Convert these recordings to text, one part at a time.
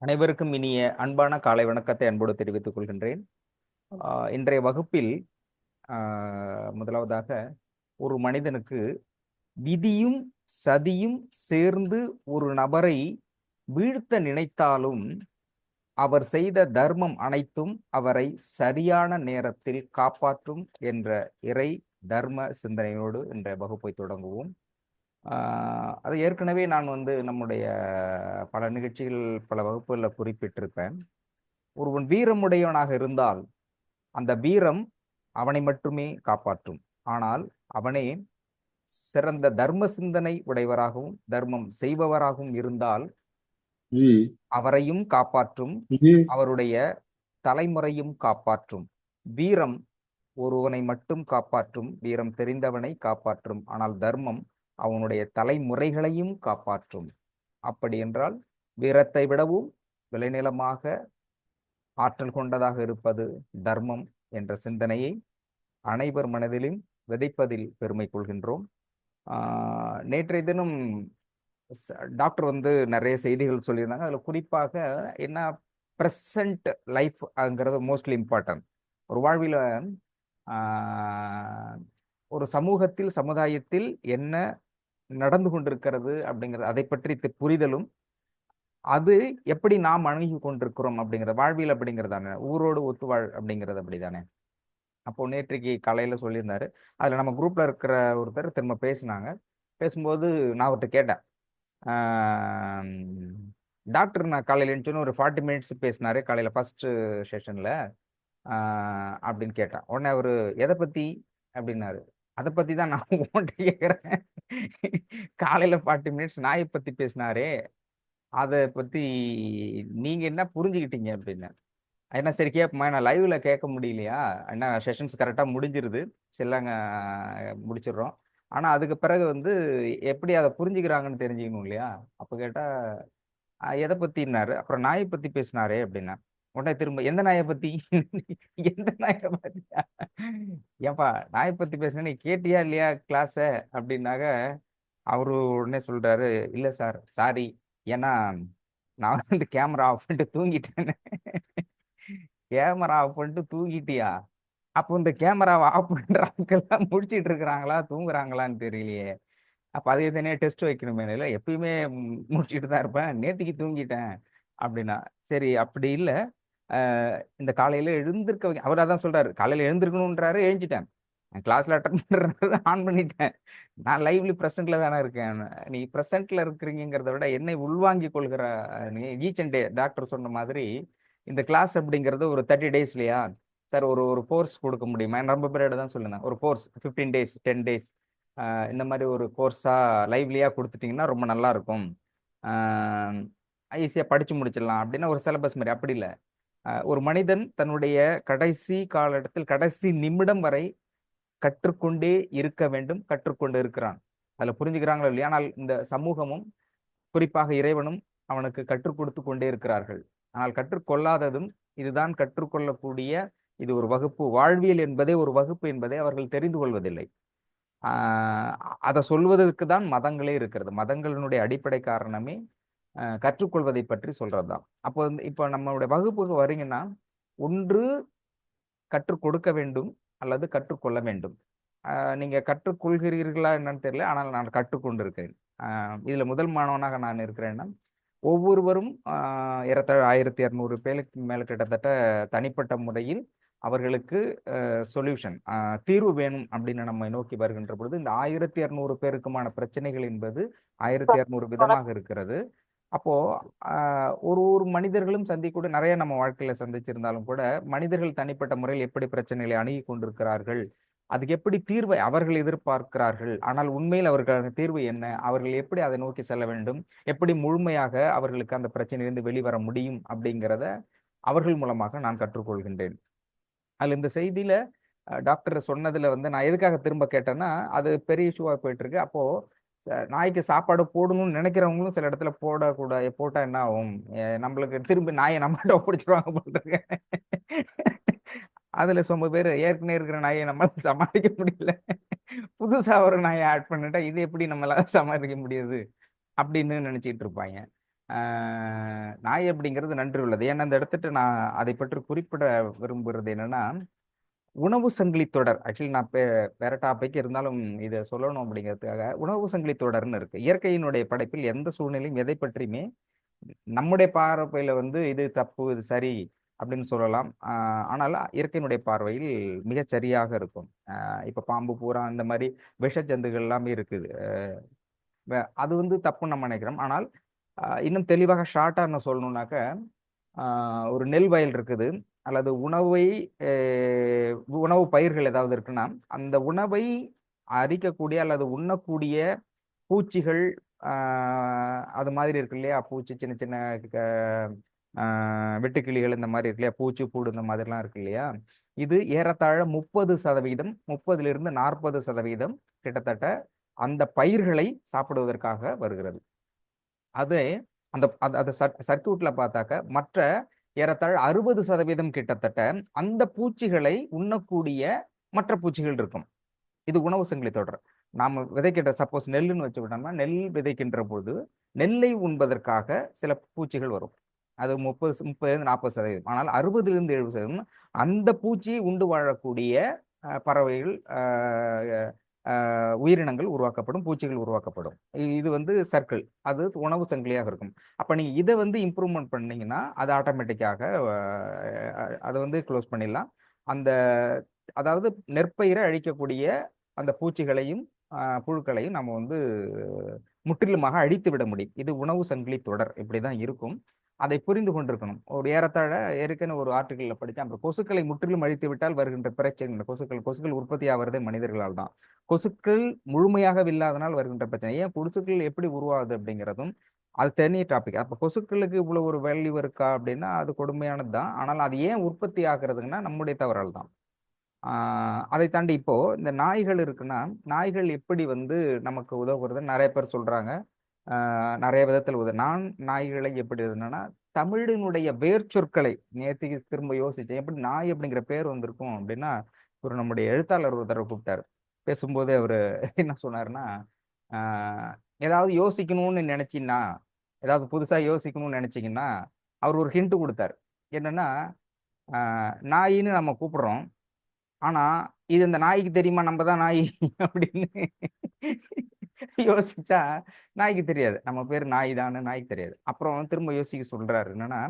அனைவருக்கும் இனிய அன்பான காலை வணக்கத்தை அன்போடு தெரிவித்துக் கொள்கின்றேன். இன்றைய வகுப்பில் முதலாவதாக ஒரு மனிதனுக்கு விதியும் சதியும் சேர்ந்து ஒரு நபரை வீழ்த்த நினைத்தாலும் அவர் செய்த தர்மம் அனைத்தும் அவரை சரியான நேரத்தில் காப்பாற்றும் என்ற இறை தர்ம சிந்தனையோடு இன்றைய வகுப்பை தொடங்குவோம். அது ஏற்கனவே நான் நம்முடைய பல நிகழ்ச்சிகள் பல வகுப்புகளில் குறிப்பிட்டிருப்பேன். ஒருவன் வீரமுடையவனாக இருந்தால் அந்த வீரம் அவனை மட்டுமே காப்பாற்றும். ஆனால் அவனே சிறந்த தர்ம சிந்தனை உடையவராகவும் தர்மம் செய்பவராகவும் இருந்தால் அவரையும் காப்பாற்றும், அவருடைய தலைமுறையும் காப்பாற்றும். வீரம் ஒருவனை மட்டும் காப்பாற்றும், வீரம் தெரிந்தவனை காப்பாற்றும். ஆனால் தர்மம் அவனுடைய தலைமுறைகளையும் காப்பாற்றும். அப்படி என்றால் வீரத்தை விடவும் விளைநிலமாக ஆற்றல் கொண்டதாக இருப்பது தர்மம் என்ற சிந்தனையை அனைவர் மனதிலும் விதைப்பதில் பெருமை கொள்கின்றோம். நேற்றைய தினம் டாக்டர் நிறைய செய்திகள் சொல்லியிருந்தாங்க. அதில் குறிப்பாக என்ன, ப்ரெசன்ட் லைஃப்ங்கிறது மோஸ்ட்லி இம்பார்ட்டன்ட். ஒரு வாழ்வில் ஒரு சமூகத்தில் சமுதாயத்தில் என்ன நடந்து கொண்டிருக்கிறது அப்படிங்கிறது, அதை பற்றி புரிதலும், அது எப்படி நாம் அணுகி கொண்டிருக்கிறோம் அப்படிங்கிற வாழ்வியல் அப்படிங்கிறதானே, ஊரோடு ஒத்துவாழ் அப்படிங்கிறது அப்படிதானே. அப்போ நேற்றைக்கு காலையில சொல்லியிருந்தாரு. அதுல நம்ம குரூப்ல இருக்கிற ஒருத்தர் திரும்ப பேசினாங்க. பேசும்போது நான் அவர்கிட்ட கேட்டேன், டாக்டர் நான் காலையில் எழுந்துச்சுன்னு ஒரு 40 மினிட்ஸ் பேசினாரு காலையில ஃபர்ஸ்ட் செஷன்ல அப்படின்னு கேட்டேன். உடனே அவரு எதை பத்தி அப்படின்னாரு. அதை பத்தி தான் நான் உன்கிட்ட கேட்கிறேன். காலையில 40 மினிட்ஸ் நாயை பத்தி பேசினாரே, அதை பத்தி நீங்க என்ன புரிஞ்சுக்கிட்டீங்க அப்படின்னு. என்ன சரி கேட்போமா, நான் லைவ்ல கேட்க முடியலையா, என்ன செஷன்ஸ் கரெக்டாக முடிஞ்சிருது, சிலங்க முடிச்சிடுறோம். ஆனால் அதுக்கு பிறகு எப்படி அதை புரிஞ்சுக்கிறாங்கன்னு தெரிஞ்சுக்கணும் இல்லையா. அப்போ கேட்டால் எதை பற்றினாரு, அப்புறம் நாயை பற்றி பேசினாரே அப்படின்னா. உடனே திரும்ப எந்த நாயை பற்றி? எந்த நாயை பற்றியா? ஏன்பா நாயை பற்றி பேசுன, நீ கேட்டியா இல்லையா கிளாஸை அப்படின்னாக்க, அவரு உடனே சொல்றாரு, இல்லை சார் சாரி, ஏன்னா நான் கேமரா ஆஃப் பண்ணிட்டு தூங்கிட்டேன்னு. கேமரா ஆஃப் பண்ணிட்டு தூங்கிட்டியா? அப்போ இந்த கேமராவை ஆஃப் பண்ற ஆட்கள்லாம் முடிச்சிட்டு இருக்கிறாங்களா தூங்குறாங்களான்னு தெரியலையே. அப்ப அதே தனியா டெஸ்ட் வைக்கணுமே. இல்லை எப்பயுமே முடிச்சுட்டு தான் இருப்பேன், நேத்திக்கு தூங்கிட்டேன் அப்படின்னா. சரி அப்படி இல்லை, இந்த காலையில எழுந்திருக்க அவர் அதான் சொல்றாரு, காலையில எழுந்திருக்கணும்ன்றாரு, எழுஞ்சிட்டேன், கிளாஸ்ல அட்டன் பண்றது ஆன் பண்ணிட்டேன், நான் லைவ்லி ப்ரெசென்ட்ல தானே இருக்கேன். நீ ப்ரெசென்ட்ல இருக்கிறீங்கிறத விட என்னை உள்வாங்கி கொள்கிற ஈச் அண்ட் டே. டாக்டர் சொன்ன மாதிரி இந்த கிளாஸ் அப்படிங்கிறது ஒரு 30 டேஸ் இல்லையா சார், ஒரு ஒரு கோர்ஸ் கொடுக்க முடியுமா, ரொம்ப பேரோட தான் சொல்லுங்க, ஒரு கோர்ஸ் 15 டேஸ் 10 டேஸ் இந்த மாதிரி ஒரு கோர்ஸா லைவ்லியா கொடுத்துட்டீங்கன்னா ரொம்ப நல்லா இருக்கும், ஈஸியா படிச்சு முடிச்சிடலாம் அப்படின்னா ஒரு சிலபஸ் மாதிரி. அப்படி இல்லை, ஒரு மனிதன் தன்னுடைய கடைசி காலகட்டத்தில் கடைசி நிமிடம் வரை கற்றுக்கொண்டே இருக்க வேண்டும், கற்றுக்கொண்டு இருக்கிறான். அதுல புரிஞ்சுக்கிறாங்களோ இல்லையா. ஆனால் இந்த சமூகமும் குறிப்பாக இறைவனும் அவனுக்கு கற்றுக் கொடுத்து கொண்டே இருக்கிறார்கள். ஆனால் கற்றுக்கொள்ளாததும் இதுதான் கற்றுக்கொள்ளக்கூடிய, இது ஒரு வகுப்பு, வாழ்வியல் என்பதே ஒரு வகுப்பு என்பதை அவர்கள் தெரிந்து கொள்வதில்லை. அதை சொல்வதற்கு தான் மதங்களே இருக்கிறது. மதங்களினுடைய அடிப்படை காரணமே கற்றுக்கொள்வதை பற்றி சொல்றதுதான். அப்போ இப்போ நம்மளுடைய வகுப்புக்கு வரீங்கன்னா, ஒன்று கற்றுக் கொடுக்க வேண்டும் அல்லது கற்றுக்கொள்ள வேண்டும். நீங்க கற்றுக்கொள்கிறீர்களா என்னன்னு தெரியல, ஆனால் நான் கற்றுக்கொண்டிருக்கிறேன். இதுல முதல் மாணவனாக நான் இருக்கிறேன்னா, ஒவ்வொருவரும் ஏறத்தாழ 1200 பேருக்கு மேல கிட்டத்தட்ட தனிப்பட்ட முறையில் அவர்களுக்கு சொல்யூஷன், தீர்வு வேணும் அப்படின்னு நம்ம நோக்கி வருகின்ற பொழுது, இந்த 1200 பேருக்குமான பிரச்சனைகள் என்பது 1200 விதமாக இருக்கிறது. அப்போ ஒரு ஒரு மனிதர்களும் சந்திக்கூட நிறைய நம்ம வாழ்க்கையில சந்திச்சிருந்தாலும் கூட, மனிதர்கள் தனிப்பட்ட முறையில் எப்படி பிரச்சனைகளை அணுகி கொண்டிருக்கிறார்கள், அதுக்கு எப்படி தீர்வை அவர்கள் எதிர்பார்க்கிறார்கள், ஆனால் உண்மையில் அவர்களுக்கான தீர்வு என்ன, அவர்கள் எப்படி அதை நோக்கி செல்ல வேண்டும், எப்படி முழுமையாக அவர்களுக்கு அந்த பிரச்சனையிலிருந்து வெளிவர முடியும் அப்படிங்கிறத அவர்கள் மூலமாக நான் கற்றுக்கொள்கின்றேன். அதுல இந்த செய்தியில டாக்டர் சொன்னதுல நான் எதுக்காக திரும்ப கேட்டேன்னா, அது பெரிய இஷ்யூவா போயிட்டு இருக்கு. அப்போ நாய்க்கு சாப்பாடு போடணும்னு நினைக்கிறவங்களும் சில இடத்துல போடக்கூடாது, போட்டா என்ன ஆகும், நம்மளுக்கு திரும்பி நாயை நம்மகிட்ட ஒப்படைச்சிருவாங்க போட்டுருக்கு. அதுல ரொம்ப பேர் ஏற்கனவே இருக்கிற நாயை நம்மளால சமாளிக்க முடியல, புதுசா ஒரு நாயை ஆட் பண்ணிட்டா இது எப்படி நம்மளால சமாளிக்க முடியுது அப்படின்னு நினைச்சிட்டு இருப்பாங்க. நாய் அப்படிங்கிறது நன்றி உள்ளது. ஏன்னா அந்த இடத்துட்டு நான் அதை பற்றி குறிப்பிட விரும்புறது என்னன்னா, உணவு சங்கிலி தொடர். ஆக்சுவலி நான் வேற டாபிக் இருந்தாலும் இதை சொல்லணும் அப்படிங்கிறதுக்காக உணவு சங்கிலி தொடர்ன்னு இருக்கு. இயற்கையினுடைய படைப்பில் எந்த சூழ்நிலையும் எதை பற்றியுமே நம்முடைய பார்வையில வந்து இது தப்பு, இது சரி அப்படின்னு சொல்லலாம். ஆனால் இயற்கையினுடைய பார்வையில் மிகச் சரியாக இருக்கும். இப்ப பாம்பு, பூரா இந்த மாதிரி விஷ ஜந்துகள் எல்லாமே இருக்குது. அது வந்து தப்புன்னு நம்ம நினைக்கிறோம். ஆனால் இன்னும் தெளிவாக ஷார்ட்டா என்ன சொல்லணும்னாக்க, ஒரு நெல் வயல் இருக்குது அல்லது உணவு பயிர்கள் ஏதாவது இருக்குன்னா, அந்த உணவை அரிக்கக்கூடிய அல்லது உண்ணக்கூடிய பூச்சிகள், அது மாதிரி இருக்கு இல்லையா? பூச்சி, சின்ன சின்ன வெட்டுக்கிளிகள் இந்த மாதிரி இருக்கு இல்லையா? பூச்சி பூடு இந்த மாதிரிலாம் இருக்கு இல்லையா? இது ஏறத்தாழ 30%, 30லிருந்து 40% கிட்டத்தட்ட அந்த பயிர்களை சாப்பிடுவதற்காக வருகிறது. அது அந்த அந்த சர்க்கியூட்ல பார்த்தாக்க மற்ற ஏறத்தாழ 60% கிட்டத்தட்ட அந்த பூச்சிகளை உண்ணக்கூடிய மற்ற பூச்சிகள் இருக்கும். இது உணவு சங்கிலி தொடர். நாம விதைக்கின்ற சப்போஸ் நெல்லுன்னு வச்சுக்கிட்டோம்னா, நெல் விதைக்கின்ற பொழுது நெல்லை உண்பதற்காக சில பூச்சிகள் வரும். அது 30-40%. ஆனால் 60-70% அந்த பூச்சியை உண்டு வாழக்கூடிய பறவைகள், உயிரினங்கள் உருவாக்கப்படும், பூச்சிகள் உருவாக்கப்படும். இது வந்து சர்க்கிள். அது உணவு சங்கிலியாக இருக்கும். அப்ப நீங்க இதை வந்து இம்ப்ரூவ்மெண்ட் பண்ணீங்கன்னா அது ஆட்டோமேட்டிக்காக அதை வந்து க்ளோஸ் பண்ணிடலாம். அந்த அதாவது நெற்பயிரை அழிக்கக்கூடிய அந்த பூச்சிகளையும் புழுக்களையும் நம்ம வந்து முற்றிலுமாக அழித்து விட முடியும். இது உணவு சங்கிலி தொடர் இப்படிதான் இருக்கும். அதை புரிந்து கொண்டிருக்கணும். ஒரு ஏறத்தாழ ஏற்கனவே ஒரு ஆர்டிக்கல்ல படித்தேன். அப்புறம் கொசுக்களை முற்றிலும் அழித்து விட்டால் வருகின்ற பிரச்சனை, கொசுக்கள் உற்பத்தி ஆவறதே மனிதர்களால் தான். கொசுக்கள் முழுமையாக இல்லாதனால் வருகின்ற பிரச்சனை. ஏன் கொசுக்கள் எப்படி உருவாகுது அப்படிங்கிறதும் அது தனி டாபிக். அப்ப கொசுக்களுக்கு இவ்வளவு ஒரு வேல்யூ இருக்கா அப்படின்னா அது கொடுமையானது தான். ஆனால் அது ஏன் உற்பத்தி ஆகுறதுன்னா நம்முடைய தவறால் தான். அதை தாண்டி இப்போ இந்த நாய்கள் இருக்குன்னா, நாய்கள் எப்படி வந்து நமக்கு உதவுறது நிறைய பேர் சொல்றாங்க. நிறைய விதத்தில் நான் நாய்களை எப்படி என்னன்னா, தமிழினுடைய வேர் சொற்களை நேற்றுக்கு திரும்ப யோசிச்சேன். எப்படி நாய் அப்படிங்கிற பேர் வந்திருக்கும் அப்படின்னா, ஒரு நம்முடைய எழுத்தாளர் ஒரு தடவை கூப்பிட்டாரு. பேசும்போது அவரு என்ன சொன்னாருன்னா, ஏதாவது யோசிக்கணும்னு நினைச்சீங்கன்னா, ஏதாவது புதுசா யோசிக்கணும்னு நினைச்சீங்கன்னா, அவர் ஒரு ஹிண்ட் கொடுத்தாரு. என்னன்னா, நாயின்னு நம்ம கூப்பிடுறோம். ஆனா இது இந்த நாய்க்கு தெரியுமா நம்ம தான் நாய் அப்படின்னு யோசிச்சா நாய்க்கு தெரியாது. நம்ம பேர் நாய் தானே, நாய்க்கு தெரியாது. அப்புறம் திரும்ப யோசிக்க சொல்றாரு என்னன்னா,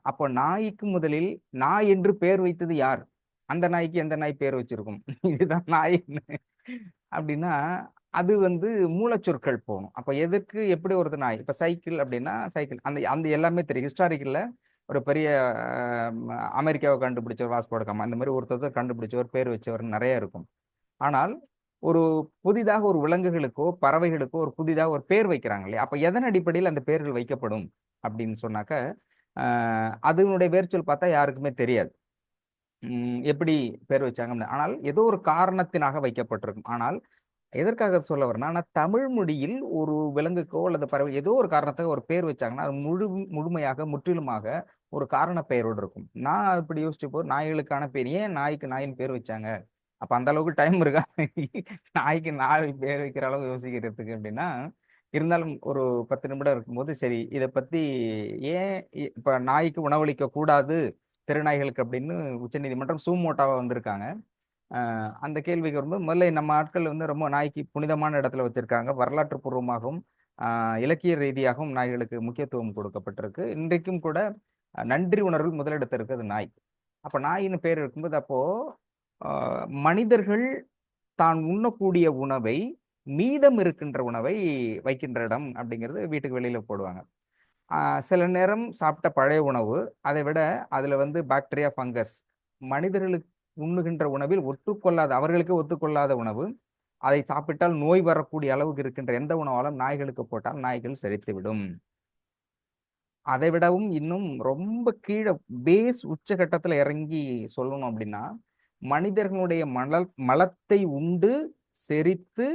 அப்போ நாய்க்கு முதலில் நாய் என்று பேர் வைத்தது யார்? அந்த நாய்க்கு எந்த நாய் பேர் வச்சிருக்கும்? இதுதான் நாய் அப்படின்னா அது வந்து மூலச்சொற்கள் போகணும். அப்ப எதுக்கு எப்படி ஒரு நாய்? இப்ப சைக்கிள் அப்படின்னா சைக்கிள் அந்த அந்த எல்லாமே தெரியும். ஹிஸ்டாரிக்கல்ல ஒரு பெரிய அமெரிக்காவை கண்டுபிடிச்சவர் வாஸ்கோ ட காமா, அந்த மாதிரி ஒருத்தர் கண்டுபிடிச்சவர், பேர் வச்சவர் நிறைய இருக்கும். ஆனால் ஒரு புதிதாக ஒரு விலங்குகளுக்கோ பறவைகளுக்கோ ஒரு புதிதாக ஒரு பேர் வைக்கிறாங்க இல்லையா? அப்ப எதன் அடிப்படையில் அந்த பேர்கள் வைக்கப்படும் அப்படின்னு சொன்னாக்க, அதனுடைய வேர்ச்சொல் பார்த்தா யாருக்குமே தெரியாது. எப்படி பேர் வச்சாங்க. ஆனால் ஏதோ ஒரு காரணத்தினாக வைக்கப்பட்டிருக்கும். ஆனால் எதற்காக சொல்ல வரேன்னா, ஆனா தமிழ் மொழியில் ஒரு விலங்குக்கோ அல்லது பறவை ஏதோ ஒரு காரணத்துக்கு ஒரு பேர் வச்சாங்கன்னா அது முழுமையாக முற்றிலுமாக ஒரு காரண பெயரோடு இருக்கும். நான் இப்படி யோசிச்சப்போ நாய்களுக்கான பேர் ஏன் நாய்க்கு நாயின் பேர் வச்சாங்க? அப்ப அந்த அளவுக்கு டைம் இருக்கா நாய்க்கு நாய் பேர் வைக்கிற அளவு யோசிக்கிறதுக்கு அப்படின்னா, இருந்தாலும் ஒரு 10 நிமிடம் இருக்கும்போது சரி இதை பத்தி ஏன் இப்ப நாய்க்கு உணவளிக்க கூடாது தெருநாய்களுக்கு அப்படின்னு உச்சநீதிமன்றம் சூமோட்டாவா வந்திருக்காங்க. அந்த கேள்விக்கு வரும்போது முதல்ல நம்ம ஆட்கள் வந்து ரொம்ப நாய்க்கு புனிதமான இடத்துல வச்சிருக்காங்க. வரலாற்று பூர்வமாகவும் இலக்கிய ரீதியாகவும் நாய்களுக்கு முக்கியத்துவம் கொடுக்கப்பட்டிருக்கு. இன்றைக்கும் கூட நன்றி உணர்வில் முதலிடத்தில் இருக்கிறது நாய். அப்ப நாயின்னு பேர் இருக்கும்போது அப்போ மனிதர்கள் தான் உண்ணக்கூடிய உணவை, மீதம் இருக்கின்ற உணவை வைக்கின்ற இடம் அப்படிங்கிறது வீட்டுக்கு வெளியில போடுவாங்க. சில நேரம் சாப்பிட்ட பழைய உணவு, அதை விட அதுல வந்து பாக்டீரியா, ஃபங்கஸ் மனிதர்களுக்கு உண்ணுகின்ற உணவில் ஒத்துக்கொள்ளாத, அவர்களுக்கு ஒத்துக்கொள்ளாத உணவு, அதை சாப்பிட்டால் நோய் வரக்கூடிய அளவுக்கு இருக்கின்ற எந்த உணவாலும் நாய்களுக்கு போட்டால் நாய்கள் செரித்துவிடும். அதை விடவும் இன்னும் ரொம்ப கீழே பேஸ் உச்சகட்டத்துல இறங்கி சொல்லணும் அப்படின்னா, மனிதர்களுடைய மலத்தை உண்டு செரித்து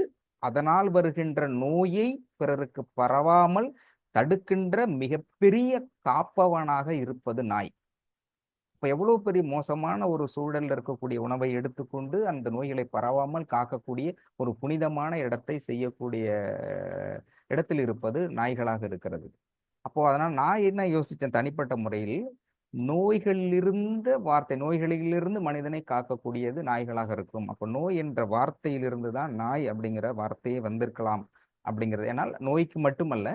அதனால் வருகின்ற நோயை பிறருக்கு பரவாமல் தடுக்கின்ற மிகப்பெரிய காப்பவனாக இருப்பது நாய். இப்ப எவ்வளவு பெரிய மோசமான ஒரு சூழல்ல இருக்கக்கூடிய உணவை எடுத்துக்கொண்டு அந்த நோய்களை பரவாமல் காக்கக்கூடிய ஒரு புனிதமான இடத்தை செய்யக்கூடிய இடத்தில் இருப்பது நாய்களாக இருக்கிறது. அப்போ அதனால் நான் என்ன யோசித்தேன் தனிப்பட்ட முறையில், நோய்களிலிருந்து மனிதனை காக்கக்கூடியது நாய்களாக இருக்கும். அப்போ நோய் என்ற வார்த்தையிலிருந்து தான் நாய் அப்படிங்கிற வார்த்தையே வந்திருக்கலாம் அப்படிங்கிறது. ஏன்னால் நோய்க்கு மட்டுமல்ல,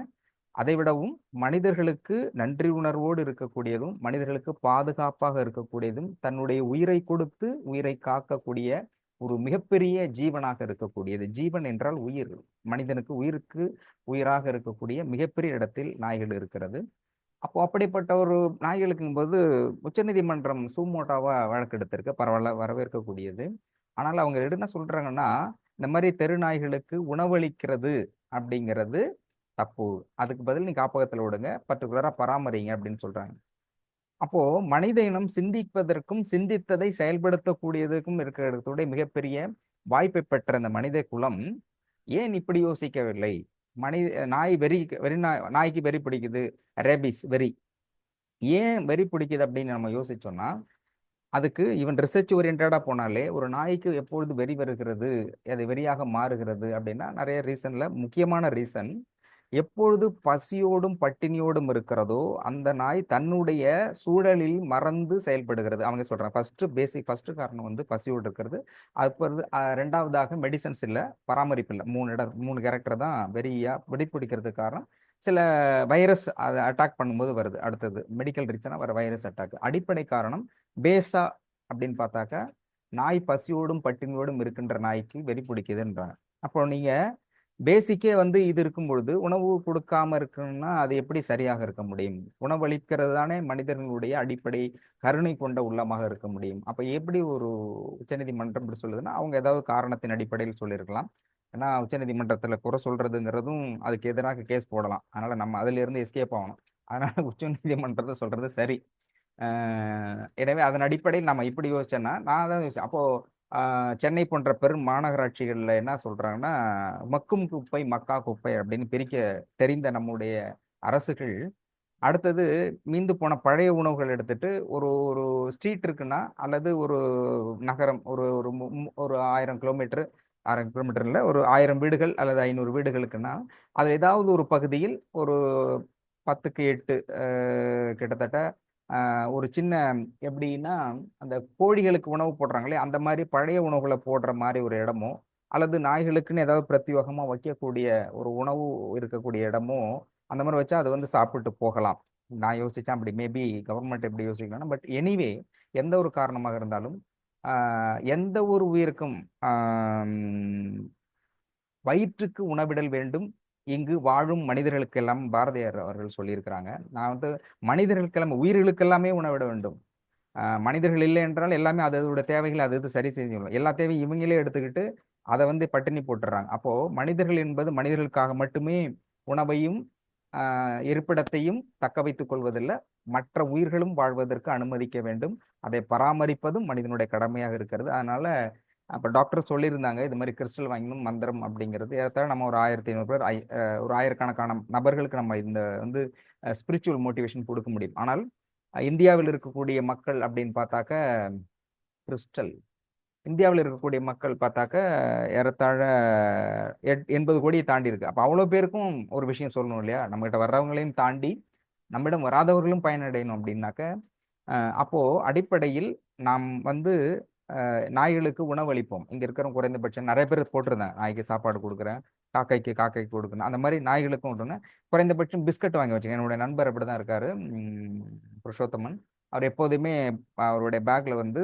அதை விடவும் மனிதர்களுக்கு நன்றி உணர்வோடு இருக்கக்கூடியதும், மனிதர்களுக்கு பாதுகாப்பாக இருக்கக்கூடியதும், தன்னுடைய உயிரை கொடுத்து உயிரை காக்கக்கூடிய ஒரு மிகப்பெரிய ஜீவனாக இருக்கக்கூடியது. ஜீவன் என்றால் உயிர். மனிதனுக்கு உயிருக்கு உயிராக இருக்கக்கூடிய மிகப்பெரிய இடத்தில் நாய்கள் இருக்கிறது. அப்போ அப்படிப்பட்ட ஒரு நாய்களுக்கும்போது உச்சநீதிமன்றம் சூமோட்டாவா வழக்கு எடுத்திருக்கு. பரவாயில்ல, வரவேற்கக்கூடியது. ஆனால் அவங்க என்ன சொல்றாங்கன்னா, இந்த மாதிரி தெரு நாய்களுக்கு உணவளிக்கிறது அப்படிங்கிறது தப்பு. அதுக்கு பதில் நீ காப்பகத்துல விடுங்க, பர்டிகுலரா பராமரிங்க அப்படின்னு சொல்றாங்க. அப்போ மனித இனம் சிந்திப்பதற்கும் சிந்தித்ததை செயல்படுத்தக்கூடியதுக்கும் இருக்கிறதுடைய மிகப்பெரிய வாய்ப்பை பெற்ற இந்த மனித குலம் ஏன் இப்படி யோசிக்கவில்லை? நாய் நாய்க்கு வெறி பிடிக்குது, ரேபிஸ் வெறி. ஏன் வெறி பிடிக்குது அப்படின்னு நம்ம யோசிச்சோம்னா, அதுக்கு ஈவன் ரிசர்ச் ஓரியன்டா போனாலே ஒரு நாய்க்கு எப்பொழுது வெறி வருகிறது, அது வெறியாக மாறுகிறது அப்படின்னா நிறைய ரீசன்ல முக்கியமான ரீசன், எப்பொழுது பசியோடும் பட்டினியோடும் இருக்கிறதோ அந்த நாய் தன்னுடைய சூழலில் மறந்து செயல்படுகிறது. அவங்க சொல்றாங்க ஃபர்ஸ்ட் காரணம் வந்து பசியோடு இருக்கிறது. அது ரெண்டாவதாக மெடிசன்ஸ் இல்லை, பராமரிப்பு இல்லை. மூணு கேரக்டர் தான் வெறி பிடிக்கிறதுக்கு காரணம். சில வைரஸ் அதை அட்டாக் பண்ணும்போது வருது. அடுத்தது மெடிக்கல் ரீசனா வர வைரஸ் அட்டாக். அடிப்படை காரணம் பேஸா அப்படின்னு பார்த்தாக்கா, நாய் பசியோடும் பட்டினியோடும் இருக்கின்ற நாய்க்கு வெறி பிடிக்குதுன்றாங்க. அப்போ நீங்க பேசிக்கே வந்து இது இருக்கும் பொழுது உணவு கொடுக்காம இருக்கணும்னா அது எப்படி சரியாக இருக்க முடியும்? உணவளிக்கிறது தானே மனிதர்களுடைய அடிப்படை கருணை கொண்ட உள்ளமாக இருக்க முடியும். அப்ப எப்படி ஒரு உச்சநீதிமன்றம் இப்படி சொல்லுதுன்னா, அவங்க ஏதாவது காரணத்தின் அடிப்படையில் சொல்லியிருக்கலாம். ஏன்னா உச்சநீதிமன்றத்துல குறை சொல்றதுங்கிறதும் அதுக்கு எதிராக கேஸ் போடலாம். அதனால நம்ம அதுல இருந்து எஸ்கேப் ஆகணும். அதனால உச்சநீதிமன்றத்தை சொல்றது சரி. எனவே அதன் அடிப்படையில் நம்ம இப்படி யோசிச்சோன்னா, நான் தான் யோசிச்சேன். அப்போ சென்னை போன்ற பெரும் மாநகராட்சிகள்ல என்ன சொல்றாங்கன்னா, மக்கும் குப்பை மக்கா குப்பை அப்படின்னு பிரிக்க தெரிந்த நம்முடைய அரசுகள், அடுத்தது மீந்து போன பழைய உணவுகள் எடுத்துட்டு ஒரு ஒரு ஸ்ட்ரீட் இருக்குன்னா, அல்லது ஒரு நகரம் ஒரு ஒரு ஒரு 1000 கிலோமீட்டர், 1000 கிலோமீட்டர் இல்லை, ஒரு 1000 வீடுகள் அல்லது 500 வீடுகளுக்குன்னா, அது ஏதாவது ஒரு பகுதியில் ஒரு 10க்கு 8 கிட்டத்தட்ட ஒரு சின்ன எப்படின்னா, அந்த கோழிகளுக்கு உணவு போடுறாங்களே அந்த மாதிரி பழைய உணவுகளை போடுற மாதிரி ஒரு இடமோ, அல்லது நாய்களுக்குன்னு ஏதாவது பிரத்யேகமா வைக்கக்கூடிய ஒரு உணவு இருக்கக்கூடிய இடமோ, அந்த மாதிரி வச்சா அது வந்து சாப்பிட்டு போகலாம். நான் யோசிச்சேன் அப்படி. மேபி கவர்மெண்ட் எப்படி யோசிக்கலாம்னா, பட் எனிவே எந்த ஒரு காரணமாக இருந்தாலும் எந்த ஒரு உயிருக்கும் வயிற்றுக்கு உணவிடல் வேண்டும், இங்கு வாழும் மனிதர்களுக்கெல்லாம் பாரதியார் அவர்கள் சொல்லியிருக்கிறாங்க. நான் வந்து மனிதர்களுக்கெல்லாம் உயிர்களுக்கெல்லாமே உணவிட வேண்டும். மனிதர்கள் இல்லை என்றால் எல்லாமே அதோட தேவைகளை அது சரி செஞ்சுக்கணும். எல்லா தேவையும் இவங்களே எடுத்துக்கிட்டு அதை வந்து பட்டினி போட்டுறாங்க. அப்போ மனிதர்கள் என்பது மனிதர்களுக்காக மட்டுமே உணவையும் இருப்பிடத்தையும் தக்க வைத்துக் கொள்வதில்லை, மற்ற உயிர்களும் வாழ்வதற்கு அனுமதிக்க வேண்டும். அதை பராமரிப்பதும் மனிதனுடைய கடமையாக இருக்கிறது. அதனால அப்போ டாக்டர் சொல்லியிருந்தாங்க, இது மாதிரி கிறிஸ்டல் வாங்கணும் மந்திரம் அப்படிங்கிறது. ஏற்கனவே நம்ம ஒரு 1500 பேர் ஒரு ஆயிரக்கணக்கான நபர்களுக்கு நம்ம இந்த வந்து ஸ்பிரிச்சுவல் மோட்டிவேஷன் கொடுக்க முடியும். ஆனால் இந்தியாவில் இருக்கக்கூடிய மக்கள் அப்படின்னு பார்த்தாக்க, கிறிஸ்டல் இந்தியாவில் இருக்கக்கூடிய மக்கள் பார்த்தாக்க ஏறத்தாழ 80 கோடியை தாண்டி இருக்கு. அப்போ அவ்வளோ பேருக்கும் ஒரு விஷயம் சொல்லணும் இல்லையா? நம்மகிட்ட வர்றவங்களையும் தாண்டி நம்மிடம் வராதவர்களும் பயனடையணும் அப்படின்னாக்க, அப்போ அடிப்படையில் நாம் வந்து நாய்களுக்கு உணவளிப்போம். இங்க இருக்கிற குறைந்தபட்சம் நிறைய பேர் போட்டிருந்தேன், நாய்க்கு சாப்பாடு கொடுக்குறேன், காக்கைக்கு கொடுக்கணும், அந்த மாதிரி நாய்களுக்கும் விட்டுருங்க. குறைந்தபட்சம் பிஸ்கட் வாங்கி வச்சுங்க. என்னுடைய நண்பர் அப்படிதான் இருக்காரு, புருஷோத்தமன். அவர் எப்போதுமே அவருடைய பேக்ல வந்து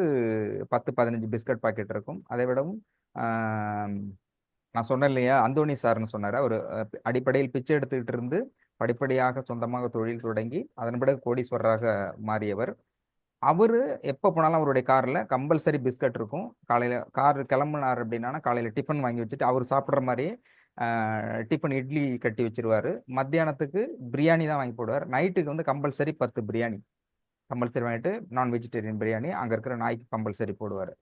10-15 பிஸ்கட் பாக்கெட் இருக்கும். அதை விடவும் நான் சொன்னேன் இல்லையா, அந்தோணி சார்னு சொன்னார். அவர் அடிப்படையில் பிச்சை எடுத்துக்கிட்டு இருந்து படிப்படியாக சொந்தமாக தொழில் தொடங்கி அதன் பிறகு கோடீஸ்வரராக மாறியவர். அவரு எப்போ போனாலும் அவருடைய கார்ல கம்பல்சரி பிஸ்கட் இருக்கும். காலையில கார் கிளம்புனார் அப்படின்னா காலையில டிஃபன் வாங்கி வச்சுட்டு அவர் சாப்பிட்ற மாதிரியே டிஃபன் இட்லி கட்டி வச்சிருவாரு. மத்தியானத்துக்கு பிரியாணி தான் வாங்கி போடுவார். நைட்டுக்கு வந்து கம்பல்சரி 10 பிரியாணி கம்பல்சரி வாங்கிட்டு, நான் வெஜிடேரியன் பிரியாணி அங்கே இருக்கிற நாய்க்கு கம்பல்சரி போடுவார்.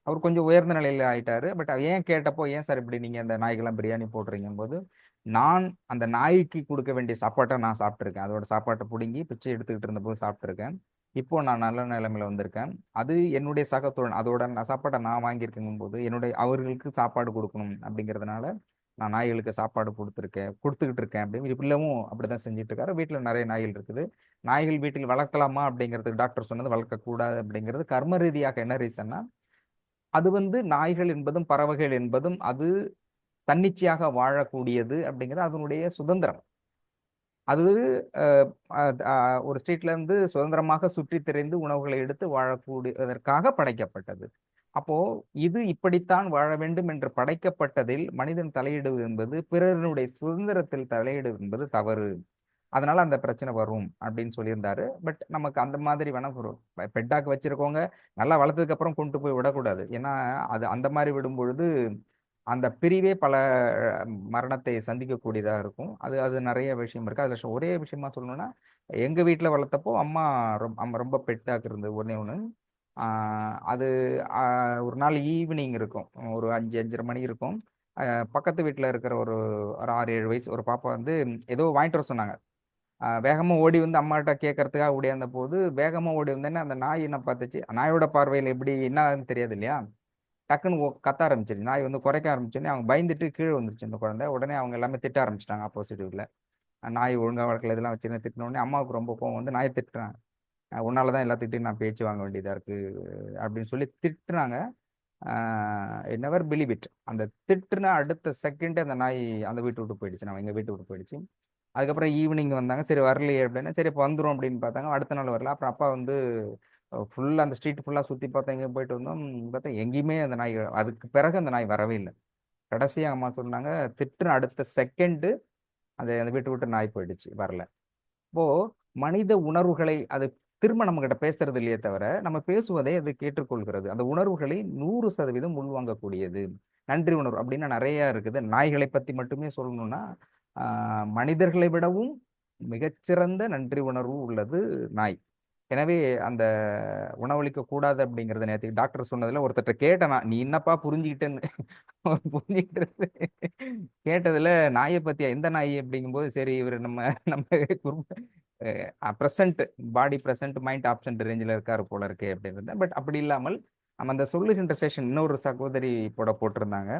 அவர் கொஞ்சம் உயர்ந்த நிலையில் ஆயிட்டாரு. பட் ஏன் கேட்டப்போ, ஏன் சார் இப்படி நீங்கள் அந்த நாய்க்கெல்லாம் பிரியாணி போடுறீங்கும் போது, நான் அந்த நாய்க்கு கொடுக்க வேண்டிய சாப்பாட்டை நான் சாப்பிட்ருக்கேன். அதோட சாப்பாட்டை பிடுங்கி பிச்சை எடுத்துக்கிட்டு இருந்தபோது சாப்பிட்ருக்கேன். இப்போ நான் நல்ல நிலைமையில வந்திருக்கேன். அது என்னுடைய சகத்தோழன், அதோட சாப்பாட்டை நான் வாங்கியிருக்கேங்கும் போது அவர்களுக்கு சாப்பாடு கொடுக்கணும் அப்படிங்கிறதுனால நான் நாய்களுக்கு சாப்பாடு கொடுத்துக்கிட்டு இருக்கேன் அப்படின்னு இப்பவும் அப்படிதான் செஞ்சுட்டு இருக்காரு. வீட்டில் நிறைய நாய்கள் இருக்குது. நாய்கள் வீட்டில் வளர்க்கலாமா அப்படிங்கிறதுக்கு டாக்டர் சொன்னது வளர்க்கக்கூடாது அப்படிங்கிறது கர்ம ரீதியாக என்ன ரீசன்னா, அது வந்து நாய்கள் என்பதும் பறவைகள் என்பதும் அது தன்னிச்சையாக வாழக்கூடியது அப்படிங்கிறது அதனுடைய சுதந்திரம். அது ஒரு ஸ்ட்ரீட்ல இருந்து சுதந்திரமாக சுற்றி திரிந்து உணவுகளை எடுத்து வாழக்கூடியதற்காக படைக்கப்பட்டது. அப்போ இது இப்படித்தான் வாழ வேண்டும் என்று படைக்கப்பட்டதில் மனிதன் தலையிடுவது என்பது, பிறருடைய சுதந்திரத்தில் தலையிடுவது என்பது தவறு. அதனால அந்த பிரச்சனை வரும் அப்படின்னு சொல்லியிருந்தாரு. பட் நமக்கு அந்த மாதிரி வேணா ஒரு பெட்டாக் வச்சிருக்கவங்க நல்லா வளர்த்ததுக்கு அப்புறம் கொண்டு போய் விடக்கூடாது. ஏன்னா அது அந்த மாதிரி விடும் பொழுது அந்த பிரிவே பல மரணத்தை சந்திக்கக்கூடியதாக இருக்கும். அது அது நிறைய விஷயம் இருக்கு. அதுல ஒரே விஷயமா சொல்லணும்னா, எங்க வீட்டில் வளர்த்தப்போ அம்மா ரொம்ப பெட்டாக் இருந்தது ஒண்ணே ஒன்று. அது ஒரு நாள் ஈவினிங் இருக்கும், ஒரு 5-5:30 மணி இருக்கும். பக்கத்து வீட்டில் இருக்கிற ஒரு ஒரு 6-7 வயசு ஒரு பாப்பா வந்து ஏதோ வாங்கிட்டு வர சொன்னாங்க. வேகமா ஓடி வந்து அம்மாட்ட கேட்கறதுக்காக ஓடியாந்த போது, வேகமா ஓடி வந்தேன்னா அந்த நாய் என்ன பார்த்துச்சு, நாயோட பார்வையில் எப்படி என்னன்னு தெரியாது இல்லையா, டக்குன்னு கத்த ஆரம்பிச்சிருச்சு. நாய் வந்து குறைக்க ஆரம்பிச்சோடனே அவங்க பயந்துட்டு கீழே வந்துருச்சு அந்த குழந்தை. உடனே அவங்க எல்லாமே திட்ட ஆரம்பிச்சிட்டாங்க ஆப்போசிட் வீட்டில். நாய் ஒழுங்கா வளர்க்கல இதெல்லாம் வச்சுன்னு திட்டின உடனே அம்மாவுக்கு ரொம்ப கோவம் வந்து நாயை திட்டுறாங்க. உன்னால தான் எல்லாத்துக்கிட்டையும் நான் பேச்சு வாங்க வேண்டியதா இருக்கு அப்படின்னு சொல்லி திட்டுறாங்க. Never believe it. அந்த திட்டுன அடுத்த செகண்ட் அந்த நாய் அந்த வீட்டு விட்டு போயிடுச்சு, நம்ம எங்க வீட்டு விட்டு போயிடுச்சு. அதுக்கப்புறம் ஈவினிங் வந்தாங்க, சரி வரலையே அப்படின்னா, சரி இப்போ வந்துடும் அப்படின்னு பார்த்தாங்க. அடுத்த நாள் வரல. அப்புறம் அப்பா வந்து ஃபுல்லாக அந்த ஸ்ட்ரீட் ஃபுல்லாக சுற்றி பார்த்தா எங்கே போயிட்டு வந்தோம், பார்த்தா எங்கேயுமே அந்த நாய், அதுக்கு பிறகு அந்த நாய் வரவே இல்லை. கடைசியாக அம்மா சொன்னாங்க, திட்டுன அடுத்த செகண்டு அந்த அந்த வீட்டு விட்டு நாய் போயிடுச்சு, வரல. இப்போ மனித உணர்வுகளை அது திரும்ப நம்ம கிட்ட பேசுறது இல்லையே தவிர, நம்ம பேசுவதை அது கேட்டுக்கொள்கிறது. அந்த உணர்வுகளை 100% உள்வாங்கக்கூடியது. நன்றி உணர்வு அப்படின்னா நிறைய இருக்குது. நாய்களை பத்தி மட்டுமே சொல்லணும்னா, மனிதர்களை விடவும் மிகச்சிறந்த நன்றி உணர்வு உள்ளது நாய். எனவே அந்த உணவளிக்க கூடாது அப்படிங்கறத நேற்று டாக்டர் சொன்னதுல ஒருத்தட்ட கேட்டேன், நீ என்னப்பா புரிஞ்சுக்கிட்டேன்னு. அவர் புரிஞ்சுக்கிட்டு கேட்டதுல நாயை பத்தியா, எந்த நாய் அப்படிங்கும்போது, சரி இவர் நம்ம நம்ம ப்ரெசன்ட் பாடி ப்ரெசன்ட் மைண்ட் ஆப்சன்ட் ரேஞ்சில் இருக்காரு போல இருக்கு அப்படின்னு. பட் அப்படி இல்லாமல் நம்ம அந்த சொல்லுகின்ற செஷன் இன்னொரு சகோதரி போட்டிருந்தாங்க.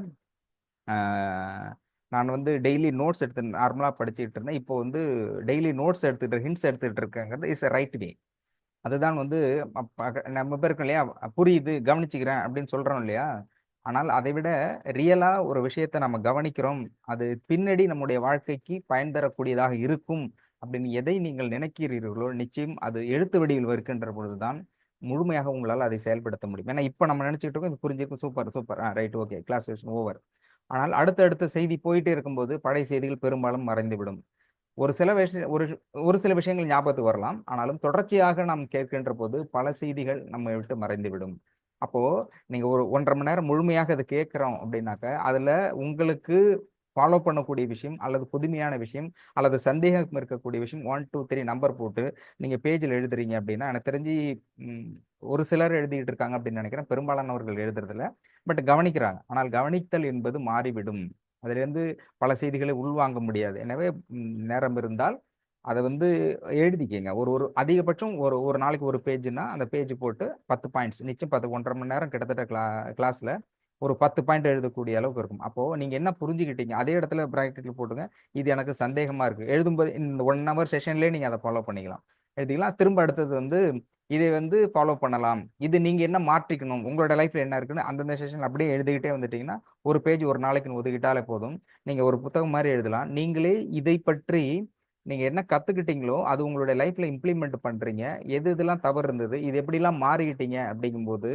நான் வந்து டெய்லி நோட்ஸ் எடுத்து நார்மலாக படிச்சுட்டு இருந்தேன். இப்போ வந்து டெய்லி நோட்ஸ் எடுத்துட்டு ஹிண்ட்ஸ் எடுத்துட்டு இருக்கேங்கிறது இஸ் ரைட் வே. அதுதான் வந்து நம்ம பேருக்கும் இல்லையா, புரியுது கவனிச்சுக்கிறேன் அப்படின்னு சொல்றோம் இல்லையா. ஆனால் அதை விட ரியலா ஒரு விஷயத்தை நம்ம கவனிக்கிறோம், அது பின்னாடி நம்முடைய வாழ்க்கைக்கு பயன் தரக்கூடியதாக இருக்கும் அப்படின்னு எதை நீங்கள் நினைக்கிறீர்களோ, நிச்சயம் அது எழுத்து வடிவில் இருக்கின்ற பொழுதுதான் முழுமையாக உங்களால் அதை செயல்படுத்த முடியும். ஏன்னா இப்ப நம்ம நினைச்சிட்டு இருக்கோம் இது புரிஞ்சிருக்கும், super super, right, okay, class over. ஆனால் அடுத்தடுத்த செய்தி போயிட்டே இருக்கும்போது பழைய செய்திகள் பெரும்பாலும் மறைந்துவிடும். ஒரு சில விஷயம் ஒரு சில விஷயங்கள் ஞாபகத்துக்கு வரலாம், ஆனாலும் தொடர்ச்சியாக நாம் கேட்கின்ற போது பல செய்திகள் நம்ம விட்டு மறைந்துவிடும். அப்போ நீங்க ஒரு 1.5 மணி நேரம் முழுமையாக அதை கேட்கிறோம் அப்படின்னாக்க, அதுல உங்களுக்கு ஃபாலோ பண்ணக்கூடிய விஷயம் அல்லது புதுமையான விஷயம் அல்லது சந்தேகம் இருக்கக்கூடிய விஷயம் 1 2 3 நம்பர் போட்டு நீங்க பேஜில் எழுதுறீங்க அப்படின்னா, எனக்கு தெரிஞ்சு ஒரு சிலர் எழுதிட்டு இருக்காங்க அப்படின்னு நினைக்கிறேன். பெரும்பாலானவர்கள் எழுதுறதில்ல. பட் கவனிக்கிறாங்க. ஆனால் கவனித்தல் என்பது மாறிவிடும். அதிலிருந்து பல செய்திகளை உள்வாங்க முடியாது. எனவே நேரம் இருந்தால் அதை வந்து எழுதிக்கங்க. ஒரு ஒரு அதிகபட்சம் ஒரு ஒரு நாளைக்கு ஒரு பேஜ்னா அந்த பேஜ் போட்டு 10 பாயிண்ட்ஸ் நிச்சயம் 1.5 மணி நேரம் கிட்டத்தட்ட கிளாஸ்ல ஒரு 10 பாயிண்ட் எழுதக்கூடிய அளவுக்கு இருக்கும். அப்போ நீங்க என்ன புரிஞ்சுக்கிட்டீங்க அதே இடத்துல பிராக்கெட்ல போட்டுங்க, இது எனக்கு சந்தேகமா இருக்கு. எழுதும்போது இந்த 1 ஹவர் செஷன்லேயே நீங்க அதை ஃபாலோ பண்ணிக்கலாம், எழுதிக்கலாம். திரும்ப அடுத்தது வந்து இதை வந்து ஃபாலோ பண்ணலாம், இது நீங்க என்ன மாற்றிக்கணும், உங்களோட லைஃப்ல என்ன இருக்குன்னு அந்தந்த செஷன் அப்படியே எழுதிக்கிட்டே வந்துட்டீங்கன்னா, ஒரு பேஜ் ஒரு நாளைக்கு ஒதுக்கிட்டாலே போதும். நீங்க ஒரு புத்தகம் மாதிரி எழுதலாம். நீங்களே இதை பற்றி நீங்க என்ன கத்துக்கிட்டீங்களோ அது உங்களுடைய லைஃப்ல இம்ப்ளிமெண்ட் பண்றீங்க. எது இதெல்லாம் தவறு இருந்தது, இது எப்படிலாம் மாறிக்கிட்டீங்க அப்படிங்கும்போது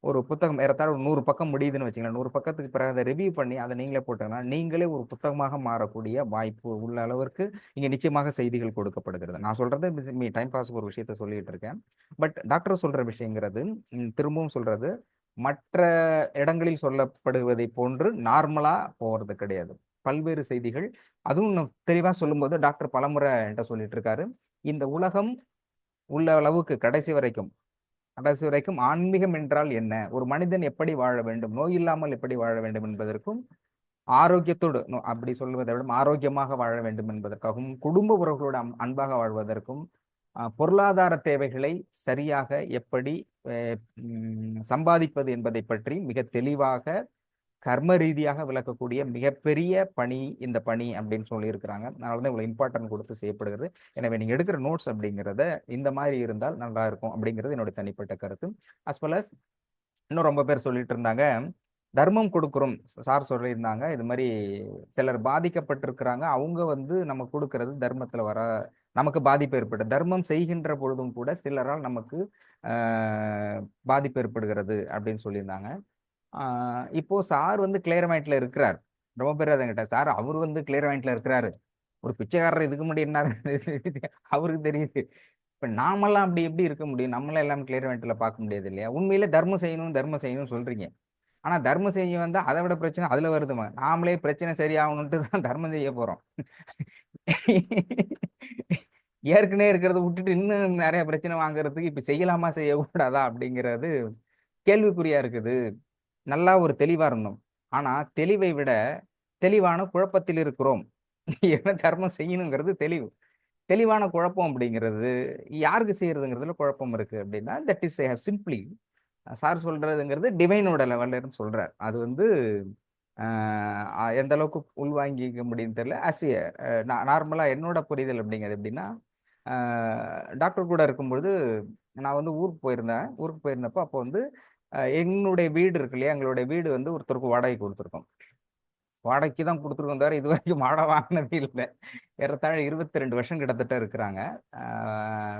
ஒரு புத்தகம் ஏறத்தாழ ஒரு 100 பக்கம் முடியுதுன்னு வச்சுக்கலாம். 100 பக்கத்துக்கு பிறகு அதை ரிவ்யூ பண்ணி அதை நீங்களே போட்டீங்கன்னா, நீங்களே ஒரு புத்தகமாக மாறக்கூடிய வாய்ப்பு உள்ள அளவிற்கு இங்க நிச்சயமாக செய்திகள் கொடுக்கப்படுகிறது. நான் சொல்றது டைம் பாஸ்க்கு ஒரு விஷயத்த சொல்லிட்டு இருக்கேன். பட் டாக்டர் சொல்ற விஷயங்கிறது, திரும்பவும் சொல்றது, மற்ற இடங்களில் சொல்லப்படுவதை போன்று நார்மலா போறது கிடையாது. பல்வேறு செய்திகள், அதுவும் இன்னும் தெளிவா சொல்லும்போது டாக்டர் பலமுறை என்கிட்ட சொல்லிட்டு இருக்காரு, இந்த உலகம் உள்ள அளவுக்கு கடைசி வரைக்கும் ஆன்மீகம் என்றால் என்ன, ஒரு மனிதன் எப்படி வாழ வேண்டும், நோய் இல்லாமல் எப்படி வாழ வேண்டும் என்பதற்கும், ஆரோக்கியத்தோடு அப்படி சொல்வதை விட ஆரோக்கியமாக வாழ வேண்டும் என்பதற்காகவும், குடும்ப உறவுகளோடு அன்பாக வாழ்வதற்கும், பொருளாதார தேவைகளை சரியாக எப்படி சம்பாதிப்பது என்பதை பற்றி மிக தெளிவாக கர்ம ரீதியாக விளக்கக்கூடிய மிகப்பெரிய பணி இந்த பணி அப்படின்னு சொல்லியிருக்கிறாங்க. அதனால தான் இவ்வளோ இம்பார்ட்டன்ட் கொடுத்து செய்யப்படுகிறது. எனவே நீங்கள் எடுக்கிற நோட்ஸ் அப்படிங்கிறத இந்த மாதிரி இருந்தால் நல்லா இருக்கும் அப்படிங்கிறது என்னுடைய தனிப்பட்ட கருத்து. அஸ் வெல் அஸ் இன்னும் ரொம்ப பேர் சொல்லிட்டு இருந்தாங்க, தர்மம் கொடுக்குறோம். சார் சொல்லியிருந்தாங்க இது மாதிரி சிலர் பாதிக்கப்பட்டிருக்கிறாங்க, அவங்க வந்து நம்ம கொடுக்கறது தர்மத்தில் வர நமக்கு பாதிப்பு ஏற்பட்டு தர்மம் செய்கின்ற பொழுதும் கூட சிலரால் நமக்கு பாதிப்பு ஏற்படுகிறது அப்படின்னு சொல்லியிருந்தாங்க. இப்போ சார் வந்து கிளியர் மைண்ட்ல இருக்கிறார். ரொம்ப பேர் அதை கேட்டார், சார் அவர் வந்து கிளியர் மைண்ட்ல இருக்கிறாரு, ஒரு பிச்சைக்காரர் இதுக்கு முன்னாடி என்ன அவருக்கு தெரியுது. இப்ப நாமெல்லாம் அப்படி எப்படி இருக்க முடியும்? நம்மளாம் எல்லாம் கிளியர் மைண்ட்ல பார்க்க முடியாது இல்லையா? உண்மையிலே தர்மம் செய்யணும் தர்மம் செய்யணும்னு சொல்றீங்க, ஆனா தர்மம் செய்ய வந்தா அதை விட பிரச்சனை அதுல வருதுமா. நாமளே பிரச்சனை சரியாகணும்ட்டு தான் தர்மம் செய்ய போறோம். ஏற்கனவே இருக்கிறத விட்டுட்டு இன்னும் நிறைய பிரச்சனை வாங்குறதுக்கு இப்ப செய்யலாமா செய்யக்கூடாதா அப்படிங்கிறது கேள்விக்குறியா இருக்குது. நல்லா ஒரு தெளிவா இருந்தோம், ஆனா தெளிவை விட தெளிவான குழப்பத்தில் இருக்கிறோம். என்ன தர்மம் செய்யணுங்கிறது தெளிவு, தெளிவான குழப்பம் அப்படிங்கிறது யாருக்கு செய்யறதுங்கிறதுல குழப்பம் இருக்கு அப்படின்னா, தட் இஸ் சிம்பிளி சார் சொல்றதுங்கிறது டிவைனோட லெவல்ல இருந்து சொல்றார். அது வந்து எந்த அளவுக்கு உள்வாங்கிக்க முடியும்னு தெரியல. நார்மலா என்னோட புரிதல் அப்படிங்கிறது எப்படின்னா, டாக்டர் கூட இருக்கும்பொழுது நான் வந்து ஊருக்கு போயிருந்தேன். ஊருக்கு போயிருந்தப்போ அப்போ வந்து என்னுடைய வீடு இருக்கு இல்லையா, எங்களுடைய வீடு வந்து ஒருத்தருக்கு வாடகை கொடுத்துருக்கோம். வாடகைக்கு தான் கொடுத்துருக்கோம் தவிர இது வரைக்கும் வாடகை வாங்கினது இல்லை. ஏறத்தாழ 22 வருஷம் கிட்டத்தட்ட இருக்கிறாங்க.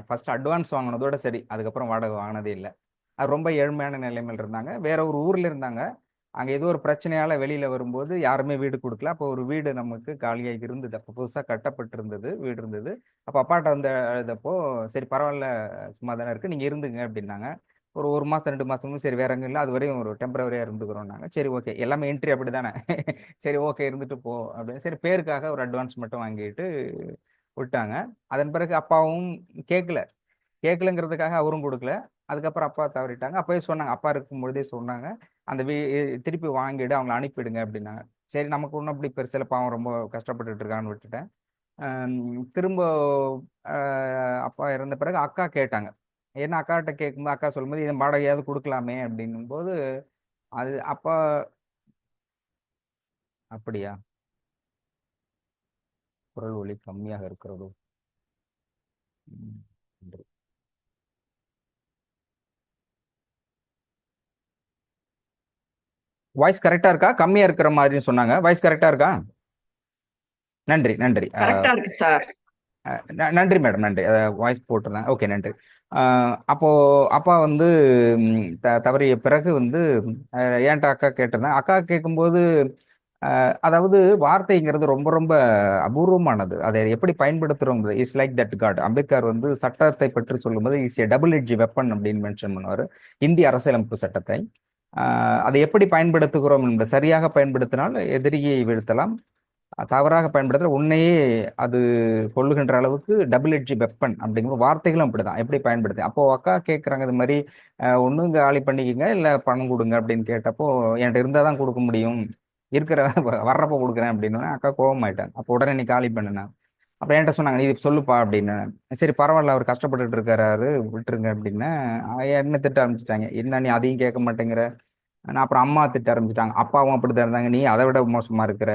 ஃபர்ஸ்ட் அட்வான்ஸ் வாங்கினதோட சரி, அதுக்கப்புறம் வாடகை வாங்கினதே இல்லை. அது ரொம்ப ஏழ்மையான நிலைமையில் இருந்தாங்க, வேற ஒரு ஊர்ல இருந்தாங்க. அங்க ஏதோ ஒரு பிரச்சனையால வெளியில வரும்போது யாருமே வீடு கொடுக்கல. அப்போ ஒரு வீடு நமக்கு காலியாக இருந்தது, அப்போ புதுசா கட்டப்பட்டிருந்தது வீடு இருந்தது. அப்போ அப்பாட்ட வந்து அழுதப்போ, சரி பரவாயில்ல சும்மா தானே இருக்கு, நீங்க இருந்துங்க அப்படின்னாங்க. ஒரு மாசம் 2 மாசமும் சரி வேற எங்க இல்லை, அது வரையும் ஒரு டெம்பரவரியா இருந்துக்கிறோம்னாங்க. சரி ஓகே, எல்லாமே என்ட்ரி அப்படிதானே. சரி ஓகே இருந்துட்டு போ அப்படின்னு சரி பேருக்காக ஒரு அட்வான்ஸ் மட்டும் வாங்கிட்டு விட்டாங்க. அதன் பிறகு அப்பாவும் கேட்கல, கேட்கலங்கிறதுக்காக அவரும் கொடுக்கல. அதுக்கப்புறம் அப்பா தவறிட்டாங்க. அப்பவே சொன்னாங்க, அப்பா இருக்கும் பொழுதே சொன்னாங்க, அந்த திருப்பி வாங்கிடு, அவங்களை அனுப்பிடுங்க அப்படின்னாங்க. சரி நமக்கு ஒன்றும் அப்படி பெருசில் பாவம் ரொம்ப கஷ்டப்பட்டுட்டு இருக்கான்னு விட்டுட்டேன். திரும்ப அப்பா இறந்த பிறகு அக்கா கேட்டாங்க. ஏன்னா அக்காட்ட கேட்கும்போது அக்கா சொல்லும்போது இதை வாடகையாவது கொடுக்கலாமே அப்படின்னும் போது, அது அப்பா அப்படியா? குரல் ஒலி கம்மியாக இருக்கிறதோ? ம், நன்றி. வாய்ஸ் கரெக்டா இருக்கா? கம்மியா இருக்கிற மாதிரி சொன்னாங்க, வாய்ஸ் கரெக்டா இருக்கா? நன்றி நன்றி. கரெக்டா இருக்கு சார். நன்றி மேடம், நன்றி. வாய்ஸ் போட்டிருந்தேன், ஓகே நன்றி. அப்போ அப்பா வந்து தவறிய பிறகு வந்து ஏன்ட்ட அக்கா கேட்டிருந்தேன். அக்கா கேட்கும்போது அதாவது வார்த்தைங்கிறது ரொம்ப ரொம்ப அபூர்வமானது, அதை எப்படி பயன்படுத்துறோம் is like that god. Ambedkar வந்து சட்டத்தை பற்றி சொல்லும்போது is a double edge weapon அப்படின்னு மென்ஷன் பண்ணுவார், இந்திய அரசியலமைப்பு சட்டத்தை. அதை எப்படி பயன்படுத்துகிறோம் என்பது சரியாக பயன்படுத்தினால் எதிரியை வீழ்த்தலாம், தவறாக பயன்படுத்துற உன்னையே அது கொள்ளுகின்ற அளவுக்கு டபுள் எட்ஜ் வெப்பன் அப்படிங்கிற வார்த்தைகளும் அப்படிதான் எப்படி பயன்படுத்து. அப்போ அக்கா கேட்குறாங்க இது மாதிரி, ஒன்றும் காலி பண்ணிக்கங்க இல்லை பணம் கொடுங்க அப்படின்னு கேட்டப்போ, என்கிட்ட இருந்தால் தான் கொடுக்க முடியும், இருக்கிற வர்றப்போ கொடுக்குறேன் அப்படின்னு அக்கா கோபமாயிட்டாங்க. அப்போ உடனே நீ காலி பண்ணுனேன். அப்போ என்கிட்ட சொன்னாங்க, நீ இது சொல்லுப்பா அப்படின்னு. சரி பரவாயில்ல, அவர் கஷ்டப்பட்டுட்டு இருக்காரு விட்டுருங்க அப்படின்னு என்ன திட்ட ஆரம்பிச்சிட்டாங்க. என்ன நீ அதையும் கேட்க மாட்டேங்கிற. நான் அப்புறம் அம்மா திட்ட ஆரம்பிச்சிட்டாங்க, அப்பாவும் அப்படித்தான் இருந்தாங்க, நீ அதை விட மோசமா இருக்கிற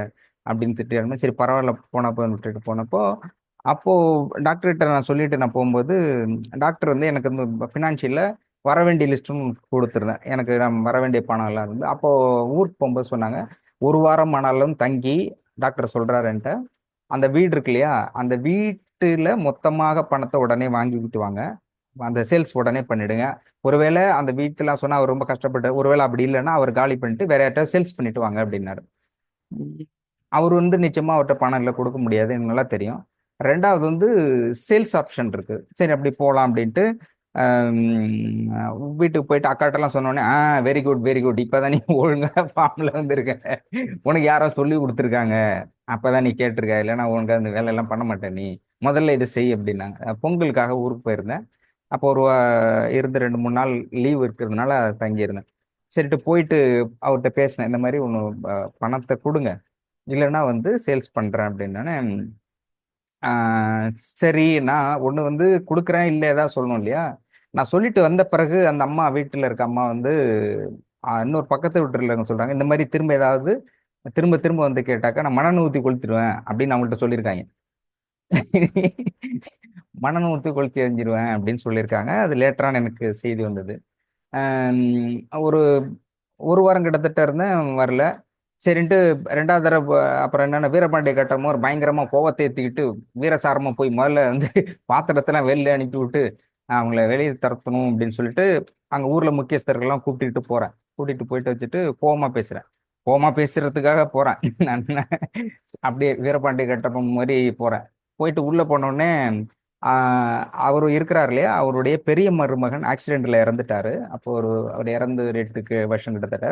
அப்படின்னு திட்டு. சரி பரவாயில்ல போனப்போ விட்டுட்டு போனப்போ, அப்போ டாக்டர்கிட்ட நான் சொல்லிட்டு நான் போகும்போது, டாக்டர் வந்து எனக்கு வந்து ஃபினான்ஷியலில் வர வேண்டிய லிஸ்ட்டும் கொடுத்துருந்தேன், எனக்கு நான் வர வேண்டிய பணம் எல்லாம் இருந்து. அப்போ ஊருக்கு போகும்போது சொன்னாங்க, ஒரு வாரம் ஆனாலும் தங்கி டாக்டர் சொல்றாருன்ட்டு அந்த வீடு இருக்கு இல்லையா, அந்த வீட்டுல மொத்தமாக பணத்தை உடனே வாங்கிக்கிட்டு வாங்க, அந்த சேல்ஸ் உடனே பண்ணிடுங்க. ஒருவேளை அந்த வீட்டுலாம் சொன்னா அவர் ரொம்ப கஷ்டப்பட்டு, ஒருவேளை அப்படி இல்லைன்னா அவர் காலி பண்ணிட்டு வேற யார்ட்ட சேல்ஸ் பண்ணிட்டு வாங்க அப்படின்னாரு. அவர் வந்து நிச்சயமா அவர்கிட்ட பணம் இல்லை, கொடுக்க முடியாது, எனக்கு நல்லா தெரியும். ரெண்டாவது வந்து சேல்ஸ் ஆப்ஷன் இருக்கு, சரி அப்படி போகலாம் அப்படின்ட்டு வீட்டுக்கு போயிட்டு அக்காட்டெல்லாம் சொன்னோடனே, வெரி குட் வெரி குட், இப்போதான் நீ ஒழுங்கா ஃபார்ம்ல வந்துருக்க, உனக்கு யாரோ சொல்லி கொடுத்துருக்காங்க, அப்பதான் நீ கேட்டிருக்க, இல்லைன்னா உனக்கு அந்த வேலையெல்லாம் பண்ண மாட்டேன், நீ முதல்ல இதை செய் அப்படின்னாங்க. பொங்கலுக்காக ஊருக்கு போயிருந்தேன். அப்போ ஒரு இருந்து 2 3 நாள் லீவ் இருக்கிறதுனால தங்கியிருந்தேன். சரிட்டு போயிட்டு அவர்கிட்ட பேசினேன், இந்த மாதிரி ஒன்று பணத்தை கொடுங்க, இல்லைன்னா வந்து சேல்ஸ் பண்றேன் அப்படின்னானே. சரி நான் ஒன்று வந்து கொடுக்குறேன் இல்லை ஏதாவது சொல்லணும் இல்லையா. நான் சொல்லிட்டு வந்த பிறகு அந்த அம்மா, வீட்டில் இருக்க அம்மா வந்து இன்னொரு பக்கத்து வீட்டுல சொல்றாங்க, இந்த மாதிரி திரும்ப ஏதாவது திரும்ப திரும்ப வந்து கேட்டாக்கா நான் மணல் ஊத்தி கொளுத்திடுவேன் அப்படின்னு அவங்கள்ட்ட சொல்லியிருக்காங்க. மணல் ஊத்தி கொளுத்தி எறிஞ்சிருவேன் அப்படின்னு சொல்லியிருக்காங்க. அது லேட்டரான எனக்கு செய்தி வந்தது. ஆம், ஒரு ஒரு வாரம் கிட்டத்தட்ட இருந்தேன், வரல. சரின்ட்டு ரெண்டாவது தடவை அப்புறம் என்னன்னா வீரபாண்டிய கட்டமும் ஒரு பயங்கரமா கோவத்தை ஏத்திக்கிட்டு வீரசாரமா போய் முதல்ல வந்து பாத்திரத்தெல்லாம் வெளில அனுப்பி விட்டு அவங்கள வெளியே துரத்தணும் அப்படின்னு சொல்லிட்டு அங்க ஊர்ல முக்கியஸ்தர்கள்லாம் கூப்பிட்டுட்டு போறேன். கூட்டிட்டு போயிட்டு வச்சுட்டு கோவமா பேசுறேன். கோவமா பேசுறதுக்காக போறேன். நான் அப்படியே வீரபாண்டிய கட்டபொம்மன் மாதிரி போறேன். போயிட்டு உள்ள போன உடனே அவர் இருக்கிறார் இல்லையா, அவருடைய பெரிய மருமகன் ஆக்சிடென்ட்ல இறந்துட்டாரு. அப்போ அவர் இறந்து 8 வருஷம் கிட்டத்தட்ட.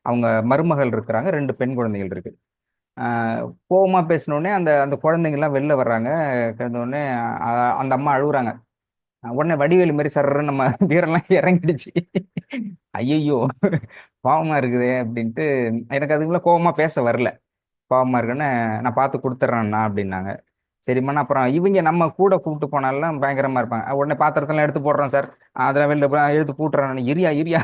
அவங்க மருமகள் இருக்கிறாங்க, 2 பெண் குழந்தைகள் இருக்கு. கோவமா பேசினோடனே அந்த அந்த குழந்தைங்க எல்லாம் வெளில வர்றாங்க. கிடந்த உடனே அந்த அம்மா அழுகுறாங்க. உடனே வடிவேலு மாதிரி சர்றன்னு நம்ம வீரெல்லாம் இறங்கிடுச்சு. ஐயையோ, பாவமா இருக்குதே அப்படின்ட்டு. எனக்கு அதுக்குள்ள கோவமா பேச வரல. பாவமா இருக்குன்னு நான் பார்த்து கொடுத்துட்றேண்ணா அப்படின்னாங்க. சரிம்மா. அப்புறம் இவங்க நம்ம கூட கூப்பிட்டு போனாலும் பயங்கரமா இருப்பாங்க. உடனே பாத்திரத்தெல்லாம் எடுத்து போடுறோம் சார், அதெல்லாம் வெளில எடுத்து கூட்டுறேன். இரியா இரியா,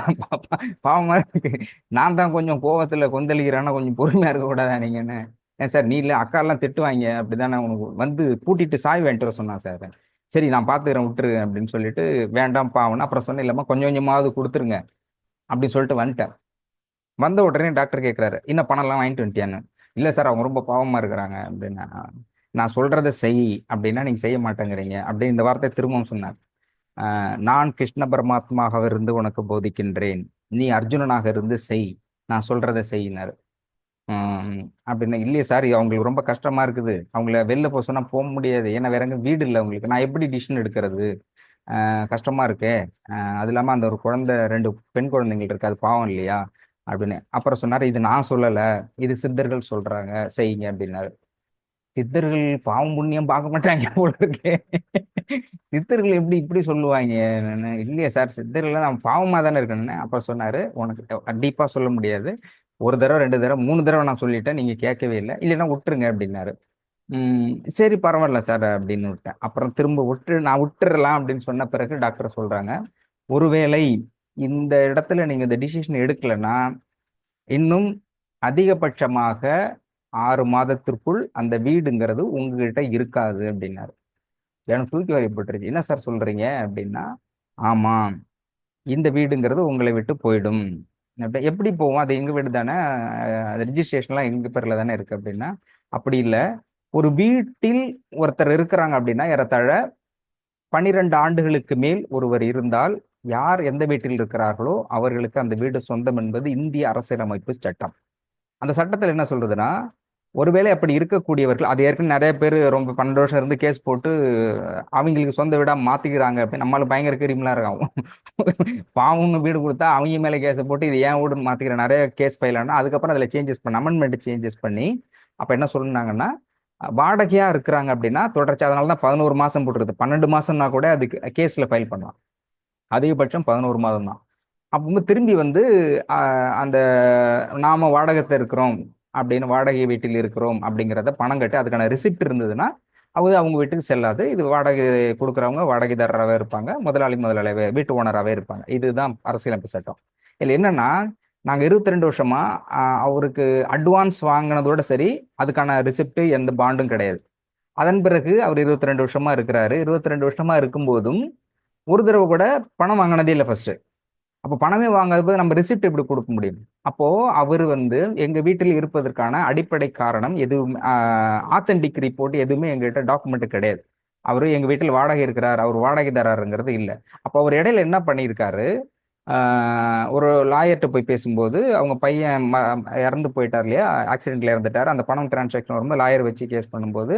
பாவமா இருக்கு. நான் தான் கொஞ்சம் கோவத்துல கொந்தளிக்கிறேன்னா கொஞ்சம் பொறுமையா இருக்க கூடாதா நீங்கன்னு. ஏன் சார், நீ இல்லை அக்கா எல்லாம் திட்டுவாங்க அப்படிதானே, உனக்கு வந்து பூட்டிட்டு சாய் வாங்கிட்டு வர சொன்னான் சார். சரி நான் பாத்துக்கிறேன் விட்டுரு அப்படின்னு சொல்லிட்டு வேண்டாம் பாவம்னு அப்புறம் சொன்னேன். இல்லம்மா கொஞ்சம் கொஞ்சமாவது கொடுத்துருங்க அப்படின்னு சொல்லிட்டு வந்துட்டேன். வந்த உடனே டாக்டர் கேட்குறாரு, இன்னும் பணம்லாம் வாங்கிட்டு வந்துட்டியான்னு. இல்லை சார், அவங்க ரொம்ப பாவமா இருக்கிறாங்க அப்படின்னா. நான் சொல்றதை செய் அப்படின்னா நீங்க செய்ய மாட்டேங்கிறீங்க அப்படின்னு இந்த வார்த்தை திரும்பவும் சொன்னார். நான் கிருஷ்ண பரமாத்மாவாக இருந்து உனக்கு போதிக்கின்றேன், நீ அர்ஜுனனாக இருந்து செய், நான் சொல்றதை செய்யினார். ஆஹ் அப்படின்னா இல்லையே சார், அவங்களுக்கு ரொம்ப கஷ்டமா இருக்குது, அவங்கள வெளில போக சொன்னா போக முடியாது, ஏன்னா வேற எங்க வீடு இல்லை அவங்களுக்கு, நான் எப்படி டிசிஷன் எடுக்கிறது, கஷ்டமா இருக்கே. அது இல்லாம அந்த ஒரு குழந்தை, 2 பெண் குழந்தைகள் இருக்கு, அது பாவம் இல்லையா அப்படின்னு. அப்புறம் சொன்னாரு, இது நான் சொல்லல, இது சித்தர்கள் சொல்றாங்க, செய்யுங்க அப்படின்னாரு. சித்தர்கள் பாவம் புண்ணியம் பார்க்க மாட்டாங்க போல இருக்கே. சித்தர்கள் எப்படி இப்படி சொல்லுவாங்க. இல்லையா சார், சித்தர்கள் நான் பாவமா தானே இருக்கேன்னு. அப்புறம் சொன்னாரு, உனக்கு கண்டிப்பா சொல்ல முடியாது, ஒரு தடவை 2 தடவை 3 தடவை நான் சொல்லிட்டேன், நீங்க கேட்கவே இல்லை, இல்லைன்னா விட்டுருங்க அப்படின்னாரு. சரி பரவாயில்ல சார் அப்படின்னு விட்டேன். அப்புறம் திரும்ப நான் விட்டுறலாம் அப்படின்னு சொன்ன பிறகு டாக்டர் சொல்றாங்க, ஒருவேளை இந்த இடத்துல நீங்க இந்த டிசிஷன் எடுக்கலைன்னா இன்னும் அதிகபட்சமாக 6 மாதத்திற்குள் அந்த வீடுங்கிறது உங்ககிட்ட இருக்காது அப்படின்னாரு. எனக்கு தூக்கி வாரி போட்டுருச்சு. என்ன சார் சொல்றீங்க அப்படின்னா, ஆமா, இந்த வீடுங்கிறது உங்களை விட்டு போயிடும். எப்படி போவோம், அது எங்க வீடு தானே, ரெஜிஸ்ட்ரேஷன்லாம் எங்க பேர்ல தானே இருக்கு அப்படின்னா. அப்படி இல்லை, ஒரு வீட்டில் ஒருத்தர் இருக்கிறாங்க அப்படின்னா ஏறத்தாழ 12 ஆண்டுகளுக்கு மேல் ஒருவர் இருந்தால், யார் எந்த வீட்டில் இருக்கிறார்களோ அவர்களுக்கு அந்த வீடு சொந்தம் என்பது இந்திய அரசியலமைப்பு சட்டம். அந்த சட்டத்தில் என்ன சொல்றதுன்னா, ஒருவேளை அப்படி இருக்கக்கூடியவர்கள், அது ஏற்கனவே நிறைய பேர் ரொம்ப 12 வருஷம் இருந்து கேஸ் போட்டு அவங்களுக்கு சொந்த வீடா மாத்திக்கிறாங்க அப்படின்னு, நம்மளால பயங்கர கிரிமினலா இருக்காங்க. பாவம்னு வீடு கொடுத்தா அவங்க மேல கேஸ் போட்டு இது ஏன் வீடுன்னு மாத்திக்கிற நிறைய கேஸ் ஃபைல் ஆனா, அதுக்கப்புறம் அதுல சேஞ்சஸ் பண்ணி அமெண்ட்மெண்ட் சேஞ்சஸ் பண்ணி அப்ப என்ன சொன்னாங்கன்னா, வாடகையா இருக்கிறாங்க அப்படின்னா தொடர்ச்சி, அதனால தான் 11 மாசம் போட்டுருது. 12 மாசம்னா கூட அதுக்கு கேஸ்ல ஃபைல் பண்ணலாம். அதிகபட்சம் 11 மாதம் தான். அப்போ திரும்பி வந்து அந்த நாம வாடகத்தை இருக்கிறோம் அப்படின்னு, வாடகை வீட்டில் இருக்கிறோம் அப்படிங்கிறத பணம் கட்டி அதுக்கான ரிசிப்ட் இருந்ததுன்னா அவங்க அவங்க வீட்டுக்கு செல்லாது. இது வாடகை கொடுக்குறவங்க வாடகைதாரராகவே இருப்பாங்க, முதலாளியாவே வீட்டு ஓனராகவே இருப்பாங்க. இதுதான் அரசியலமைப்பு சட்டம். இதில் என்னன்னா, நாங்கள் 22 வருஷமா அவருக்கு அட்வான்ஸ் வாங்கினதோட சரி, அதுக்கான ரிசிப்ட் எந்த பாண்டும் கிடையாது. அதன் பிறகு அவர் 22 வருஷமா இருக்கிறாரு. 22 வருஷமா இருக்கும்போதும் ஒரு தடவை கூட பணம் வாங்கினதே இல்லை ஃபர்ஸ்ட். அப்போ பணமே வாங்காத போது நம்ம ரிசிப்ட் எப்படி கொடுக்க முடியும்? அப்போ அவர் வந்து எங்க வீட்டில் இருப்பதற்கான அடிப்படை காரணம் எதுவும், ஆத்தென்டிக் ரிப்போர்ட் எதுவுமே எங்ககிட்ட டாக்குமெண்ட் கிடையாது. அவரு எங்க வீட்டில் வாடகை இருக்கிறார், அவர் வாடகைதாரருங்கிறது இல்லை. அப்போ அவர் இடையில என்ன பண்ணியிருக்காரு, ஒரு லாயர்கிட்ட போய் பேசும்போது அவங்க பையன் இறந்து போயிட்டார் இல்லையா, ஆக்சிடென்ட்ல இறந்துட்டார், அந்த பணம் டிரான்சாக்ஷன் வரும்போது லாயர் வச்சு கேஸ் பண்ணும்போது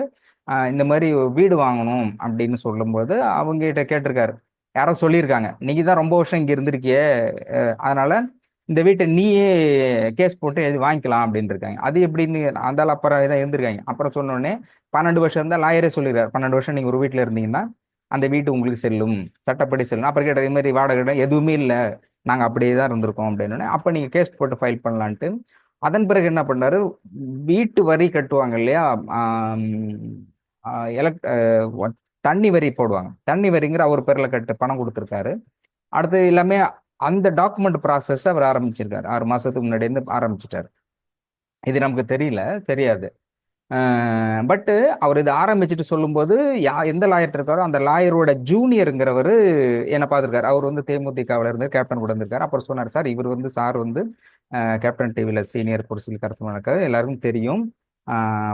இந்த மாதிரி வீடு வாங்கணும் அப்படின்னு சொல்லும்போது அவங்க கிட்ட கேட்டிருக்காரு. யாரோ சொல்லியிருக்காங்க, நீங்க தான் ரொம்ப வருஷம் இங்க இருந்திருக்கியே, அதனால இந்த வீட்டை நீயே கேஸ் போட்டு எழுதி வாங்கிக்கலாம் அப்படின்னு இருக்காங்க. அது எப்படின்னு அந்த அப்புறம் இதான் இருந்திருக்காங்க. அப்புறம் சொன்ன உடனே 12 வருஷம் தான் லாயரே சொல்லிடுறாரு, 12 வருஷம் நீங்க ஒரு வீட்டில் இருந்தீங்கன்னா அந்த வீட்டு உங்களுக்கு செல்லும், சட்டப்படி செல்லும். அப்புறம் கேட்ட இது மாதிரி வாடகை எதுவுமே இல்லை, நாங்க அப்படியே தான் இருந்திருக்கோம் அப்படின்னு. அப்ப நீங்க கேஸ் போட்டு ஃபைல் பண்ணலான்ட்டு. அதன் பிறகு என்ன பண்ணாரு, வீட்டு வரி கட்டுவாங்க இல்லையா, எலக்ட் தண்ணி வரி போடுவாங்க, தண்ணி வரிங்கிற அவர் பேர்ல கட்டு பணம் கொடுத்துருக்காரு. அடுத்து எல்லாமே அந்த டாக்குமெண்ட் ப்ராசஸ் அவர் ஆரம்பிச்சிருக்காரு, 6 மாசத்துக்கு முன்னாடி இருந்து ஆரம்பிச்சிட்டாரு. இது நமக்கு தெரியல, தெரியாது. பட்டு அவர் இது ஆரம்பிச்சுட்டு சொல்லும்போது எந்த லாயர் இருக்காரோ அந்த லாயரோட ஜூனியருங்கிறவர் என்னை பார்த்துருக்காரு. அவர் வந்து தேமுதிகவில் இருந்து கேப்டன் கூட இருந்திருக்காரு. அப்புறம் சொன்னார், சார் இவர் வந்து சார் வந்து கேப்டன் டிவியில் சீனியர் பொலிசியல் கரஸ்பாண்டன்ட் இருக்காரு, எல்லாருக்கும் தெரியும்,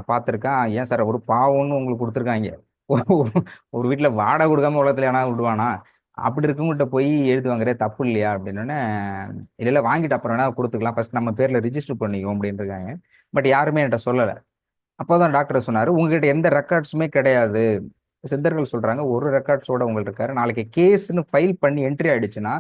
பார்த்துருக்கேன். ஏன் சார் ஒரு பாவம்னு உங்களுக்கு கொடுத்துருக்காங்க, ஒரு வீட்டில் வாடகை கொடுக்காம உலகத்துல ஏன்னா விடுவானா, அப்படி இருக்கவங்கள்ட்ட போய் எழுதுவாங்கிறே தப்பு இல்லையா அப்படின்னோடனே, இல்லை இல்லை வாங்கிட்டு அப்புறம் வேணா கொடுத்துக்கலாம், ஃபர்ஸ்ட் நம்ம பேரில் ரிஜிஸ்டர் பண்ணிக்குவோம் அப்படின்னு இருக்காங்க. பட் யாருமே என்கிட்ட சொல்லலை. அப்போதான் டாக்டர் சொன்னாரு, உங்ககிட்ட எந்த ரெக்கார்ட்ஸுமே கிடையாது. சித்தர்கள் சொல்றாங்க, ஒரு ரெக்கார்ட்ஸோட உங்கள்ட்ட இருக்காரு, நாளைக்கு கேஸ்ன்னு ஃபைல் பண்ணி என்ட்ரி ஆயிடுச்சுன்னா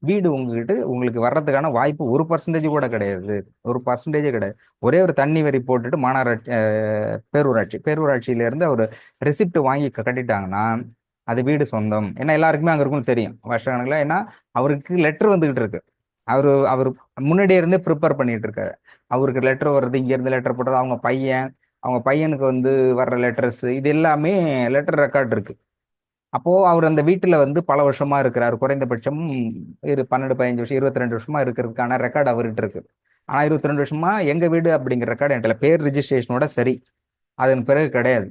வீடு உங்ககிட்ட உங்களுக்கு வர்றதுக்கான வாய்ப்பு 1% கூட கிடையாது. 1% கிடையாது. ஒரே ஒரு தண்ணி வரி போட்டுட்டு மாநகராட்சி பேரூராட்சியில இருந்து ஒரு ரெசிப்ட் வாங்கி கட்டிட்டாங்கன்னா அது வீடு சொந்தம். ஏன்னா எல்லாருக்குமே அங்க இருக்கும்னு தெரியும் வருஷக்கணக்கில். ஏன்னா அவருக்கு லெட்டர் வந்துகிட்டு இருக்கு. அவர் முன்னாடியே இருந்தே ப்ரிப்பேர் பண்ணிட்டு இருக்காரு. அவருக்கு லெட்டர் வருது, இங்க இருந்து லெட்டர் போடுறது, அவங்க பையனுக்கு வந்து வர்ற லெட்டர்ஸ், இது எல்லாமே லெட்டர் ரெக்கார்ட் இருக்கு. அப்போ அவர் அந்த வீட்டுல வந்து பல வருஷமா இருக்கிறார். குறைந்தபட்சம் 12 15 வருஷம் 22 வருஷமா இருக்கிறதுக்கான ரெக்கார்டு அவர்கிட்ட இருக்கு. ஆனா 22 வருஷமா எங்க வீடு அப்படிங்கிற ரெக்கார்டு என்கிட்ட பேர் ரிஜிஸ்ட்ரேஷனோட சரி, அதன் பிறகு கிடையாது.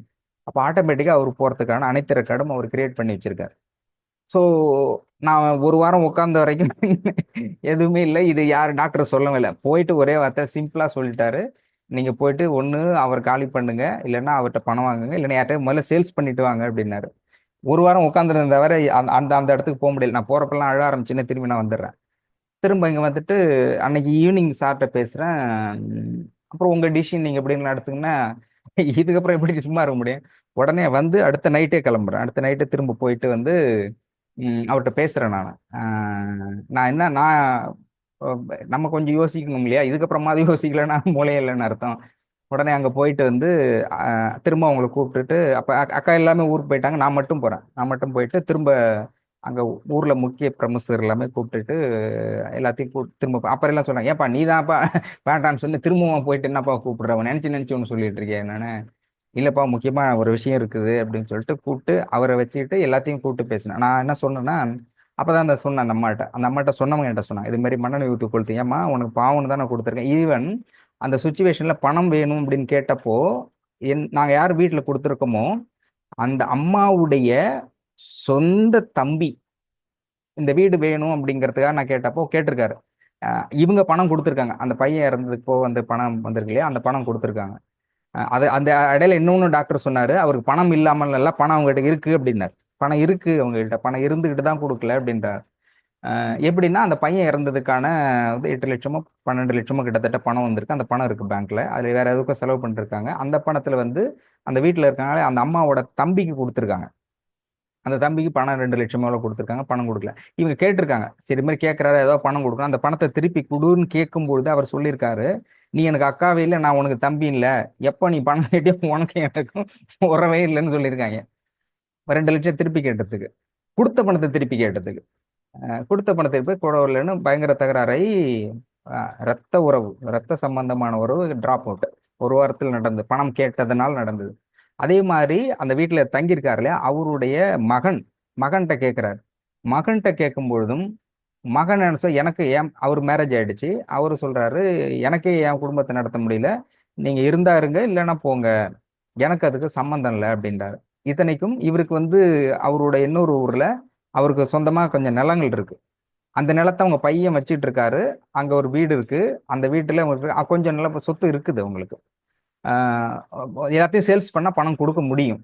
அப்போ ஆட்டோமேட்டிக்கா அவர் போறதுக்கான அனைத்து ரெக்கார்டும் அவர் கிரியேட் பண்ணி வச்சிருக்காரு. ஸோ நான் ஒரு வாரம் உட்கார்ந்த வரைக்கும் எதுவுமே இல்லை. இது யார் டாக்டர் சொல்லவே இல்லை. போயிட்டு ஒரே வார்த்தை சிம்பிளா சொல்லிட்டாரு, நீங்க போயிட்டு ஒன்று அவர் காலி பண்ணுங்க, இல்லைன்னா அவர்கிட்ட பணம் வாங்குங்க, இல்லைன்னா யார்கிட்ட முதல்ல சேல்ஸ் பண்ணிட்டு வாங்க அப்படின்னாரு. ஒரு வாரம் உட்காந்துருந்த தவிர அந்த அந்த அந்த இடத்துக்கு போக முடியல. நான் போறப்பெல்லாம் அழ ஆரம்பிச்சுன்னு திரும்பி நான் வந்துடுறேன். திரும்ப இங்க வந்துட்டு அன்னைக்கு ஈவினிங் சார்கிட்ட பேசுறேன். அப்புறம் உங்க டிசிஷன் நீங்க எப்படின்னு நடத்துங்கன்னா, இதுக்கப்புறம் எப்படி சும்மா இருக்க முடியும். உடனே வந்து அடுத்த நைட்டே கிளம்புறேன். அடுத்த நைட்டு திரும்ப போயிட்டு வந்து அவர்கிட்ட பேசுறேன் நான். நான் என்ன நான் நம்ம கொஞ்சம் யோசிக்கணும் இல்லையா, இதுக்கப்புறமா அது யோசிக்கலன்னா மூளையே இல்லைன்னு அர்த்தம். உடனே அங்கே போயிட்டு வந்து திரும்ப அவங்கள கூப்பிட்டுட்டு, அப்போ அக்கா எல்லாமே ஊருக்கு போயிட்டாங்க, நான் மட்டும் போகிறேன். நான் மட்டும் போயிட்டு திரும்ப அங்கே ஊரில் முக்கிய பிரமுகர் எல்லாமே கூப்பிட்டுட்டு எல்லாத்தையும் கூப்பிட்டு திரும்ப அப்புறம் எல்லாம் சொன்னாங்க, ஏப்பா நீ தான்ப்பா வேண்டான்னு சொல்லி திரும்பவும் போயிட்டு என்னப்பா கூப்பிடுறவன் நினச்சி நினச்சி ஒன்று சொல்லிட்டு இருக்கேன் என்னன்னு. இல்லைப்பா முக்கியமாக ஒரு விஷயம் இருக்குது அப்படின்னு சொல்லிட்டு கூப்பிட்டு அவரை வச்சுக்கிட்டு எல்லாத்தையும் கூப்பிட்டு பேசினேன். நான் என்ன சொன்னேன்னா, அப்பதான் சொன்னேன் அந்த அம்மாட்ட சொன்னவங்க என்கிட்ட சொன்னாங்க, இது மாதிரி மண்ணெண்ணெய் ஊற்றி கொடுத்தீங்க, ஏம்மா உனக்கு பாவம்னு தான் நான் கொடுத்துருக்கேன். ஈவன் அந்த சுச்சுவேஷன்ல பணம் வேணும் அப்படின்னு கேட்டப்போ நாங்க யார் வீட்டில் கொடுத்துருக்கோமோ அந்த அம்மாவுடைய சொந்த தம்பி இந்த வீடு வேணும் அப்படிங்கிறதுக்காக நான் கேட்டப்போ கேட்டிருக்காரு. இவங்க பணம் கொடுத்துருக்காங்க, அந்த பையன் இறந்ததுக்கு போ அந்த பணம் வந்திருக்கு இல்லையா, அந்த பணம் கொடுத்துருக்காங்க. அது அந்த இடையில இன்னொன்னு டாக்டர் சொன்னாரு, அவருக்கு பணம் இல்லாமல் இல்ல, பணம் அவங்ககிட்ட இருக்கு அப்படின்னாரு. பணம் இருக்கு அவங்ககிட்ட, பணம் இருந்துகிட்டு தான் கொடுக்கல அப்படின்றார். எப்படின்னா அந்த பையன் இறந்ததுக்கான வந்து 8 லட்சமோ 12 லட்சமோ கிட்டத்தட்ட பணம் வந்திருக்கு. அந்த பணம் இருக்கு பேங்க்ல, அதுல வேற எதுக்கும் செலவு பண்ணிருக்காங்க. அந்த பணத்துல வந்து அந்த வீட்டுல இருக்காங்களே அந்த அம்மாவோட தம்பிக்கு கொடுத்துருக்காங்க. அந்த தம்பிக்கு பணம் 2 லட்சம் கொடுத்துருக்காங்க, பணம் கொடுக்கல. இவங்க கேட்டிருக்காங்க, சரி இது மாதிரி கேட்கறாரு ஏதோ பணம் கொடுக்கணும், அந்த பணத்தை திருப்பி கொடுன்னு கேட்கும்பொழுது அவர் சொல்லியிருக்காரு, நீ எனக்கு அக்காவே இல்லை, நான் உனக்கு தம்பி இல்லை, எப்போ நீ பணம் கேட்டியோ உனக்கு எனக்கும் உறவே இல்லைன்னு சொல்லியிருக்காங்க. 2 லட்சம் திருப்பி கேட்டதுக்கு, கொடுத்த பணத்தை திருப்பி கேட்டதுக்கு. கொடுத்த பணத்தை போய் குடவுலன்னு பயங்கர தகராறாയി. ரத்த உறவு, ரத்த சம்பந்தமான உறவு டிராப் அவுட். ஒரு வாரத்தில் நடந்தது, பணம் கேட்டதனால் நடந்தது. அதே மாதிரி அந்த வீட்டுல தங்கியிருக்காரு இல்லையா, அவருடைய மகன்கிட்ட கேட்கிறாரு. மகன்கிட்ட கேட்கும் பொழுதும் மகன் நினைச்சா எனக்கு ஏன், அவர் மேரேஜ் ஆயிடுச்சு, அவரு சொல்றாரு எனக்கே என் குடும்பத்தை நடத்த முடியல, நீங்க இருந்தா இருங்க இல்லைன்னா போங்க, எனக்கு அதுக்கு சம்மந்தம் இல்லை அப்படின்றாரு. இத்தனைக்கும் இவருக்கு வந்து அவரோட இன்னொரு ஊர்ல அவருக்கு சொந்தமா கொஞ்சம் நிலங்கள் இருக்கு. அந்த நிலத்தை அவங்க பையன் வச்சிட்டு இருக்காரு. அங்க ஒரு வீடு இருக்கு. அந்த வீட்டுல அவங்களுக்கு கொஞ்சம் நில சொத்து இருக்குது அவங்களுக்கு. ஆஹ் எல்லாத்தையும் சேல்ஸ் பண்ணா பணம் கொடுக்க முடியும்,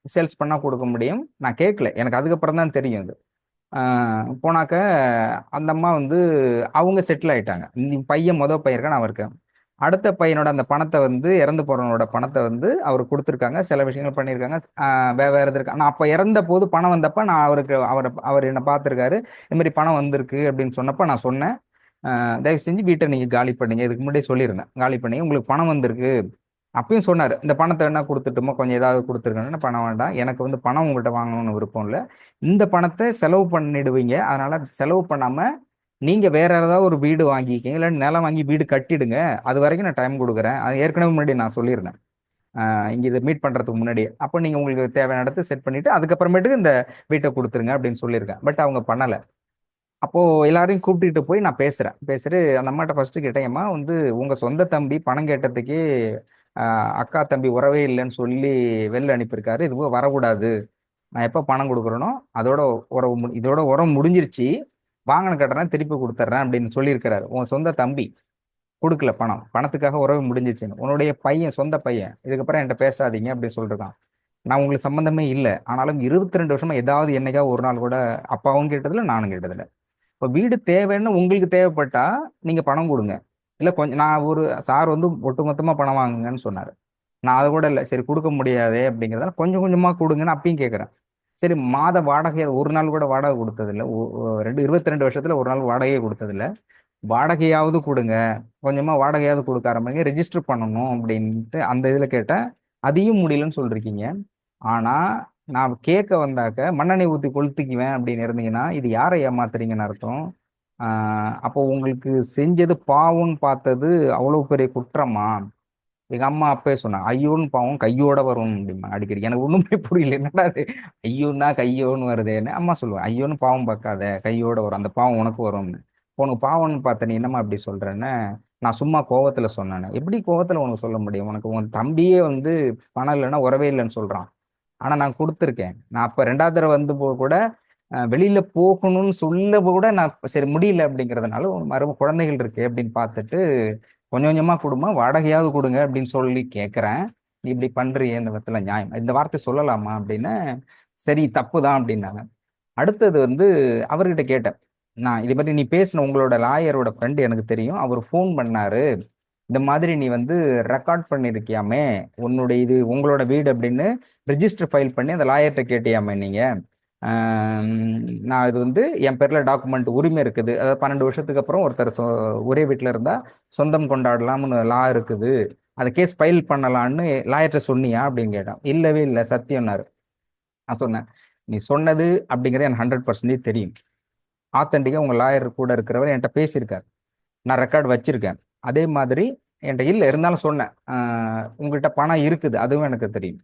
சேல்ஸ் பண்ணா கொடுக்க முடியும். நான் கேட்கல, எனக்கு அதுக்கப்புறம் தான் தெரியும் அது. போனாக்க அந்த அம்மா வந்து அவங்க செட்டில் ஆயிட்டாங்க. பையன் பையன் இருக்கான், நான் இருக்கேன். அடுத்த பையனோட அந்த பணத்தை வந்து இறந்து போறவனோட பணத்தை வந்து அவர் கொடுத்துருக்காங்க, சில விஷயங்கள் பண்ணியிருக்காங்க. வேற இருக்கு. நான் அப்போ இறந்த போது பணம் வந்தப்ப நான் அவர் என்னை பார்த்துருக்காரு, இந்த மாதிரி பணம் வந்திருக்கு அப்படின்னு சொன்னப்ப நான் சொன்னேன், தயவு செஞ்சு வீட்டை நீங்க காலி பண்ணீங்க, இதுக்கு முன்னாடியே சொல்லியிருந்தேன், காலி பண்ணீங்க, உங்களுக்கு பணம் வந்திருக்கு. அப்பயும் சொன்னாரு, இந்த பணத்தை என்ன கொடுத்துட்டுமோ கொஞ்சம் ஏதாவது கொடுத்துருக்கேன்னு. பணம் வேண்டாம், எனக்கு வந்து பணம் உங்கள்கிட்ட வாங்கணும்னு விருப்பம் இல்லை, இந்த பணத்தை செலவு பண்ணிடுவீங்க, அதனால செலவு பண்ணாம நீங்க வேற ஏதாவது ஒரு வீடு வாங்கிக்கிங்க, இல்லை நிலம் வாங்கி வீடு கட்டிடுங்க, அது வரைக்கும் நான் டைம் கொடுக்குறேன். அது ஏற்கனவே முன்னாடி நான் சொல்லியிருந்தேன், இங்க இதை மீட் பண்றதுக்கு முன்னாடி. அப்போ நீங்க உங்களுக்கு தேவையான இடத்த செட் பண்ணிட்டு அதுக்கப்புறமேட்டுக்கு இந்த வீட்டை கொடுத்துருங்க அப்படின்னு சொல்லியிருக்கேன். பட் அவங்க பண்ணல. அப்போ எல்லாரையும் கூப்பிட்டுட்டு போய் நான் பேசுறேன். அந்த அம்மாட்ட ஃபர்ஸ்ட் கேட்டேன், அம்மா வந்து உங்க சொந்த தம்பி பணம் கேட்டதுக்கே அக்கா தம்பி உறவே இல்லைன்னு சொல்லி வெளில அனுப்பியிருக்காரு. இது போல வரக்கூடாது. நான் எப்போ பணம் கொடுக்குறேனோ அதோட இதோட உறவு முடிஞ்சிருச்சு. வாங்கின கடனை திருப்பி கொடுத்துட்றேன் அப்படின்னு சொல்லியிருக்கிறாரு. உன் சொந்த தம்பி கொடுக்கல பணத்துக்காக உறவு முடிஞ்சிச்சுன்னு. உன்னுடைய பையன், சொந்த பையன், இதுக்கப்புறம் என்கிட்ட பேசாதீங்க அப்படின்னு சொல்லிருக்கான். நான் உங்களுக்கு சம்மந்தமே இல்லை, ஆனாலும் 22 வருஷமா ஏதாவது என்னைக்கா ஒரு நாள் கூட அப்பாவும் கேட்டதில்ல, நானும் கேட்டதில்ல. இப்போ வீடு தேவைன்னு உங்களுக்கு தேவைப்பட்டா நீங்க பணம் கொடுங்க. இல்ல கொஞ்சம் நான் ஒரு சார் வந்து ஒட்டுமொத்தமா பணம் வாங்குங்கன்னு சொன்னாரு. நான் அதை கூட இல்லை, சரி கொடுக்க முடியாதே அப்படிங்கிறதால கொஞ்சம் கொஞ்சமா கொடுங்கன்னு அப்பயும் கேட்குறேன். சரி, மாத வாடகை ஒரு நாள் கூட வாடகை கொடுத்ததில்ல. 22 வருஷத்துல ஒரு நாள் வாடகையே கொடுத்ததில்ல. வாடகையாவது கொடுங்க, கொஞ்சமா வாடகையாவது கொடுக்க ஆரம்பிங்க, ரெஜிஸ்டர் பண்ணணும் அப்படின்ட்டு அந்த இதுல கேட்டேன். அதையும் முடியலன்னு சொல்லிருக்கீங்க. ஆனா நான் கேட்க வந்தாக்க மண்ணெண்ணெய் ஊத்தி கொளுத்திக்குவேன் அப்படின்னு இருந்தீங்கன்னா இது யாரை ஏமாத்துறீங்கன்னு அர்த்தம். அப்போ உங்களுக்கு செஞ்சது பாவம்னு பார்த்தது அவ்வளவு பெரிய குற்றமா? எங்க அம்மா அப்பவே சொன்னாங்க, ஐயோன்னு பாவம் கையோட வரும் அப்படிமா அடிக்கடி. எனக்கு ஒண்ணுமே புரியல, என்னடா அது ஐயோன்னா கையோன்னு வருதேன்னு. அம்மா சொல்லுவேன், ஐயோன்னு பாவம் பார்க்காத, கையோட வரும், அந்த பாவம் உனக்கு வரும்னு. உனக்கு பாவம்னு பார்த்த நீ என்னம்மா அப்படி சொல்றேன்னு. நான் சும்மா கோவத்துல சொன்னேன். எப்படி கோவத்துல உனக்கு சொல்ல முடியும்? உனக்கு உன் தம்பியே வந்து பணம் இல்லைன்னா உறவே இல்லைன்னு சொல்றான். ஆனா நான் கொடுத்துருக்கேன். நான் அப்ப 2வது தடவை வந்து கூட வெளியில போகணும்னு சொல்ல கூட நான் சரி முடியல அப்படிங்கிறதுனால உன் குழந்தைகள் இருக்கு அப்படின்னு பார்த்துட்டு கொஞ்சம் கொஞ்சமா கொடுமா, வாடகையாவது கொடுங்க அப்படின்னு சொல்லி கேட்குறேன். நீ இப்படி பண்றியே, இந்த விதத்துல நியாயம், இந்த வார்த்தை சொல்லலாமா அப்படின்னு. சரி தப்பு தான் அப்படின்னாங்க. அடுத்தது வந்து அவர்கிட்ட கேட்டேன், நான் இது மாதிரி நீ பேசின உங்களோட லாயரோட ஃப்ரெண்டு எனக்கு தெரியும், அவர் ஃபோன் பண்ணாரு. இந்த மாதிரி நீ வந்து ரெக்கார்ட் பண்ணிருக்கியாமே, உன்னுடைய இது உங்களோட வீடு அப்படின்னு ரிஜிஸ்டர் ஃபைல் பண்ணி அந்த லாயர்கிட்ட கேட்டியாமே நீங்க. ஆம், நான் இது வந்து என் பேர்ல டாக்குமெண்ட் உரிமை இருக்குது, அதாவது 12 வருஷத்துக்கு அப்புறம் ஒருத்தர் ஒரே வீட்டில் இருந்தா சொந்தம் கொண்டாடலாம்னு லா இருக்குது, அந்த கேஸ் ஃபைல் பண்ணலான்னு லாயர்கிட்ட சொன்னியா அப்படின்னு கேட்டான். இல்லவே இல்லை சத்தியம்னாரு. நான் சொன்னேன், நீ சொன்னது அப்படிங்கிறது எனக்கு 100% தெரியும். ஆத்தென்டிக்கா உங்க லாயர் கூட இருக்கிறவர் என்கிட்ட பேசியிருக்காரு, நான் ரெக்கார்ட் வச்சிருக்கேன். அதே மாதிரி என்கிட்ட இல்லை இருந்தாலும் சொன்னேன். உங்ககிட்ட பணம் இருக்குது அதுவும் எனக்கு தெரியும்.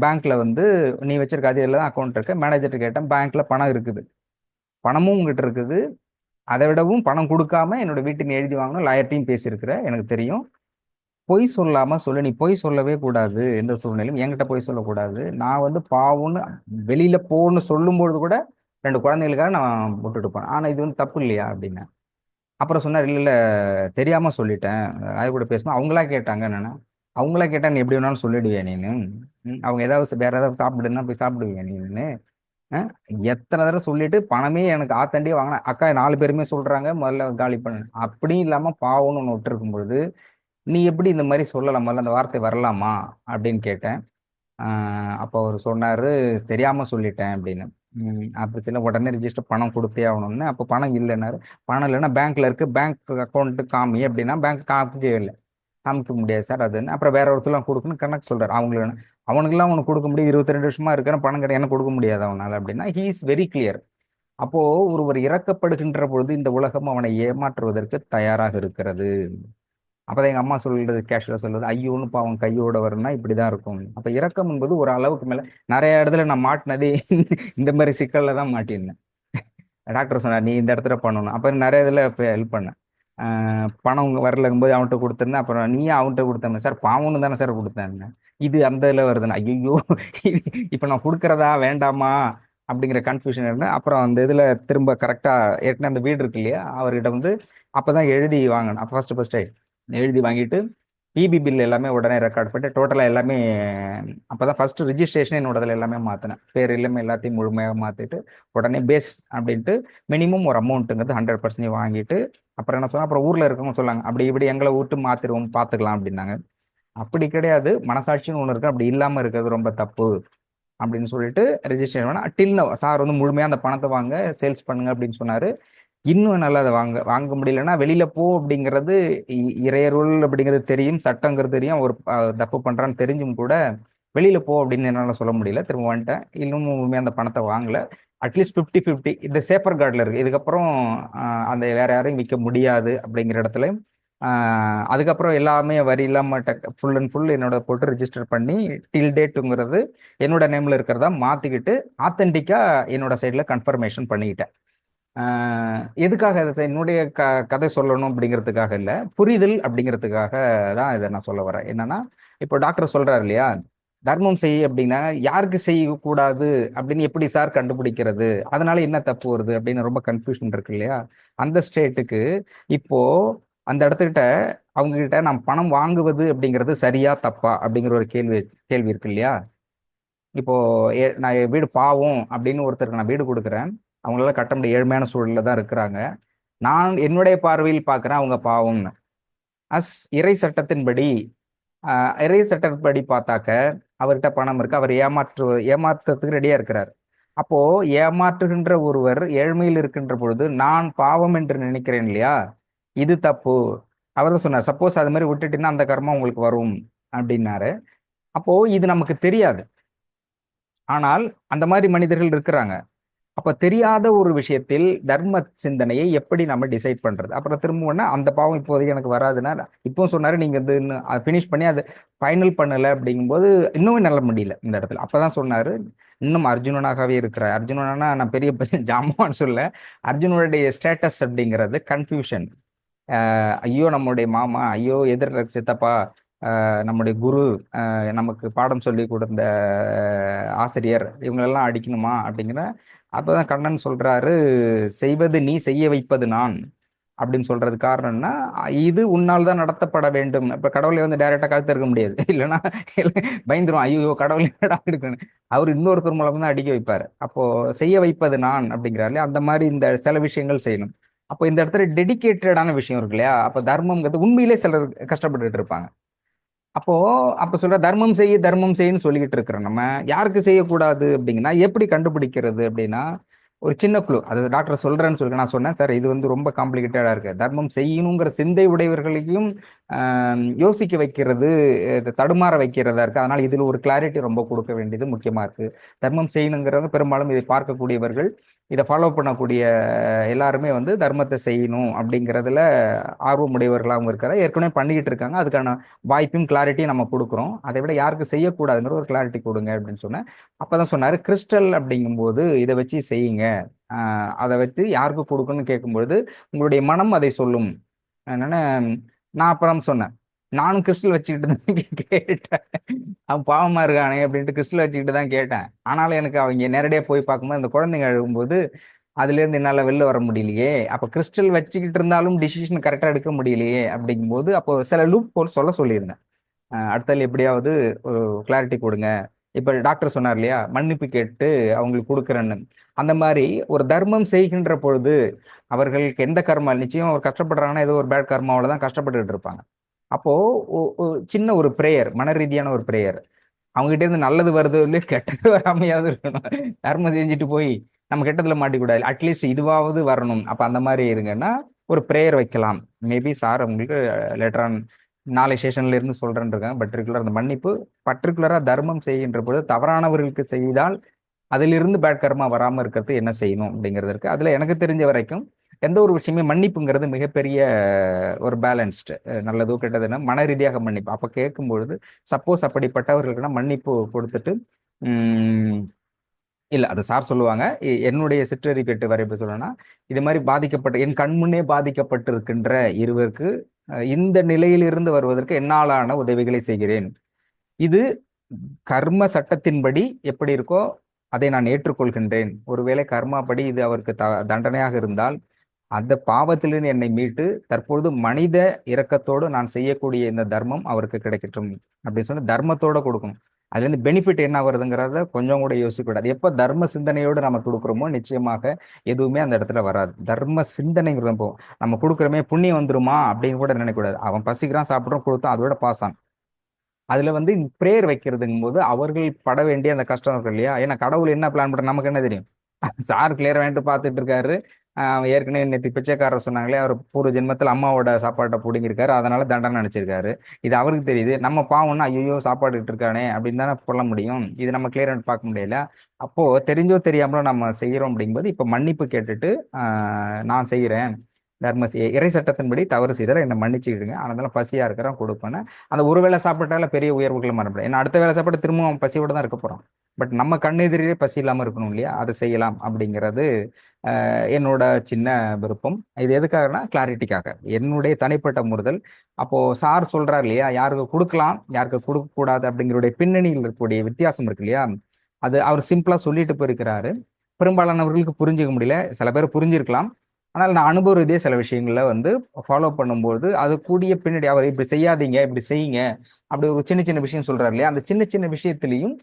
பேங்க்ல வந்து நீ வச்சிருக்க அதில் தான் அக்கௌண்ட் இருக்கு. மேனேஜர்கிட்ட கேட்டேன், பேங்க்ல பணம் இருக்குது, பணமும் உங்ககிட்ட இருக்குது. அதை விடவும் பணம் கொடுக்காம என்னோட வீட்டை நீ எழுதி வாங்கணும், லாயர்ட்டையும் பேசியிருக்கிற, எனக்கு தெரியும். பொய் சொல்லாம சொல்லு, நீ பொய் சொல்லவே கூடாது, எந்த சூழ்நிலையும் என்கிட்ட பொய் சொல்லக்கூடாது. நான் வந்து பாவம்னு வெளியில போன்னு சொல்லும்பொழுது கூட 2 குழந்தைகளுக்காக நான் விட்டுட்டு போனேன். ஆனா இது வந்து தப்பு இல்லையா அப்படின்னு. அப்புறம் சொன்னார், இல்ல இல்ல தெரியாம சொல்லிட்டேன், அது கூட பேசுமா அவங்களா கேட்டாங்க என்னன்னா. அவங்களா கேட்டா நீ எப்படி வேணாலும் சொல்லிடுவியா நீனு? அவங்க ஏதாவது வேற ஏதாவது சாப்பிடுன்னா போய் சாப்பிடுவியா நீனு? அஹ், எத்தனை தடவை சொல்லிட்டு பணமே எனக்கு ஆத்தண்டியே வாங்கின அக்கா 4 பேருமே சொல்றாங்க முதல்ல காலி பண்ணு, அப்படியும் இல்லாம பாவம்னு ஒன்று விட்டு இருக்கும் பொழுது நீ எப்படி இந்த மாதிரி சொல்லலாம், முதல்ல அந்த வார்த்தை வரலாமா அப்படின்னு கேட்டேன். அப்போ அவர் சொன்னாரு, தெரியாம சொல்லிட்டேன் அப்படின்னு. அப்போ சில உடனே ரிஜிஸ்டர் பணம் கொடுத்தே ஆகணும்னு. அப்போ பணம் இல்லைன்னாரு. பணம் இல்லைன்னா பேங்க்ல இருக்கு, பேங்க் அக்கௌண்ட் காமி அப்படின்னா பேங்க் காமிக்கவே இல்லை. காமிக்க முடியாது சார் அதுன்னு. அப்புறம் வேற ஒருத்தர்லாம் கொடுக்கணும் கணக்கு சொல்றாரு. அவனுக்குலாம் உனக்கு கொடுக்க முடியும், 22 வருஷமா இருக்கிற பணம் கிடையாது, எனக்கு கொடுக்க முடியாது அவனால அப்படின்னா. He is very clear. அப்போ ஒருவர் இறக்கப்படுகின்ற பொழுது இந்த உலகம் அவனை ஏமாற்றுவதற்கு தயாராக இருக்கிறது. அப்பதான் எங்க அம்மா சொல்றது, கேஷுவலா சொல்றது, ஐயோன்னு பாவம் கையோட வரும்னா இப்படிதான் இருக்கும். அப்ப இரக்கம் என்பது ஒரு அளவுக்கு மேல. நிறைய இடத்துல நான் மாட்டினதே இந்த மாதிரி சிக்கல்ல தான் மாட்டியிருந்தேன். டாக்டர் சொன்னார், நீ இந்த இடத்துல பண்ணணும். அப்ப நிறைய இதுல ஹெல்ப் பண்ணேன். பணம் வரலங்கும்போது அவன்கிட்ட கொடுத்துருந்தேன். அப்புறம் நீயே அவன்கிட்ட கொடுத்தேன் சார், பாவம்னு தானே சார் கொடுத்தேன். இது அந்த இதுல வருதுன்னா ஐயோ, இப்ப நான் கொடுக்கறதா வேண்டாமா அப்படிங்கிற கன்ஃபியூஷன் இருந்தேன். அப்புறம் அந்த இதுல திரும்ப கரெக்டா ஏற்கனவே அந்த வீடு இருக்கு இல்லையா, அவர்கிட்ட வந்து அப்பதான் எழுதி வாங்கணும். அப்ப ஃபர்ஸ்ட் எழுதி வாங்கிட்டு பிபி பில் எல்லாமே உடனே ரெக்கார்ட் பண்ணிட்டு டோட்டலா எல்லாமே. அப்பதான் ஃபர்ஸ்ட் ரிஜிஸ்ட்ரேஷன் என்னோடதுல எல்லாமே மாத்தினேன். பேர் எல்லாமே எல்லாத்தையும் முழுமையாக மாத்திட்டு உடனே பேஸ் அப்படின்ட்டு மினிமம் ஒரு அமௌண்ட்டுங்கிறது 100% வாங்கிட்டு. அப்புறம் என்ன சொன்னா, அப்புறம் ஊர்ல இருக்கவங்க சொன்னாங்க, அப்படி இப்படி எங்களை விட்டு மாத்திருவோம் பாத்துக்கலாம் அப்படின்னாங்க. அப்படி கிடையாது, மனசாட்சின்னு ஒண்ணு இருக்கு, அப்படி இல்லாம இருக்கிறது ரொம்ப தப்பு அப்படின்னு சொல்லிட்டு ரெஜிஸ்ட்ரேஷன் பண்ண டில் சார் வந்து முழுமையா அந்த பணத்தை வாங்க, சேல்ஸ் பண்ணுங்க அப்படின்னு சொன்னாரு. இன்னும் நல்லா அதை வாங்க வாங்க முடியலன்னா வெளியில போ அப்படிங்கிறது இறையருள் அப்படிங்கிறது தெரியும், சட்டங்கிறது தெரியும். ஒரு தப்பு பண்றான்னு தெரிஞ்சும் கூட வெளியில போ அப்படின்னு என்னால சொல்ல முடியல. திரும்ப வந்துட்டேன். இன்னும் முழுமையா அந்த பணத்தை வாங்கல. அட்லீஸ்ட் 50-50 இந்த சேஃபர் கார்டில் இருக்கு. இதுக்கப்புறம் அந்த வேற யாரையும் விற்க முடியாது அப்படிங்கிற இடத்துல அதுக்கப்புறம் எல்லாமே வரி இல்லாம ஃபுல் அண்ட் ஃபுல் என்னோட போட்டு ரிஜிஸ்டர் பண்ணி டில் டேட்டுங்கிறது என்னோட நேம்ல இருக்கிறதா மாத்திக்கிட்டு ஆத்தென்டிக்கா என்னோட சைட்ல கன்ஃபர்மேஷன் பண்ணிக்கிட்டேன். எதுக்காக என்னுடைய கதை சொல்லணும் அப்படிங்கிறதுக்காக இல்லை, புரிதல் அப்படிங்கிறதுக்காக தான் இதை நான் சொல்ல வரேன். என்னன்னா, இப்போ டாக்டர் சொல்றாரு இல்லையா, தர்மம் செய் அப்படின்னா யாருக்கு செய்யக்கூடாது அப்படின்னு எப்படி சார் கண்டுபிடிக்கிறது, அதனால என்ன தப்பு வருது அப்படின்னு ரொம்ப கன்ஃபியூஷன் இருக்கு இல்லையா. அந்த ஸ்டேட்டுக்கு இப்போ அந்த இடத்துக்கிட்ட அவங்க கிட்ட நாம் பணம் வாங்குவது அப்படிங்கிறது சரியா தப்பா அப்படிங்கிற ஒரு கேள்வி கேள்வி இருக்கு இல்லையா. இப்போ நான் என் வீடு பாவம் அப்படின்னு ஒருத்தருக்கு நான் வீடு கொடுக்குறேன், அவங்களால கட்ட முடிய ஏழ்மையான சூழல்ல தான் இருக்கிறாங்க. நான் என்னுடைய பார்வையில் பார்க்குறேன் அவங்க பாவம்னு. அஸ் இறை சட்டத்தின்படி இறை சட்டப்படி பார்த்தாக்க அவர்கிட்ட பணம் இருக்கு, அவர் ஏமாற்றுறதுக்கு ரெடியா இருக்கிறார். அப்போ ஏமாற்றுகின்ற ஒருவர் ஏழ்மையில் இருக்கின்ற பொழுது நான் பாவம் என்று நினைக்கிறேன் இல்லையா, இது தப்பு. அவர் தான் சொன்னார், சப்போஸ் அது மாதிரி விட்டுட்டீங்கன்னா அந்த கர்மம் உங்களுக்கு வரும் அப்படின்னாரு. அப்போ இது நமக்கு தெரியாது, ஆனால் அந்த மாதிரி மனிதர்கள் இருக்கிறாங்க. அப்ப தெரியாத ஒரு விஷயத்தில் தர்ம சிந்தனையை எப்படி நம்ம டிசைட் பண்றது. அப்புறம் திரும்ப அந்த பாவம் இப்போதைக்கு எனக்கு வராதுன்னா, இப்போ சொன்னாரு நீங்க இது ஃபினிஷ் பண்ணி அதை ஃபைனல் பண்ணல அப்படிங்கும்போது இன்னுமே நல்ல முடியல இந்த இடத்துல. அப்பதான் சொன்னாரு, இன்னும் அர்ஜுனனாகவே இருக்கிறார். அர்ஜுனனா நான் பெரிய ஜாமான்னு சொல்ல, அர்ஜுனனுடைய ஸ்டேட்டஸ் அப்படிங்கிறது கன்ஃபியூஷன். ஐயோ நம்முடைய மாமா, ஐயோ எதிர சித்தப்பா, நம்முடைய குரு, நமக்கு பாடம் சொல்லி கொடுத்த ஆசிரியர், இவங்களெல்லாம் அடிக்கணுமா அப்படிங்கிற. அப்பதான் கண்ணன் சொல்றாரு, செய்வது நீ, செய்ய வைப்பது நான் அப்படின்னு சொல்றது காரணம்னா, இது உன்னால் தான் நடத்தப்பட வேண்டும். இப்ப கடவுளை வந்து டைரக்டா கழுத்து இருக்க முடியாது, இல்லைன்னா பயந்துரும், ஐயோ கடவுளை எடுக்கணும், அவர் இன்னொருத்தர் மூலம் தான் அடிக்க வைப்பாரு. அப்போ செய்ய வைப்பது நான் அப்படிங்கிறாரு. அந்த மாதிரி இந்த சில விஷயங்கள் செய்யணும். அப்போ இந்த இடத்துல டெடிகேட்டடான விஷயம் இருக்கு இல்லையா. அப்ப தர்மம்ங்கிறது உண்மையிலே சிலர் கஷ்டப்பட்டுட்டு இருப்பாங்க. அப்போ அப்ப சொல்ற தர்மம் செய்ய தர்மம் செய்யன்னு சொல்லிக்கிட்டு இருக்கிறோம், நம்ம யாருக்கு செய்யக்கூடாது அப்படிங்கன்னா எப்படி கண்டுபிடிக்கிறது அப்படின்னா, ஒரு சின்ன குழு. அது டாக்டர் சொல்றேன்னு சொல்லி நான் சொன்னேன் சார், இது வந்து ரொம்ப காம்ப்ளிகேட்டடா இருக்கு. தர்மம் செய்யணுங்கிற சிந்தை உடையவர்களையும் யோசிக்க வைக்கிறது, தடுமாற வைக்கிறதா இருக்கு. அதனால இதுல ஒரு கிளாரிட்டி ரொம்ப கொடுக்க வேண்டியது முக்கியமா இருக்கு. தர்மம் செய்யணுங்கிறவங்க பெரும்பாலும் இதை பார்க்கக்கூடியவர்கள், இதை ஃபாலோ பண்ணக்கூடிய எல்லாருமே வந்து தர்மத்தை செய்யணும் அப்படிங்கிறதுல ஆர்வமுடையவர்களாகவும் இருக்கிற, ஏற்கனவே பண்ணிக்கிட்டு இருக்காங்க. அதுக்கான வாய்ப்பும் கிளாரிட்டியும் நம்ம கொடுக்குறோம். அதை விட யாருக்கு செய்யக்கூடாதுங்கிற ஒரு கிளாரிட்டி கொடுங்க அப்படின்னு சொன்னேன். அப்பதான் சொன்னாரு, கிறிஸ்டல் அப்படிங்கும்போது இதை வச்சு செய்யுங்க, அதை வச்சு யாருக்கு கொடுக்கணும்னு கேட்கும்பொழுது உங்களுடைய மனம் அதை சொல்லும். என்னன்னா, நான் அப்புறம் சொன்னேன், நானும் கிறிஸ்டல் வச்சுக்கிட்டு தான் கேட்டேன், அவன் பாவமா இருக்கானே அப்படின்ட்டு கிறிஸ்டல் வச்சுக்கிட்டு தான் கேட்டேன். ஆனாலும் எனக்கு அவங்க நேரடியாக போய் பார்க்கும்போது அந்த குழந்தைங்க அழுகும்போது அதுல இருந்து என்னால வெளில வர முடியலையே. அப்ப கிறிஸ்டல் வச்சுக்கிட்டு இருந்தாலும் டிசிஷன் கரெக்டா எடுக்க முடியலையே அப்படிங்கும்போது அப்போ சில லூப் ஹோல் சொல்ல சொல்லியிருந்தேன். அடுத்தது எப்படியாவது ஒரு கிளாரிட்டி கொடுங்க. இப்ப டாக்டர் சொன்னார் இல்லையா, மன்னிப்பு கேட்டு அவங்களுக்கு கொடுக்குறேன்னு. அந்த மாதிரி ஒரு தர்மம் செய்கின்ற பொழுது அவர்களுக்கு எந்த கர்மா, நிச்சயம் ஒரு கஷ்டப்படுறாங்கன்னா ஏதோ ஒரு பேட் கர்மாவில தான் கஷ்டப்பட்டுட்டு இருப்பாங்க. அப்போ சின்ன ஒரு பிரேயர், மன ரீதியான ஒரு பிரேயர், அவங்ககிட்ட இருந்து நல்லது வருது இல்லையோ கெட்டது வராமையாவது இருக்கணும். தர்மம் செஞ்சுட்டு போய் நம்ம கெட்டதுல மாட்டிக்கூடாது, அட்லீஸ்ட் இதுவாவது வரணும். அப்ப அந்த மாதிரி இருங்கன்னா ஒரு பிரேயர் வைக்கலாம். மேபி சார் உங்களுக்கு லேட்டர் ஆன் நாளை செஷன்ல இருந்து சொல்றேன்னு இருக்காங்க. பர்டிகுலர் அந்த மன்னிப்பு, பர்டிகுலரா தர்மம் செய்கின்ற பொழுது தவறானவர்களுக்கு செய்தால் அதிலிருந்து பேட் கர்மா வராம இருக்கிறது என்ன செய்யணும் அப்படிங்கிறது இருக்கு. அதுல எனக்கு தெரிஞ்ச வரைக்கும் எந்த ஒரு விஷயமே மன்னிப்புங்கிறது மிகப்பெரிய ஒரு பேலன்ஸ்டு, நல்லதோ கெட்டதுன்னா மன ரீதியாக மன்னிப்பு. அப்ப கேட்கும்பொழுது சப்போஸ் அப்படிப்பட்டவர்களுக்குன்னா மன்னிப்பு கொடுத்துட்டு, உம் இல்ல அது சார் சொல்லுவாங்க, என்னுடைய சிற்றறி கேட்டு வரை எப்படி சொல்லணும்னா, இது மாதிரி பாதிக்கப்பட்ட என் கண்முன்னே பாதிக்கப்பட்டிருக்கின்ற இருவருக்கு இந்த நிலையிலிருந்து வருவதற்கு என்னாலான உதவிகளை செய்கிறேன். இது கர்ம சட்டத்தின்படி எப்படி இருக்கோ அதை நான் ஏற்றுக்கொள்கின்றேன். ஒருவேளை கர்மாப்படி இது அவருக்கு தண்டனையாக இருந்தால் அந்த பாவத்திலிருந்து என்னை மீட்டு தற்பொழுது மனித இரக்கத்தோடு நான் செய்யக்கூடிய இந்த தர்மம் அவருக்கு கிடைக்கட்டும் அப்படின்னு சொல்லி தர்மத்தோட கொடுக்கணும். அதுல இருந்து பெனிஃபிட் என்ன வருதுங்கிறத கொஞ்சம் கூட யோசிக்க கூடாது. எப்ப தர்ம சிந்தனையோடு நம்ம கொடுக்குறோமோ நிச்சயமாக எதுவுமே அந்த இடத்துல வராது. தர்ம சிந்தனைங்கிறது போகும். நம்ம கொடுக்குறோமே புண்ணியம் வந்துருமா அப்படின்னு கூட நினைக்கக்கூடாது. அவன் பசிக்கிறான், சாப்பிட்றோம், கொடுத்தோம், அதோட பாஸ் ஆன். அதுல வந்து பிரேயர் வைக்கிறதுங்கும் போது அவர்கள் பட வேண்டிய அந்த கஷ்டம் இருக்கு இல்லையா. ஏன்னா கடவுள் என்ன பிளான் பண்ற நமக்கு என்ன தெரியும். சார் கிளியர் வாங்கிட்டு பார்த்துட்டு இருக்காரு. ஏற்கனவே நேற்று பிச்சைக்காரர் சொன்னாங்களே, அவர் பூர்வ ஜென்மத்தில் அம்மாவோட சாப்பாட்டை பிடுங்கிருக்காரு, அதனால தண்டனை நினைச்சிருக்காரு. இது அவருக்கு தெரியுது. நம்ம பாவம்னா ஐயோ சாப்பாடு இட்டு இருக்கானே அப்படின்னு தானே சொல்ல முடியும். இது நம்ம கிளியர் பார்க்க முடியல. அப்போ தெரிஞ்சோ தெரியாமலோ நம்ம செய்யறோம் அப்படிங்கும்போது இப்ப மன்னிப்பு கேட்டுட்டு நான் செய்யறேன், தர்ம இறை சட்டத்தின்படி தவறு செய்தால் என்னை மன்னிச்சுக்கிடுங்க, அதனால பசியா இருக்கிறோம் கொடுப்பேன்னு. அந்த ஒரு வேளை சாப்பிட்டால பெரிய உயர்வுகளை மறப்பேன். ஏன்னா அடுத்த வேலை சாப்பிட்டு திரும்பவும் பசியோட தான் இருக்க போறோம். பட் நம்ம கண்ணெதிரே பசி இல்லாமல் இருக்கணும் இல்லையா, அதை செய்யலாம் அப்படிங்கிறது என்னோட சின்ன விருப்பம். இது எதுக்காகனா கிளாரிட்டிக்காக, என்னுடைய தனிப்பட்ட முறுதல். அப்போ சார் சொல்றாரு இல்லையா, யாருக்கு கொடுக்கலாம் யாருக்கு கொடுக்க கூடாது அப்படிங்கிறடைய பின்னணியில் இருக்கக்கூடிய வித்தியாசம் இருக்கு இல்லையா, அது அவர் சிம்பிளா சொல்லிட்டு போயிருக்கிறாரு. பெரும்பாலானவர்களுக்கு புரிஞ்சுக்க முடியல, சில பேர் புரிஞ்சிருக்கலாம். ஆனால் நான் அனுபவ ரீதியா சில விஷயங்கள வந்து ஃபாலோ பண்ணும்போது அது கூடிய பின்னாடி அவர் இப்படி செய்யாதீங்க இப்படி செய்யுங்க அப்படி ஒரு சின்ன சின்ன விஷயம் சொல்றாரு இல்லையா, அந்த சின்ன சின்ன விஷயத்திலையும்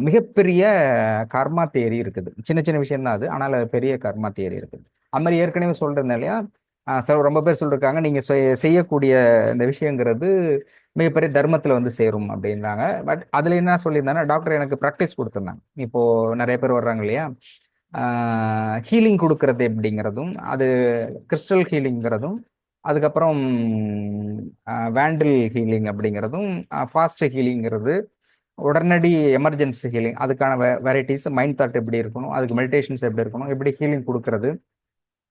மிகப்பெரிய கர்மா தேரி இருக்குது. சின்ன சின்ன விஷயம் தான் அது, ஆனால் அது பெரிய கர்மா தேரி இருக்குது. அது மாதிரி ஏற்கனவே சொல்றேன் இல்லையா, ரொம்ப பேர் சொல்லிருக்காங்க நீங்க செய்யக்கூடிய இந்த விஷயங்கிறது மிகப்பெரிய தர்மத்துல வந்து சேரும் அப்படின்றாங்க. பட் அதுல என்ன சொல்லியிருந்தாங்கன்னா, டாக்டர் எனக்கு ப்ராக்டிஸ் கொடுத்துருந்தாங்க. இப்போ நிறைய பேர் வர்றாங்க இல்லையா, ஹீலிங் கொடுக்கறது எப்படிங்கிறதும், அது கிறிஸ்டல் ஹீலிங்கிறதும், அதுக்கப்புறம் வேண்டில் ஹீலிங் அப்படிங்கிறதும், ஃபாஸ்ட் ஹீலிங்கிறது, உடனடி எமர்ஜென்சி ஹீலிங் அதுக்கான வெரைட்டிஸ், மைண்ட் தாட் எப்படி இருக்கணும், அதுக்கு மெடிடேஷன்ஸ் எப்படி இருக்கணும், எப்படி ஹீலிங் கொடுக்கறது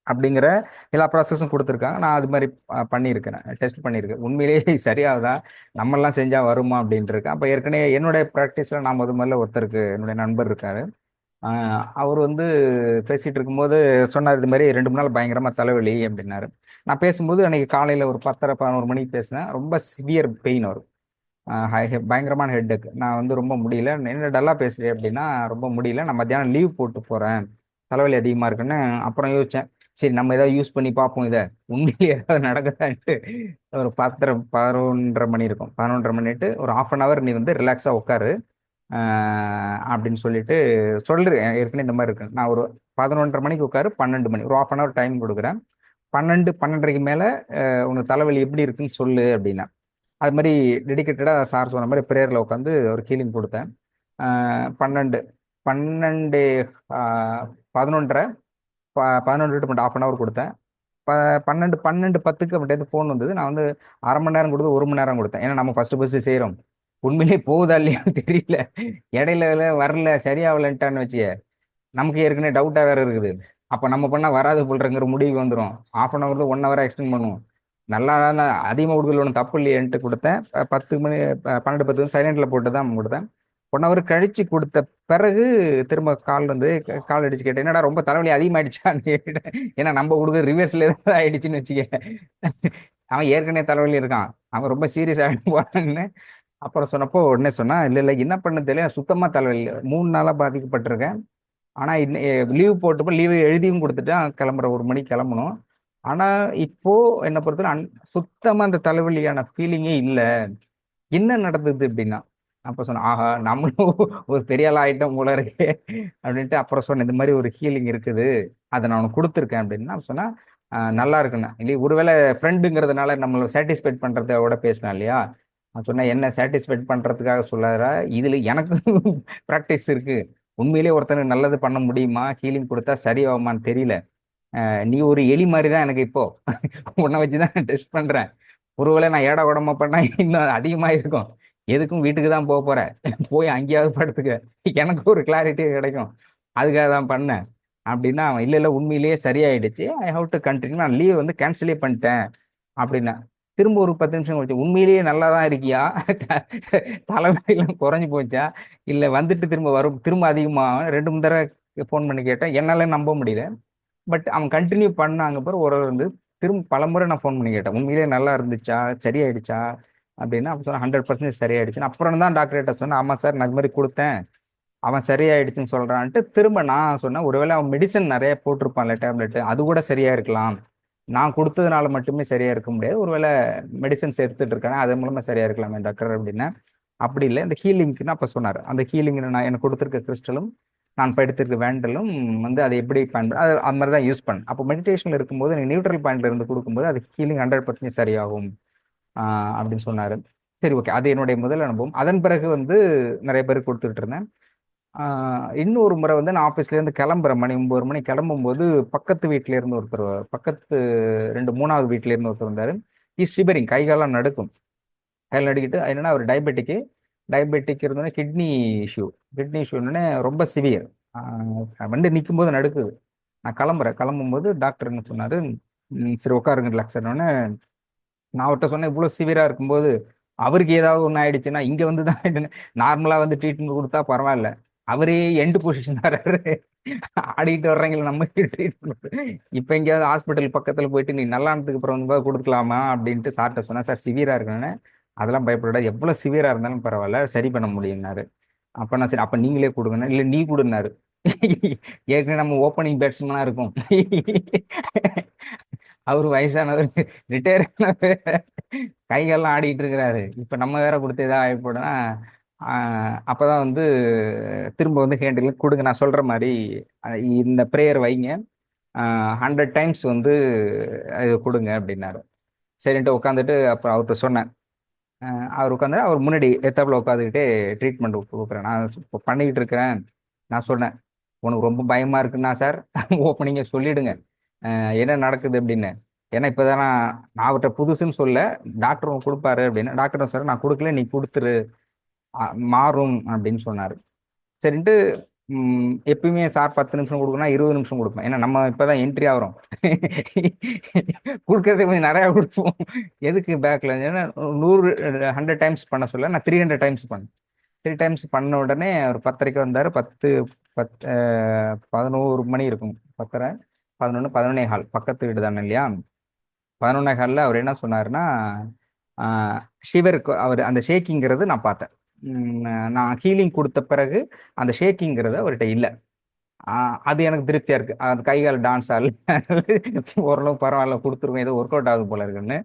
அப்படிங்கிற எல்லா ப்ராசஸும் கொடுத்துருக்காங்க. நான் அது மாதிரி பண்ணியிருக்கிறேன், டெஸ்ட் பண்ணியிருக்கேன். உண்மையிலேயே சரியாகுதா, நம்மெல்லாம் செஞ்சால் வருமா அப்படின்ட்டு இருக்கேன். அப்போ ஏற்கனவே என்னுடைய ப்ராக்டிஸில் நான் முதல்ல ஒருத்தருக்கு என்னுடைய நண்பர் இருக்காரு. அவர் வந்து பேசிட்டு இருக்கும்போது சொன்னார், இது மாதிரி 2 3 நாள் பயங்கரமாக தலைவலி அப்படின்னாரு. நான் பேசும்போது அன்னைக்கு காலையில் ஒரு 10:30 11 மணிக்கு பேசினேன். ரொம்ப சிவியர் பெயின் வரும், பயங்கரமான ஹெட்டேக். நான் வந்து ரொம்ப முடியல, என்ன டல்லா பேசுறேன் அப்படின்னா, ரொம்ப முடியல, நான் மத்தியானம் லீவ் போட்டு போறேன், தலைவலி அதிகமா இருக்குன்னு. அப்புறம் யோசிச்சேன், சரி நம்ம ஏதாவது யூஸ் பண்ணி பார்ப்போம், இதை உண்மையிலேயே ஏதாவது நடக்குதான்ட்டு. ஒரு 10:30 11:30 மணி இருக்கும், 11:30 மணிட்டு ஒரு 1/2 hour நீ வந்து ரிலாக்ஸா உட்காரு அப்படின்னு சொல்லிட்டு சொல்றேன். ஏற்கனவே இந்த மாதிரி இருக்கு, நான் ஒரு 11:30 மணிக்கு உட்காரு, 12 மணி ஒரு 1/2 hour டைம் கொடுக்குறேன். 12 12:30க்கு மேல உனக்கு தலைவலி எப்படி இருக்குன்னு சொல்லு அப்படின்னா. அது மாதிரி டெடிக்கேட்டடாக சார் சொன்ன மாதிரி ப்ரேயரில் உட்காந்து ஒரு ஹீலிங் கொடுத்தேன். 12 12 11:30 11 to 1/2 hour கொடுத்தேன். 12 12:10 அப்படின்ட்டு ஃபோன் வந்தது. நான் வந்து 1/2 மணி நேரம் கொடுத்து 1 மணி நேரம் கொடுத்தேன். ஏன்னா நம்ம ஃபர்ஸ்ட் செய்கிறோம், உண்மையிலேயே போகுதா இல்லையான்னு தெரியல. இடையில வரல சரியாகலன்ட்டான்னு வச்சுக்க, நமக்கு ஏற்கனவே டவுட்டாக வேற இருக்குது. அப்போ நம்ம பண்ணால் வராது போல்றங்கிற முடிவுக்கு வந்துடும். 1/2 hour 1 hour எக்ஸ்டெண்ட் பண்ணுவோம். நல்லா அதிகமாக கொடுக்கல, ஒன்றும் தப்பு இல்லையன்ட்டு கொடுத்தேன். 10 மணி 12:10 சைலண்டில் போட்டு தான் கொடுத்தேன். 1 hour கழிச்சு கொடுத்த பிறகு திரும்ப கால் வந்து கால் அடிச்சு கேட்டேன், என்னடா ரொம்ப தலைவலி அதிகமாயிடுச்சான்னு கேட்டேன். ஏன்னா நம்ம கொடுக்குற ரிவர்ஸ்ல ஏதாவது ஆயிடுச்சுன்னு வச்சுக்க, அவன் ஏற்கனவே தலைவலி இருக்கான், அவன் ரொம்ப சீரியஸ் ஆகிட்டு போறான்னு. அப்புறம் சொன்னப்போ உடனே சொன்னா, இல்லை இல்லை என்ன பண்ண தெரியல, சுத்தமா தலைவலி 3 நாளா பாதிக்கப்பட்டிருக்கேன். ஆனா லீவ் போட்டப்போ லீவு எழுதியும் கொடுத்துட்டேன், கிளம்புற 1 மணிக்கு கிளம்பணும். ஆனா இப்போ என்ன பொறுத்தவரை சுத்தமா அந்த தலைவலியான ஃபீலிங்கே இல்லை, என்ன நடந்தது அப்படின்னா. அப்ப சொன்னேன், ஆஹா நம்மளும் ஒரு பெரிய ஆள் ஆயிட்டோம் போல இருக்கு அப்படின்ட்டு. அப்புறம் சொன்னேன், இந்த மாதிரி ஒரு ஹீலிங் இருக்குது, அதை நான் உனக்கு கொடுத்துருக்கேன் அப்படின்னா. சொன்னா நல்லா இருக்குண்ணா, இல்லையா ஒருவேளை ஃப்ரெண்டுங்கிறதுனால நம்மளை சாட்டிஸ்ஃபைட் பண்றதோட பேசினா இல்லையா. நான் சொன்னேன், என்ன சாட்டிஸ்ஃபைட் பண்றதுக்காக சொல்லாத, இதுல எனக்கு ப்ராக்டிஸ் இருக்கு, உண்மையிலேயே ஒருத்தனுக்கு நல்லது பண்ண முடியுமா, ஹீலிங் கொடுத்தா சரியாகுமான்னு தெரியல. நீ ஒரு எலி மாதிரி தான் எனக்கு இப்போ, உன்னை வச்சுதான் டெஸ்ட் பண்றேன். ஒருவேளை நான் ஏடா உடம்ப பண்ணா இன்னும் அதிகமா இருக்கும், எதுக்கும் வீட்டுக்கு தான் போக போறேன், போய் அங்கேயாவது படுத்துக்க, எனக்கு ஒரு கிளாரிட்டி கிடைக்கும், அதுக்காக தான் பண்ணேன் அப்படின்னா. அவன் இல்லை இல்லை உண்மையிலேயே சரியாயிடுச்சு, ஐ ஹவ் டு கண்டினியூ, நான் லீவ் வந்து கேன்சலே பண்ணிட்டேன் அப்படின்னா. திரும்ப ஒரு 10 நிமிஷம் கழிச்சு, உண்மையிலேயே நல்லா தான் இருக்கியா, தலைவலியெல்லாம் குறைஞ்சு போச்சா, இல்லை வந்துட்டு திரும்ப வரும் திரும்ப அதிகமா, 2 3 தடவை ஃபோன் பண்ணி கேட்டேன், என்னால நம்ப முடியல. பட் அவன் கண்டினியூ பண்ணாங்க பிறகு ஒரு வந்து திரும்ப பலமுறை நான் ஃபோன் பண்ணி கேட்டேன், உண்மையிலேயே நல்லா இருந்துச்சா சரியாயிடுச்சா அப்படின்னா. அப்போ சொன்னா 100% சரியாயிடுச்சு. அப்புறம் தான் டாக்டர்கிட்ட சொன்னேன், ஆமா சார் நான் இது மாதிரி கொடுத்தேன், அவன் சரியாயிடுச்சுன்னு சொல்றான்ட்டு. திரும்ப நான் சொன்னேன், ஒருவேளை அவன் மெடிசன் நிறைய போட்டிருப்பான்ல டேப்லெட், அது கூட சரியா இருக்கலாம், நான் கொடுத்ததுனால மட்டுமே சரியா இருக்க முடியாது, ஒருவேளை மெடிசன்ஸ் எடுத்துட்டு இருக்கானே அது மூலமா சரியா இருக்கலாமே டாக்டர் அப்படின்னா. அப்படி இல்லை, இந்த ஹீலிங்க்குன்னு அப்போ சொன்னார். அந்த ஹீலிங் நான் எனக்கு கொடுத்துருக்க கிறிஸ்டலும் நான் படித்திருக்க வேண்டலும் வந்து அதை எப்படி பயன்படுத்த அது அது மாதிரி தான் யூஸ் பண்ணேன். அப்போ மெடிடேஷன்ல இருக்கும்போது நீ நியூட்ரல் பாயிண்ட்ல இருந்து கொடுக்கும்போது அது ஹீலிங் 100% சரியாகும் அப்படின்னு சொன்னாரு. சரி ஓகே, அது என்னுடைய முதல் அனுபவம். அதன் பிறகு வந்து நிறைய பேருக்கு கொடுத்துட்டு இருந்தேன். இன்னொரு முறை வந்து நான் ஆஃபீஸ்ல இருந்து கிளம்புறேன், மணி 9 மணி கிளம்பும்போது பக்கத்து வீட்ல இருந்து ஒருத்தர், பக்கத்து 2 3வது வீட்ல இருந்து ஒருத்தர் வந்தாரு. ஷிபரிங், கை காலம் நடுக்கும், கையில் நடுக்கிட்டு. என்னன்னா அவர் டயபெட்டிக்கு, டயபெட்டிக் இருந்தோடனே கிட்னி இஷ்யூ ரொம்ப சிவியர். வந்து நிற்கும் போது நடுக்குது. நான் கிளம்பும்போது டாக்டர் என்ன சொன்னாரு, சரி உட்காருங்க ரிலாக்ஸ் ஆனோடனே. நான் அவர்கிட்ட சொன்னேன், இவ்வளோ சிவியரா இருக்கும்போது அவருக்கு ஏதாவது ஒன்று ஆயிடுச்சுன்னா இங்க வந்து தான் நார்மலா வந்து ட்ரீட்மெண்ட் கொடுத்தா பரவாயில்ல, அவரே எண்டு பொசிஷன் வர்றாரு. ஆடிட்டு வர்றவங்களை நம்ம ட்ரீட்மெண்ட். இப்ப எங்கேயாவது ஹாஸ்பிட்டல் பக்கத்துல போயிட்டு நீ நல்லானதுக்கு அப்புறம் வந்து கொடுக்கலாமா அப்படின்ட்டு சார்ட்ட சொன்னா, சார் சிவியரா இருக்குன்னு. அதெல்லாம் பயப்படாது, எவ்வளவு சிவியரா இருந்தாலும் பரவாயில்ல, சரி பண்ண முடியும்னாரு. அப்ப நான் சரி அப்ப நீங்களே கொடுங்கண்ணா, இல்ல நீ கொடுன்னாரு. ஏற்கனவே நம்ம ஓப்பனிங் பேட்ஸ்மேனா இருக்கும். அவரு வயசானவர், ரிட்டையர் கைகள்லாம் ஆடிட்டு இருக்கிறாரு. இப்ப நம்ம வேற கொடுத்து ஏதாவது ஆகிப்போனா அப்பதான் வந்து திரும்ப வந்து ஹேண்டில் கொடுங்க, நான் சொல்ற மாதிரி இந்த ப்ரேயர் வைங்க, 100 டைம்ஸ் வந்து இது கொடுங்க அப்படின்னாரு. சரின்ட்டு உட்காந்துட்டு அப்புறம் அவர்கிட்ட சொன்னேன். அவர் உட்காந்து அவர் முன்னாடி எத்தாப்புல உட்காந்துக்கிட்டே ட்ரீட்மெண்ட் கொடுக்குறேன், நான் இப்போ பண்ணிக்கிட்டு இருக்கிறேன். நான் சொன்னேன், உனக்கு ரொம்ப பயமா இருக்குன்னா சார் ஓப்பனிங்க சொல்லிடுங்க என்ன நடக்குது அப்படின்னு. ஏன்னா இப்போதான் நான் அவர்கிட்ட புதுசுன்னு சொல்ல, டாக்டர் கொடுப்பாரு அப்படின்னு. டாக்டர் சார் நான் கொடுக்கல, நீ கொடுத்துரு, மாறும் அப்படின்னு சொன்னாரு. சரின்ட்டு எப்பயுமே சார் 10 நிமிஷம் கொடுக்கணும், 20 நிமிஷம் கொடுப்பேன். ஏன்னா நம்ம இப்பதான் என்ட்ரி ஆகிறோம். கொடுக்கறதே கொஞ்சம் நிறைய கொடுப்போம். எதுக்கு பேக்ல 100 டைம்ஸ் பண்ண சொல்ல, நான் 300 டைம்ஸ் பண்ணேன். 3 டைம்ஸ் பண்ண உடனே ஒரு 10:30 வந்தாரு. 11 மணி இருக்கும், 10:30, 11, 11:15, பக்கத்து வீடு தானே இல்லையா. 11:15 அவர் என்ன சொன்னாருன்னா, ஷிவருக்கு அவர் அந்த ஷேக்கிங்கிறது நான் பார்த்தேன். நான் ஹீலிங் கொடுத்த பிறகு அந்த ஷேக்கிங்கிறது அவர்கிட்ட இல்லை. அது எனக்கு திருப்தியா இருக்கு. அது கைகால் டான்ஸ் ஆடல, ஓரளவு பரவாயில்ல, கொடுத்துருவேன், ஏதோ ஒர்க் அவுட் ஆகுது போல இருக்குன்னு.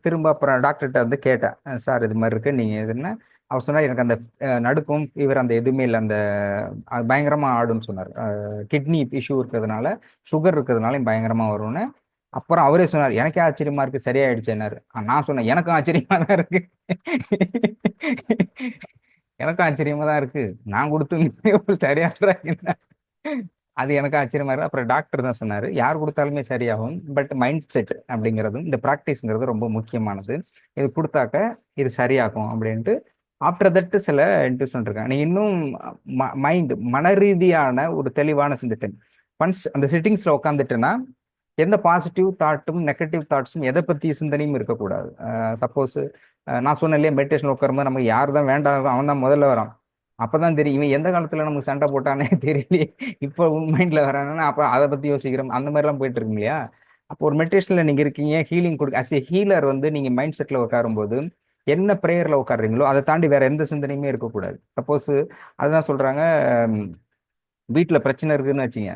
திரும்ப அப்புறம் டாக்டர்கிட்ட வந்து கேட்டேன், சார் இது மாதிரி இருக்கு, நீங்க எதுன்னு. அவர் சொன்னார், எனக்கு அந்த நடுக்கும் ஃபீவர் அந்த எதுவுமே இல்லை, அந்த அது பயங்கரமா ஆடுன்னு சொன்னார். கிட்னி இஷ்யூ இருக்கிறதுனால, சுகர் இருக்கிறதுனால பயங்கரமா வரும்னு. அப்புறம் அவரே சொன்னார், எனக்கே ஆச்சரியமா இருக்கு, சரியாயிடுச்சுன்னாரு. நான் சொன்னேன், எனக்கும் ஆச்சரியமா தான் இருக்கு. எனக்கும் ஆச்சரியமா தான் இருக்கு, நான் கொடுத்து சரியாடுறாங்க. அது எனக்கு ஆச்சரியமா இருக்கு. அப்புறம் டாக்டர் தான் சொன்னாரு, யார் கொடுத்தாலுமே சரியாகும், பட் மைண்ட் செட் அப்படிங்கிறதும் இந்த ப்ராக்டிஸ்ங்கிறது ரொம்ப முக்கியமானது. இது கொடுத்தாக்க இது சரியாகும் அப்படின்ட்டு. ஆஃப்டர் தட் சில இன்ட்யூஷன் இருக்காங்க, நீ இன்னும் மைண்ட் மன ரீதியான ஒரு தெளிவான சிந்தனை. ஒன்ஸ் அந்த சிட்டிங்ஸ்ல உட்காந்துட்டுன்னா எந்த பாசிட்டிவ் தாட்டும் நெகட்டிவ் தாட்ஸும் எதை பத்தி சிந்தனையும் இருக்கக்கூடாது. சப்போஸ் நான் சொன்னேன் இல்லையா, மெடிடேஷன் உட்காரும்போது நமக்கு யார் தான் வேண்டாம், அவன் தான் முதல்ல வரான். அப்பதான் தெரியும் இவன் எந்த காலத்துல நமக்கு சண்டை போட்டானே தெரியலையே, இப்போ மைண்ட்ல வரானா, அப்ப அதை பத்தி யோசிக்கிறோம், அந்த மாதிரி எல்லாம் போயிட்டு இருக்கு இல்லையா. அப்போ ஒரு மெடிடேஷன்ல நீங்க இருக்கீங்க, ஹீலிங் கொடுக்க அஸ் ஏ ஹீலர் வந்து நீங்க மைண்ட் செட்ல உட்காரும்போது என்ன ப்ரேயர்ல உட்காடுறீங்களோ அதை தாண்டி வேற எந்த சிந்தனையுமே இருக்கக்கூடாது. சப்போஸ் அதுதான் சொல்றாங்க, வீட்டுல பிரச்சனை இருக்குன்னு வச்சுங்க,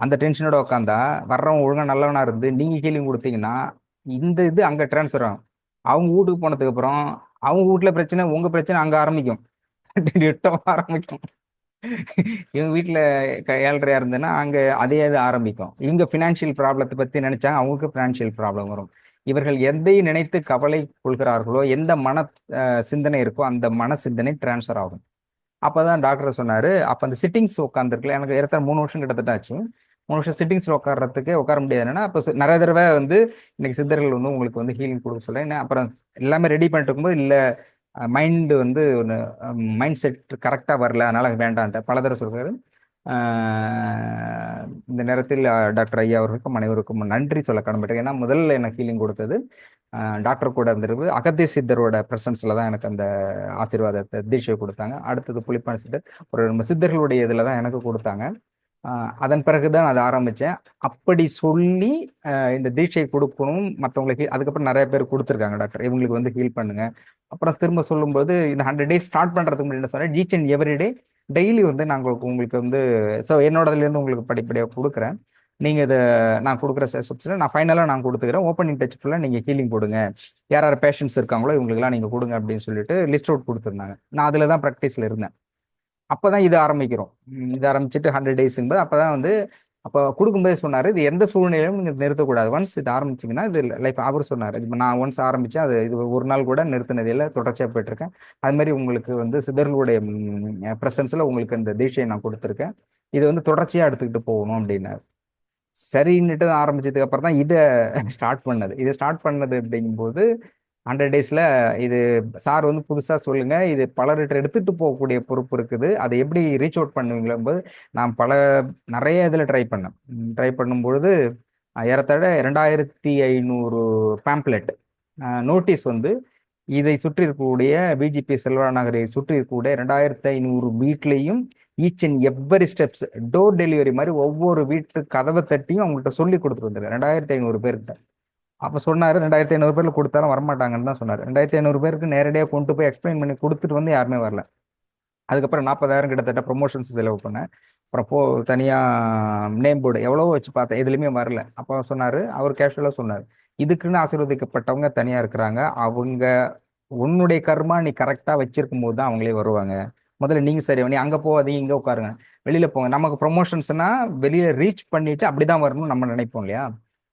அந்த டென்ஷனோட உட்காந்தா வர்றவன் ஒழுங்கா நல்லவனா இருந்து நீங்க ஹீலிங் கொடுத்தீங்கன்னா இந்த இது அங்க டிரான்ஸ்ஃபர் ஆகும். அவங்க வீட்டுக்கு போனதுக்கு அப்புறம் அவங்க வீட்டுல பிரச்சனை, உங்க பிரச்சனை அங்க ஆரம்பிக்கும். ஆரம்பிக்கும். இவங்க வீட்டுல 7:30 இருந்ததுன்னா அங்க அதே இது ஆரம்பிக்கும். இவங்க பினான்சியல் ப்ராப்ளத்தை பத்தி நினைச்சாங்க, அவங்களுக்கு பினான்சியல் ப்ராப்ளம் வரும். இவர்கள் எதை நினைத்து கவலை கொள்கிறார்களோ, எந்த மன சிந்தனை இருக்கோ அந்த மன சிந்தனை டிரான்ஸ்ஃபர் ஆகும். அப்பதான் டாக்டர் சொன்னாரு, அப்ப அந்த சிட்டிங்ஸ் உட்காந்துருக்குல, எனக்கு ஏற்கனவே 3 வருஷம் கிட்டத்தட்ட ஆச்சு. 3 வருஷம் சிட்டிங்ஸ்ல உட்கார்றதுக்கு உட்கார முடியாது. என்னன்னா அப்ப நிறைய தடவை வந்து இன்னைக்கு சித்தர்கள் வந்து உங்களுக்கு வந்து ஹீலிங் கொடுக்க சொல்றேன். அப்புறம் எல்லாமே ரெடி பண்ணிட்டு இருக்கும்போது இல்ல, மைண்ட் வந்து ஒன்று மைண்ட் செட் கரெக்டா வரல, அதனால வேண்டான்ட்டு பல தடவை சொல்றாரு. இந்த நேரத்தில் டாக்டர் ஐயா அவர்களுக்கும் அனைவருக்கும் நன்றி சொல்ல கடமைப்பட்டேன். ஏன்னா முதல்ல எனக்கு ஹீலிங் கொடுத்தது டாக்டர் கூட இருந்திருக்கு. அகத்திய சித்தரோட பிரசன்ஸ்ல தான் எனக்கு அந்த ஆசீர்வாதத்தை தீட்சை கொடுத்தாங்க. அடுத்தது புலிப்பான சித்தர், ஒரு நம்ம சித்தர்களுடைய இதுல தான் எனக்கு கொடுத்தாங்க. அதன் பிறகுதான் அதை ஆரம்பிச்சேன். அப்படி சொல்லி இந்த தீட்சை கொடுக்கணும் மற்றவங்களுக்கு. அதுக்கப்புறம் நிறைய பேர் கொடுத்துருக்காங்க, டாக்டர் இவங்களுக்கு வந்து ஹீல் பண்ணுங்க. அப்புறம் திரும்ப சொல்லும்போது இந்த 100 days ஸ்டார்ட் பண்றதுக்கு முன்னாடி சொன்னேன், each and every day daily வந்து நாங்கள் உங்களுக்கு வந்து ஸோ என்னோடதுலேருந்து உங்களுக்கு படிப்படியாக கொடுக்குறேன். நீங்க இதை நான் கொடுக்குற செஷன்ஸ்ல நான் ஃபைனலாக நான் கொடுத்துக்கிறேன், ஓப்பனிங் டச் ஃபுல்லாக நீங்க ஹீலிங் போடுங்க, யார் யார் பேஷண்ட்ஸ் இருக்காங்களோ இவங்களுக்குலாம் நீங்க கொடுங்க அப்படின்னு சொல்லிட்டு லிஸ்ட் அவுட் கொடுத்துருந்தாங்க. நான் அதில் தான் ப்ராக்டிஸ்ல இருந்தேன். அப்பதான் இது ஆரம்பிக்கிறோம். இது ஆரம்பிச்சுட்டு 100 days அப்பதான் வந்து அப்போ கொடுக்கும்போது சொன்னாரு, இது எந்த சூழ்நிலையும் நீங்க நிறுத்தக்கூடாது, ஒன்ஸ் இது ஆரம்பிச்சீங்கன்னா இது லைஃப். அவர் சொன்னாரு, இது நான் ஒன்ஸ் ஆரம்பிச்சேன், அது இது ஒரு நாள் கூட நிறுத்தினது இல்லை, தொடர்ச்சியா போயிட்டு இருக்கேன். அது மாதிரி உங்களுக்கு வந்து சித்தர்களுடைய பிரசன்ஸ்ல உங்களுக்கு இந்த தீட்சையை நான் கொடுத்துருக்கேன், இது வந்து தொடர்ச்சியா எடுத்துக்கிட்டு போகணும் அப்படின்னாரு. சரின்னுட்டு ஆரம்பிச்சதுக்கு அப்புறம் தான் இதை ஸ்டார்ட் பண்ணது. இதை ஸ்டார்ட் பண்ணது அப்படிங்கும்போது 100 daysல இது சார் வந்து புதுசா சொல்லுங்க, இது பலர்கிட்ட எடுத்துட்டு போகக்கூடிய பொறுப்பு இருக்குது, அதை எப்படி ரீச் அவுட் பண்ணுவீங்களோ போது நான் நிறைய இதில் ட்ரை பண்ணேன். ட்ரை பண்ணும்பொழுது ஏறத்தாழ 2500 பேம்ப்ளெட் நோட்டீஸ் வந்து இதை சுற்றி இருக்கக்கூடிய பிஜிபி செல்வா நகரை சுற்றி இருக்கக்கூடிய 2500 வீட்லேயும் each and every steps door delivery மாதிரி ஒவ்வொரு வீட்டு கதவை தட்டியும் அவங்கள்ட்ட சொல்லி கொடுத்துட்டு வந்திருக்காரு 2500 பேருக்கு. அப்போ சொன்னார் 2500 பேர்ல கொடுத்தாலும் வரமாட்டாங்கன்னு தான் சொன்னார். 2500 பேருக்கு நேரடியாக கொண்டு போய் எக்ஸ்பிளைன் பண்ணி கொடுத்துட்டு வந்து யாருமே வரல. அதுக்கப்புறம் 40,000 கிட்டத்தட்ட ப்ரொமோஷன்ஸ் செலவு பண்ணேன். அப்புறம் தனியாக நேம் போர்டு எவ்வளவோ வச்சு பார்த்தேன், எதுலையுமே வரல. அப்போ சொன்னார், அவர் கேஷுவலாக சொன்னார், இதுக்குன்னு ஆசீர்வதிக்கப்பட்டவங்க தனியாக இருக்கிறாங்க. அவங்க உன்னுடைய கர்மா நீ கரெக்டாக வச்சிருக்கும் போது தான் அவங்களே வருவாங்க. முதல்ல நீங்கள் சரி நீ அங்கே போகாதீங்க, இங்கே உட்காருங்க, வெளியில் போங்க. நமக்கு ப்ரொமோஷன்ஸ்னா வெளியே ரீச் பண்ணிட்டு அப்படி தான் வரணும்னு நம்ம நினைப்போம் இல்லையா?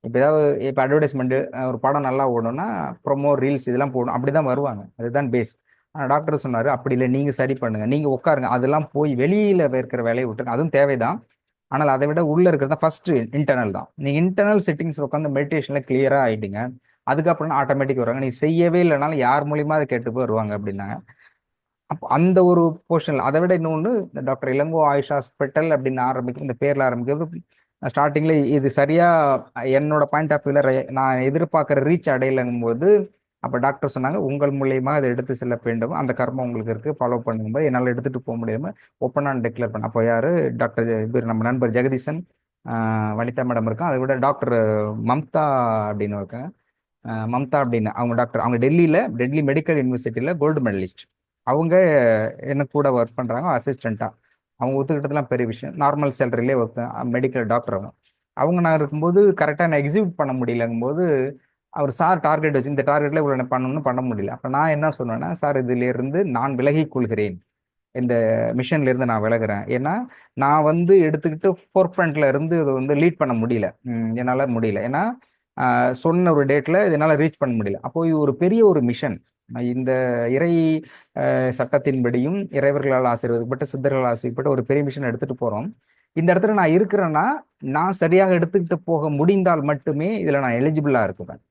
இப்போ ஏதாவது இப்போ அட்வர்டைஸ்மெண்ட் ஒரு படம் நல்லா ஓடணும்னா ப்ரொமோ ரீல்ஸ் இதெல்லாம் போடணும், அப்படி தான் வருவாங்க. அதுதான் பேஸ். ஆனால் டாக்டர் சொன்னார் அப்படி இல்லை, நீங்கள் சரி பண்ணுங்க, நீங்கள் உட்காருங்க, அதெல்லாம் போய் வெளியில் இருக்கிற வேலையை விட்டுருங்க. அதுவும் தேவைதான், ஆனால் அதை விட உள்ளே இருக்கிறது தான் ஃபர்ஸ்ட் இன்டர்னல் தான். நீங்கள் இன்டர்னல் செட்டிங்ஸ் உட்காந்து மெடிடேஷனில் கிளியராக ஆகிட்டீங்க, அதுக்கப்புறம் ஆட்டோமேட்டிக் வருவாங்க. நீ செய்யவே இல்லைனாலும் யார் மூலியமா அதை கேட்டு போய் வருவாங்க அப்படின்னாங்க. அப்போ அந்த ஒரு போர்ஷன்ல அதை விட இன்னொன்று, இந்த டாக்டர் இளங்கோ ஆயுஷ் ஹாஸ்பிட்டல் அப்படின்னு ஆரம்பிக்கும், இந்த பேர்ல ஆரம்பிக்கிறது ஸ்டார்டிங்ல இது சரியா என்னோட பாயிண்ட் ஆஃப் வியூல நான் எதிர்பார்க்குற ரீச் அடையலைங்கும் போது அப்போ டாக்டர் சொன்னாங்க உங்கள் மூலியமா அதை எடுத்து செல்ல வேண்டும், அந்த கர்மம் உங்களுக்கு இருக்கு, ஃபாலோ பண்ணும்போது என்னால் எடுத்துட்டு போக முடியாம ஓப்பனாக டிக்ளேர் பண்ண. அப்போ யாரு டாக்டர் இவர் நம்ம நண்பர் ஜெகதீசன், வனிதா மேடம் இருக்கான், அதை விட டாக்டர் மம்தா அப்படின்னு இருக்காங்க. மம்தா அப்படின்னு அவங்க டாக்டர், அவங்க டெல்லி மெடிக்கல் யூனிவர்சிட்டியில் கோல்டு மெடலிஸ்ட். அவங்க எனக்கு கூட ஒர்க் பண்ணுறாங்க அசிஸ்டண்ட்டாக. அவங்க ஒத்துக்கிட்டதுலாம் பெரிய விஷயம். நார்மல் சேலரிலே ஒர்க், மெடிக்கல் டாக்டர் அவங்க. அவங்க நான் இருக்கும்போது கரெக்டாக நான் எக்ஸிக்யூட் பண்ண முடியலங்கும்போது அவர் சார் டார்கெட் வச்சு இந்த டார்கெட்டில் இவ்வளோ பண்ணணும்னு பண்ண முடியல. அப்போ நான் என்ன சொன்னேன்னா, சார் இதிலிருந்து நான் விலகிக் கொள்கிறேன், இந்த மிஷன்ல இருந்து நான் விலகுறேன். ஏன்னா நான் வந்து எடுத்துக்கிட்டு ஃபோர் ஃப்ரண்ட்ல இருந்து இதை வந்து லீட் பண்ண முடியல, என்னால் முடியல. ஏன்னா சொன்ன ஒரு டேட்ல இதனால ரீச் பண்ண முடியல. அப்போ இது ஒரு பெரிய ஒரு மிஷன். இந்த இறை சட்டத்தின்படியும் இறைவர்களால் ஆசீர்வதிக்கப்பட்ட சித்தர்களால் ஆசீர்வதிக்கப்பட்ட ஒரு பெரிய மிஷன் எடுத்துட்டு போறோம். இந்த இடத்துல நான் இருக்கிறேன்னா நான் சரியாக எடுத்துக்கிட்டு போக முடிந்தால் மட்டுமே இதுல நான் எலிஜிபிளா இருக்குவேன்.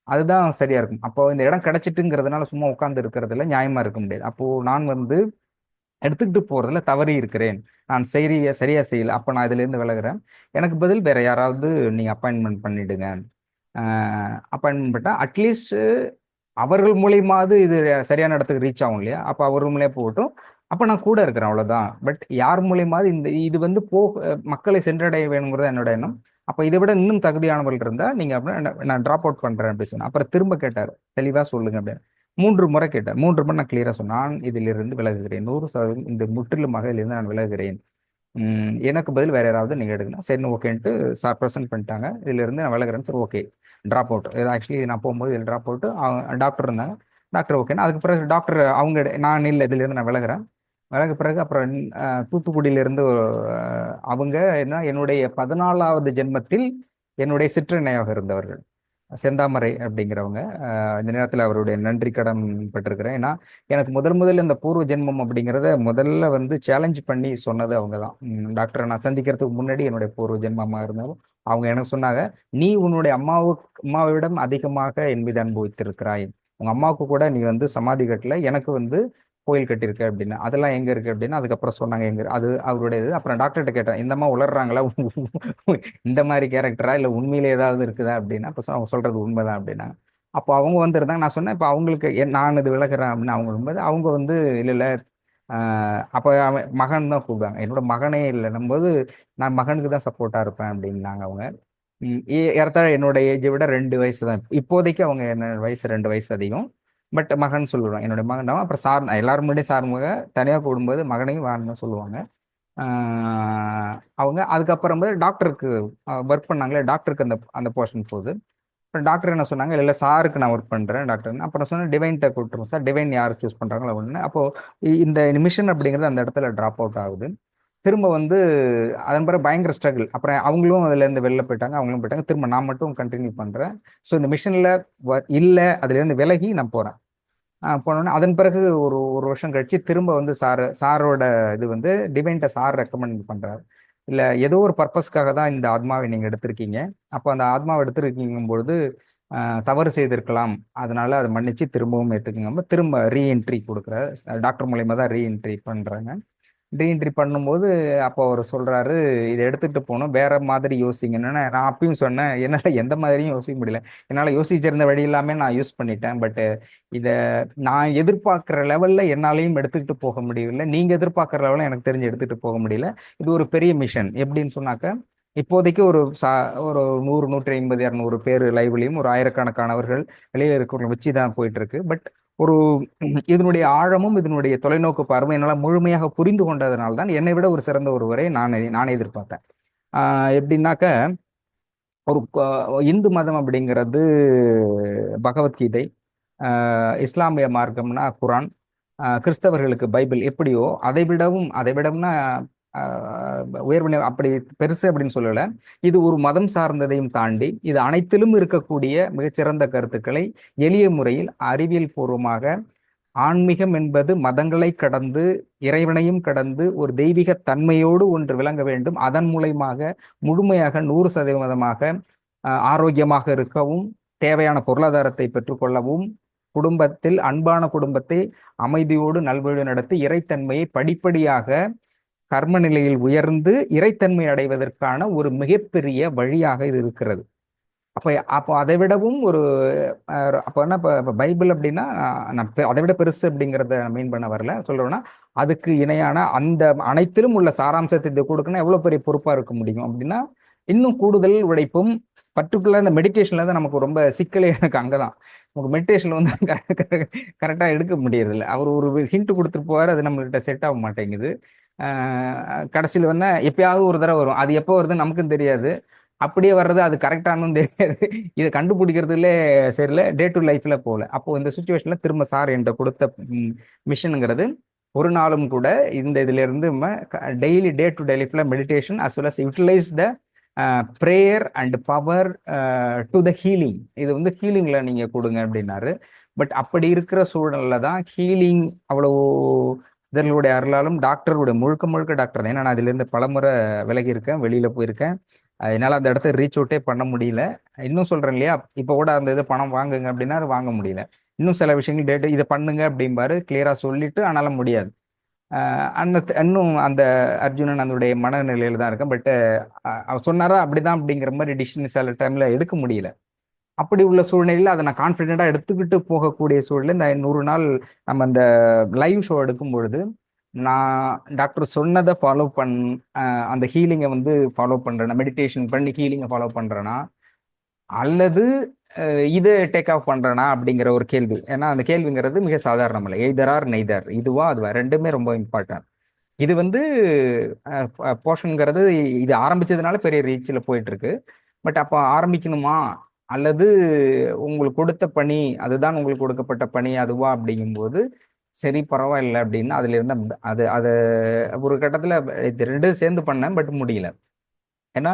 அதுதான் சரியா இருக்கும். அப்போ இந்த இடம் கிடைச்சிட்டுங்கிறதுனால சும்மா உட்கார்ந்து இருக்கிறதுல நியாயமா இருக்க முடியாது. அப்போ நான் வந்து எடுத்துக்கிட்டு போறதுல தவறி இருக்கிறேன், நான் சரியா செய்யல, அப்ப நான் இதுல இருந்து விலகுறேன். எனக்கு பதில் வேற யாராவது நீங்க அப்பாயின்மெண்ட் பண்ணிடுங்க. அப்பாயின்மெண்ட் பண்ணா அட்லீஸ்ட் அவர்கள் மூலியமாவது இது சரியான இடத்துக்கு ரீச் ஆகும் இல்லையா? அப்ப அவர் மூலியமா போகட்டும், அப்ப நான் கூட இருக்கிறேன், அவ்வளவுதான். பட் யார் மூலியமாவது இது வந்து மக்களை சென்றடைய வேணுங்கிறது என்னோட எண்ணம். அப்ப இதை விட இன்னும் தகுதியானவர்கள் இருந்தா நீங்க அப்படின்னா நான் டிராப் அவுட் பண்றேன் அப்படின்னு சொன்னேன். அப்புறம் திரும்ப கேட்டார், தெளிவா சொல்லுங்க அப்படின்னு. 3 முறை கேட்டார். 3 முறை நான் கிளியரா சொன்னேன், நான் இதிலிருந்து விலகுகிறேன், 100% இந்த முற்றிலுமாக இதிலிருந்து நான் விலகுகிறேன். எனக்கு பதில் வேற யாராவது நீங்க எடுக்கணும். சரி ஓகேன்ட்டு சார் ப்ரெசென்ட் பண்ணிட்டாங்க, இதுல இருந்து நான் விலகுறேன் சார், ஓகே ட்ராப் அவுட். இது ஆக்சுவலி நான் போகும்போது இதில் ட்ராப் அவுட். டாக்டர் இருந்தாங்க, டாக்டர் ஓகேன்னா அதுக்கு பிறகு டாக்டர் அவங்க நான் இல்லை இதுல இருந்து நான் விலகுறேன். விலகு பிறகு அப்புறம் தூத்துக்குடியிலிருந்து அவங்க என்ன என்னுடைய 14வது ஜென்மத்தில் என்னுடைய சிற்றன்னையாக இருந்தவர்கள் செந்தாமரை அப்படிங்கிறவங்க. இந்த நேரத்தில் அவருடைய நன்றி கடன் பட்டிருக்கிறேன். ஏன்னா எனக்கு முதல்ல இந்த பூர்வ ஜென்மம் அப்படிங்கிறத முதல்ல வந்து சேலஞ்ச் பண்ணி சொன்னது அவங்க தான். டாக்டரை நான் சந்திக்கிறதுக்கு முன்னாடி என்னுடைய பூர்வ ஜென்மமாக இருந்தாலும் அவங்க எனக்கு சொன்னாங்க, நீ உன்னுடைய அம்மாவிடம் அதிகமாக என் மீது அனுபவித்திருக்கிறாய், உங்க அம்மாவுக்கு கூட நீ வந்து சமாதி கட்டல, எனக்கு வந்து கோயில் கட்டியிருக்க அப்படின்னு. அதெல்லாம் எங்க இருக்கு அப்படின்னு அதுக்கப்புறம் சொன்னாங்க எங்க அது அவருடைய இது. அப்புறம் டாக்டர்கிட்ட கேட்டேன், இந்தம்மா உளர்றாங்களா, இந்த மாதிரி கேரக்டரா இல்லை உண்மையிலே ஏதாவது இருக்குதா அப்படின்னா அப்போ அவங்க சொல்றது உண்மைதான் அப்படின்னாங்க. அப்போ அவங்க வந்திருந்தாங்க. நான் சொன்னேன் இப்போ அவங்களுக்கு நான் இது விளக்குறேன் அப்படின்னு. அவங்க வரும்போது அவங்க வந்து இல்லை இல்லை அப்போ அவன் மகன் தான் கூப்பிடுவாங்க, என்னோட மகனே இல்லைன்னும் போது நான் மகனுக்கு தான் சப்போர்ட்டா இருப்பேன் அப்படின்னாங்க அவங்க. ஏறத்தாழ என்னோட ஏஜை விட 2 வயசு தான் இப்போதைக்கு. அவங்க என்ன வயசு 2 வயசு அதிகம். பட் மகன் சொல்லுவாங்க, என்னுடைய மகன் தான். அப்புறம் சார் எல்லாரும் முன்னாடியும் சார்முக தனியாக கூடும்போது மகனையும் வான்னு சொல்லுவாங்க. அவங்க அதுக்கப்புறம் டாக்டருக்கு ஒர்க் பண்ணாங்களே, டாக்டருக்கு அந்த அந்த போர்ஷன் போகுது. அப்புறம் டாக்டர் என்ன சொன்னாங்க, இல்லை சாருக்கு நான் ஒர்க் பண்ணுறேன் டாக்டர். அப்புறம் சொன்னேன் டிவைன்கிட்ட கூப்பிட்டுருங்க சார், டிவைன் யார் சூஸ் பண்ணுறாங்களோ ஒன்று. அப்போது இந்த மிஷன் அப்படிங்கிறது அந்த இடத்துல ட்ராப் அவுட் ஆகுது. திரும்ப வந்து அதன் பிறகு பயங்கர ஸ்ட்ரகிள். அப்புறம் அவங்களும் அதுலேருந்து வெளில போயிட்டாங்க, அவங்களும் போயிட்டாங்க. திரும்ப நான் மட்டும் கண்டினியூ பண்ணுறேன். ஸோ இந்த மிஷனில் இல்லை, அதுலேருந்து விலகி நான் போகிறேன். போனோடனே அதன் பிறகு ஒரு ஒரு வருஷம் கழிச்சு திரும்ப வந்து சாரோட இது வந்து டிவைன்ட்ட சார் ரெக்கமெண்ட் பண்றாரு, இல்ல ஏதோ ஒரு பர்பஸ்க்காக தான் இந்த ஆத்மாவை நீங்க எடுத்திருக்கீங்க, அப்போ அந்த ஆத்மாவை எடுத்திருக்கீங்கும் பொழுது தவறு செய்திருக்கலாம், அதனால அதை மன்னிச்சு திரும்பவும் ஏத்துக்குங்க. திரும்ப ரீஎன்ட்ரி கொடுக்குற டாக்டர் மூலியமா தான் ரீஎன்ட்ரி பண்றாங்க. ரீஎன்ட்ரி பண்ணும்போது அப்போ அவர் சொல்றாரு, இதை எடுத்துட்டு போகணும், வேற மாதிரி யோசிங்கன்னு. நான் அப்பயும் சொன்னேன், என்னால் எந்த மாதிரியும் யோசிக்க முடியல. என்னால் யோசிச்சிருந்த வழி எல்லாமே நான் யூஸ் பண்ணிட்டேன். பட் இதை நான் எதிர்பார்க்குற லெவலில் என்னாலையும் எடுத்துக்கிட்டு போக முடியல. நீங்கள் எதிர்பார்க்குற லெவலில் எனக்கு தெரிஞ்சு எடுத்துகிட்டு போக முடியல. இது ஒரு பெரிய மிஷன். எப்படின்னு சொன்னாக்க, இப்போதைக்கு ஒரு 100, 150, 200 பேர் லைவ்லையும் ஒரு ஆயிரக்கணக்கானவர்கள் வெளியில இருக்கிறவங்களை வச்சு தான் போயிட்டு இருக்கு. பட் ஒரு இதனுடைய ஆழமும் இதனுடைய தொலைநோக்கு பார்வை என்னால் முழுமையாக புரிந்து கொண்டதனால தான் என்னை விட ஒரு சிறந்த ஒருவரை நானே எதிர்பார்த்தேன். எப்படின்னாக்க, ஒரு இந்து மதம் அப்படிங்கிறது பகவத்கீதை, இஸ்லாமிய மார்க்கம்னா குரான், கிறிஸ்தவர்களுக்கு பைபிள். எப்படியோ அதை விடவும்னா உயர்வு அப்படி பெருசு அப்படின்னு சொல்லல. இது ஒரு மதம் சார்ந்ததையும் தாண்டி இது அனைத்திலும் இருக்கக்கூடிய மிகச்சிறந்த கருத்துக்களை எளிய முறையில் அறிவியல் பூர்வமாக, ஆன்மீகம் என்பது மதங்களை கடந்து, இறைவனையும் கடந்து ஒரு தெய்வீக தன்மையோடு ஒன்று விளங்க வேண்டும். அதன் மூலயமாக முழுமையாக 100% ஆரோக்கியமாக இருக்கவும், தேவையான பொருளாதாரத்தை பெற்றுக்கொள்ளவும், குடும்பத்தில் அன்பான குடும்பத்தை அமைதியோடு நல்வழி நடத்தி இறைத்தன்மையை படிப்படியாக கர்ம நிலையில் உயர்ந்து இறைத்தன்மை அடைவதற்கான ஒரு மிகப்பெரிய வழியாக இது இருக்கிறது. அப்போ அதை விடவும் ஒரு அப்போ என்ன, இப்போ பைபிள் அப்படின்னா நான் அதை விட பெருசு அப்படிங்கிறத மீன் பண்ண வரல. சொல்றேன்னா அதுக்கு இணையான அந்த அனைத்திலும் உள்ள சாராம்சத்தை இது கொடுக்கணும். எவ்வளோ பெரிய பொறுப்பாக இருக்க முடியும் அப்படின்னா, இன்னும் கூடுதல் உழைப்பும், பர்டிகுலர் இந்த மெடிடேஷன்ல தான் நமக்கு ரொம்ப சிக்கலே. எனக்கு அங்கே தான் நமக்கு மெடிடேஷன்ல வந்து கரெக்டாக எடுக்க முடியறதில்ல. அவர் ஒரு ஹிண்ட் கொடுத்துட்டு போவார், அது நம்மள்கிட்ட செட் ஆக மாட்டேங்குது. கடைசியில் வந்து எப்பயாவது ஒரு தடவை வரும், அது எப்போ வருதுன்னு நமக்கும் தெரியாது. அப்படியே வர்றது அது கரெக்டானு தெரியாது. இதை கண்டுபிடிக்கிறதுல சரியில்லை, டே டு லைஃப்ல போகல. அப்போ இந்த சுச்சுவேஷன்ல திரும்ப சார் என்கிட்ட கொடுத்த மிஷனுங்கிறது, ஒரு நாளும் கூட இந்த இதுல இருந்து டெய்லி டே டு டே லைஃப்ல meditation as well as utilize the prayer and power to the healing. இது வந்து ஹீலிங்ல நீங்க கொடுங்க அப்படின்னாரு. பட் அப்படி இருக்கிற சூழல்ல தான் ஹீலிங் அவ்வளோ இதனுடைய அருளாலும், டாக்டருடைய முழுக்க முழுக்க டாக்டர் தான். ஏன்னா நான் அதுல இருந்து பலமுறை விலகி இருக்கேன், வெளியில போயிருக்கேன். அதனால அந்த இடத்த ரீச் அவுட்டே பண்ண முடியல. இன்னும் சொல்றேன் இல்லையா, இப்போ கூட அந்த இது பணம் வாங்குங்க அப்படின்னா வாங்க முடியல. இன்னும் சில விஷயங்கள் டேட்டு இதை பண்ணுங்க அப்படிம்பாரு, கிளியரா சொல்லிட்டு ஆனாலும் முடியாது. இன்னும் அந்த அர்ஜுனன் அதனுடைய மனநிலையில தான் இருக்கேன். பட் அவர் சொன்னாரா அப்படிதான் அப்படிங்கிற மாதிரி டிசிஷன் சில டைம்ல எடுக்க முடியல. அப்படி உள்ள சூழ்நிலையில் அதை நான் கான்ஃபிடென்ட்டாக எடுத்துக்கிட்டு போகக்கூடிய சூழ்நிலை. இந்த 100 நாள் நம்ம அந்த லைவ் ஷோ எடுக்கும் பொழுது நான் டாக்டர் சொன்னதை ஃபாலோ அந்த ஹீலிங்கை வந்து ஃபாலோ பண்ணுறேன்னா, மெடிடேஷன் பண்ணி ஹீலிங்கை ஃபாலோ பண்ணுறேன்னா, அல்லது இதை டேக் ஆஃப் பண்ணுறேனா அப்படிங்கிற ஒரு கேள்வி. ஏன்னா அந்த கேள்விங்கிறது மிக சாதாரணம் இல்லை. எய்தர் ஆர் நெய்தர், இதுவா அதுவா, ரெண்டுமே ரொம்ப இம்பார்ட்டன்ட். இது வந்து போர்ஷனுங்கிறது இது ஆரம்பிச்சதுனால பெரிய ரீச்சில் போயிட்டு இருக்கு. பட் அப்போ ஆரம்பிக்கணுமா, அல்லது உங்களுக்கு கொடுத்த பணி அதுதான் உங்களுக்கு கொடுக்கப்பட்ட பணி அதுவா அப்படிங்கும்போது, சரி பரவாயில்ல அப்படின்னு அதுல இருந்த அது அது ஒரு கட்டத்துல இது ரெண்டும் சேர்ந்து பண்ணேன். பட் முடியல. ஏன்னா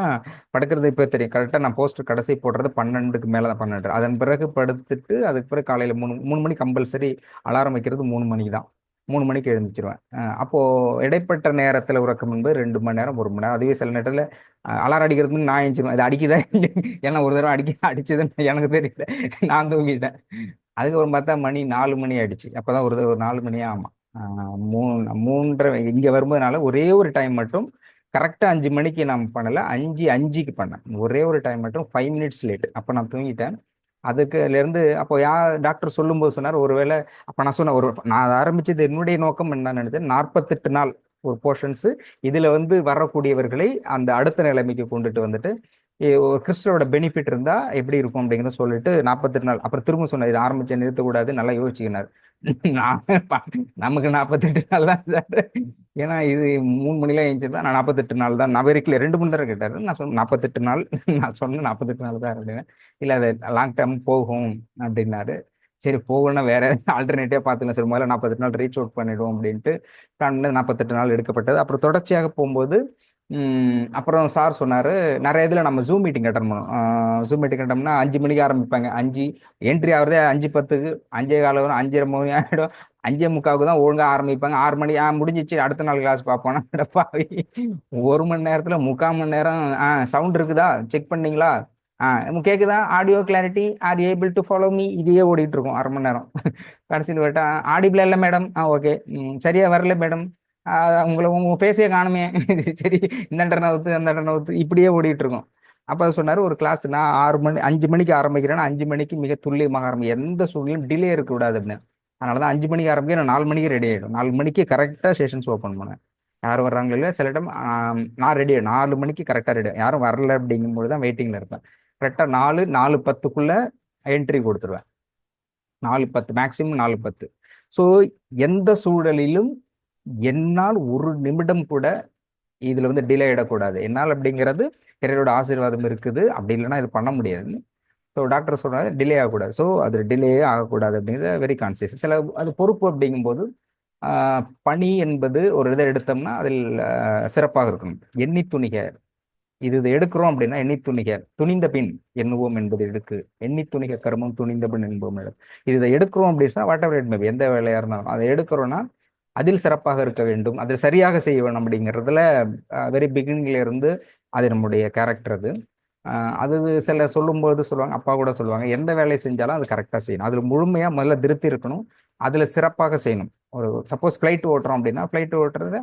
படுக்கிறது இப்போ தெரியும் கரெக்டாக, நான் போஸ்டர் கடைசி போடுறது 12க்கு மேலே தான், 12. அதன் பிறகு படுத்துட்டு அதுக்கு பிறகு காலையில் 3 மணி கம்பல்சரி. அலாரம் வைக்கிறது 3 மணிக்கு தான். 3 மணிக்கு எழுந்திரிச்சிருவேன். அப்போ இடைப்பட்ட நேரத்தில் உறக்கம் என்பது 2 மணி நேரம், 1 மணி நேரம். அதுவே சில நேரத்தில் அலாரம் அடிக்கிறது முன்னாடி நான் எழுந்திருவேன். இது அடிக்குதா ஏன்னா ஒரு தடவை அடிச்சதுன்னு எனக்கு தெரியல, நான் தூங்கிட்டேன். அதுக்கப்புறம் பார்த்தா மணி 4 மணி ஆயிடுச்சு. அப்போதான் ஒரு 4 மணியா, ஆமாம், 3:30 இங்கே வரும்போதுனால ஒரே ஒரு டைம் மட்டும் கரெக்டாக 5 மணிக்கு நான் பண்ணல, 5:05க்கு பண்ணேன். ஒரே ஒரு டைம் மட்டும் 5 மினிட்ஸ் லேட். அப்போ நான் தூங்கிட்டேன். அதுக்குலேருந்து அப்போ டாக்டர் சொல்லும்போது சொன்னார், ஒருவேளை அப்போ நான் சொன்னேன், நான் அதை ஆரம்பிச்சது என்னுடைய நோக்கம் என்ன நினைச்சேன், 48 நாள் ஒரு போர்ஷன்ஸு இதில் வந்து வரக்கூடியவர்களை அந்த அடுத்த நிலைமைக்கு கொண்டுட்டு வந்துட்டு ஒரு கிறிஸ்டலோட பெனிஃபிட் இருந்தா எப்படி இருக்கும் அப்படிங்கிறத சொல்லிட்டு 48 நாள். அப்புறம் திரும்ப சொன்னார், இது ஆரம்பிச்சு நிறுத்தக்கூடாது, நல்லா யோசிச்சுக்கினார். நமக்கு 48 நாள் தான் சார். ஏன்னா இது 3 மணிலாம் எழுந்திருந்தா நான் 48 நாள் தான். நான் வெறிக்கல 2 மணி நேரம் கேட்டாரு. நான் சொன்னேன் 48 நாள். நான் சொன்னேன் 48 நாள் தான் அப்படின்னு. இல்லை அது லாங் டேர்ம் போகும் அப்படின்னாரு. சரி போகணும்னா வேற ஆல்டர்னேட்டிவா பார்த்துக்கலாம் சார், முதல்ல 48 நாள் ரீச் அவுட் பண்ணிடுவோம் அப்படின்ட்டு 48 நாள் எடுக்கப்பட்டது. அப்புறம் தொடர்ச்சியாக போகும்போது அப்புறம் சார் சொன்னார், நிறைய இதில் நம்ம ஜூம் மீட்டிங் அட்டன் பண்ணோம். ஜூம் மீட்டிங் அட்டம்னா 5 மணிக்கு ஆரம்பிப்பாங்க. 5 என்ட்ரி ஆகுறதே 5:10க்கு, 5:15 வரும், 5:30 மணி ஆகிடும். 5:45 தான் ஒழுங்காக ஆரம்பிப்பாங்க. 6 மணி முடிஞ்சிச்சு, அடுத்த நாள் கிளாஸ் பார்ப்போம்னா டப்பாவி 1 மணி நேரத்தில் 3/4 மணி நேரம். சவுண்ட் இருக்குதா, செக் பண்ணீங்களா, கேட்குதா, audio clarity, are able to follow me, இதையே ஓடிட்டு இருக்கும் 1/2 மணி நேரம். கடைசியில் போயிட்டா ஆடிபிள் இல்லை மேடம், ஓகே, சரியா வரல மேடம், உங்களை உங்க பேசே காணுமே. சரி, இந்தாண்ட நவுத்து அந்தாண்ட நவுத்து இப்படியே ஓடிட்டு இருக்கோம். அப்ப அது சொன்னாரு, ஒரு கிளாஸ் நான் 6 மணி 5 மணிக்கு ஆரம்பிக்கிறேன்னா 5 மணிக்கு மிக துல்லியமாக ஆரம்பிக்கும், எந்த சூழ்நிலையும் டிலே இருக்க கூடாது அப்படின்னு. அதனாலதான் 5 மணிக்கு ஆரம்பிக்கிறேன், 4 மணிக்கு ரெடி ஆயிடும். 4 மணிக்கு கரெக்டா செஷன்ஸ் ஓப்பன் பண்ணேன். யாரும் வர்றாங்க இல்ல, சில டைம் நான் ரெடி 4 மணிக்கு கரெக்டா ரெடி, யாரும் வரல அப்படிங்கும்போது தான் வெயிட்டிங்ல இருப்பேன். கரெக்டா 4:10க்குள்ள என்ட்ரி கொடுத்துருவேன். 4:10 மேக்சிமம் 4:10. ஸோ எந்த சூழலிலும் என்னால் ஒரு நிமிடம் கூட இதுல வந்து டிலே ஆயிடக்கூடாது. என்னால் அப்படிங்கிறது இறைவனோட ஆசீர்வாதம் இருக்குது, அப்படி இல்லைன்னா இது பண்ண முடியாது. ஸோ டாக்டர் சொல்றாரு டிலே ஆகக்கூடாது. ஸோ அது டிலே ஆகக்கூடாது அப்படிங்கிறத வெரி கான்சியஸ். சில அது பொறுப்பு அப்படிங்கும்போது பணி என்பது ஒரு இதை எடுத்தோம்னா அதில் சிறப்பாக இருக்கணும். எண்ணி துணிக, இது எடுக்கிறோம் அப்படின்னா எண்ணி துணிக, துணிந்த பின் எண்ணுவோம் என்பது இருக்கு. எண்ணி துணிக கர்மம் துணிந்த பின் என்போம். இது இதை எடுக்கிறோம் அப்படின்னா வாட் எவர் இட் மேபி, எந்த வேலையா இருந்தாலும் அதை எடுக்கிறோம்னா அதில் சிறப்பாக இருக்க வேண்டும், அதை சரியாக செய்ய வேணும் அப்படிங்கிறதுல வெரி பிகினிங்ல இருந்து அது நம்முடைய கேரக்டர் அது. அது சில சொல்லும்போது சொல்லுவாங்க, அப்பா கூட சொல்லுவாங்க, எந்த வேலையை செஞ்சாலும் அது கரெக்டாக செய்யணும், அதில் முழுமையா முதல்ல திருப்தி இருக்கணும், அதில் சிறப்பாக செய்யணும். ஒரு சப்போஸ் ஃப்ளைட் ஓட்டுறோம் அப்படின்னா ஃப்ளைட் ஓட்டுறது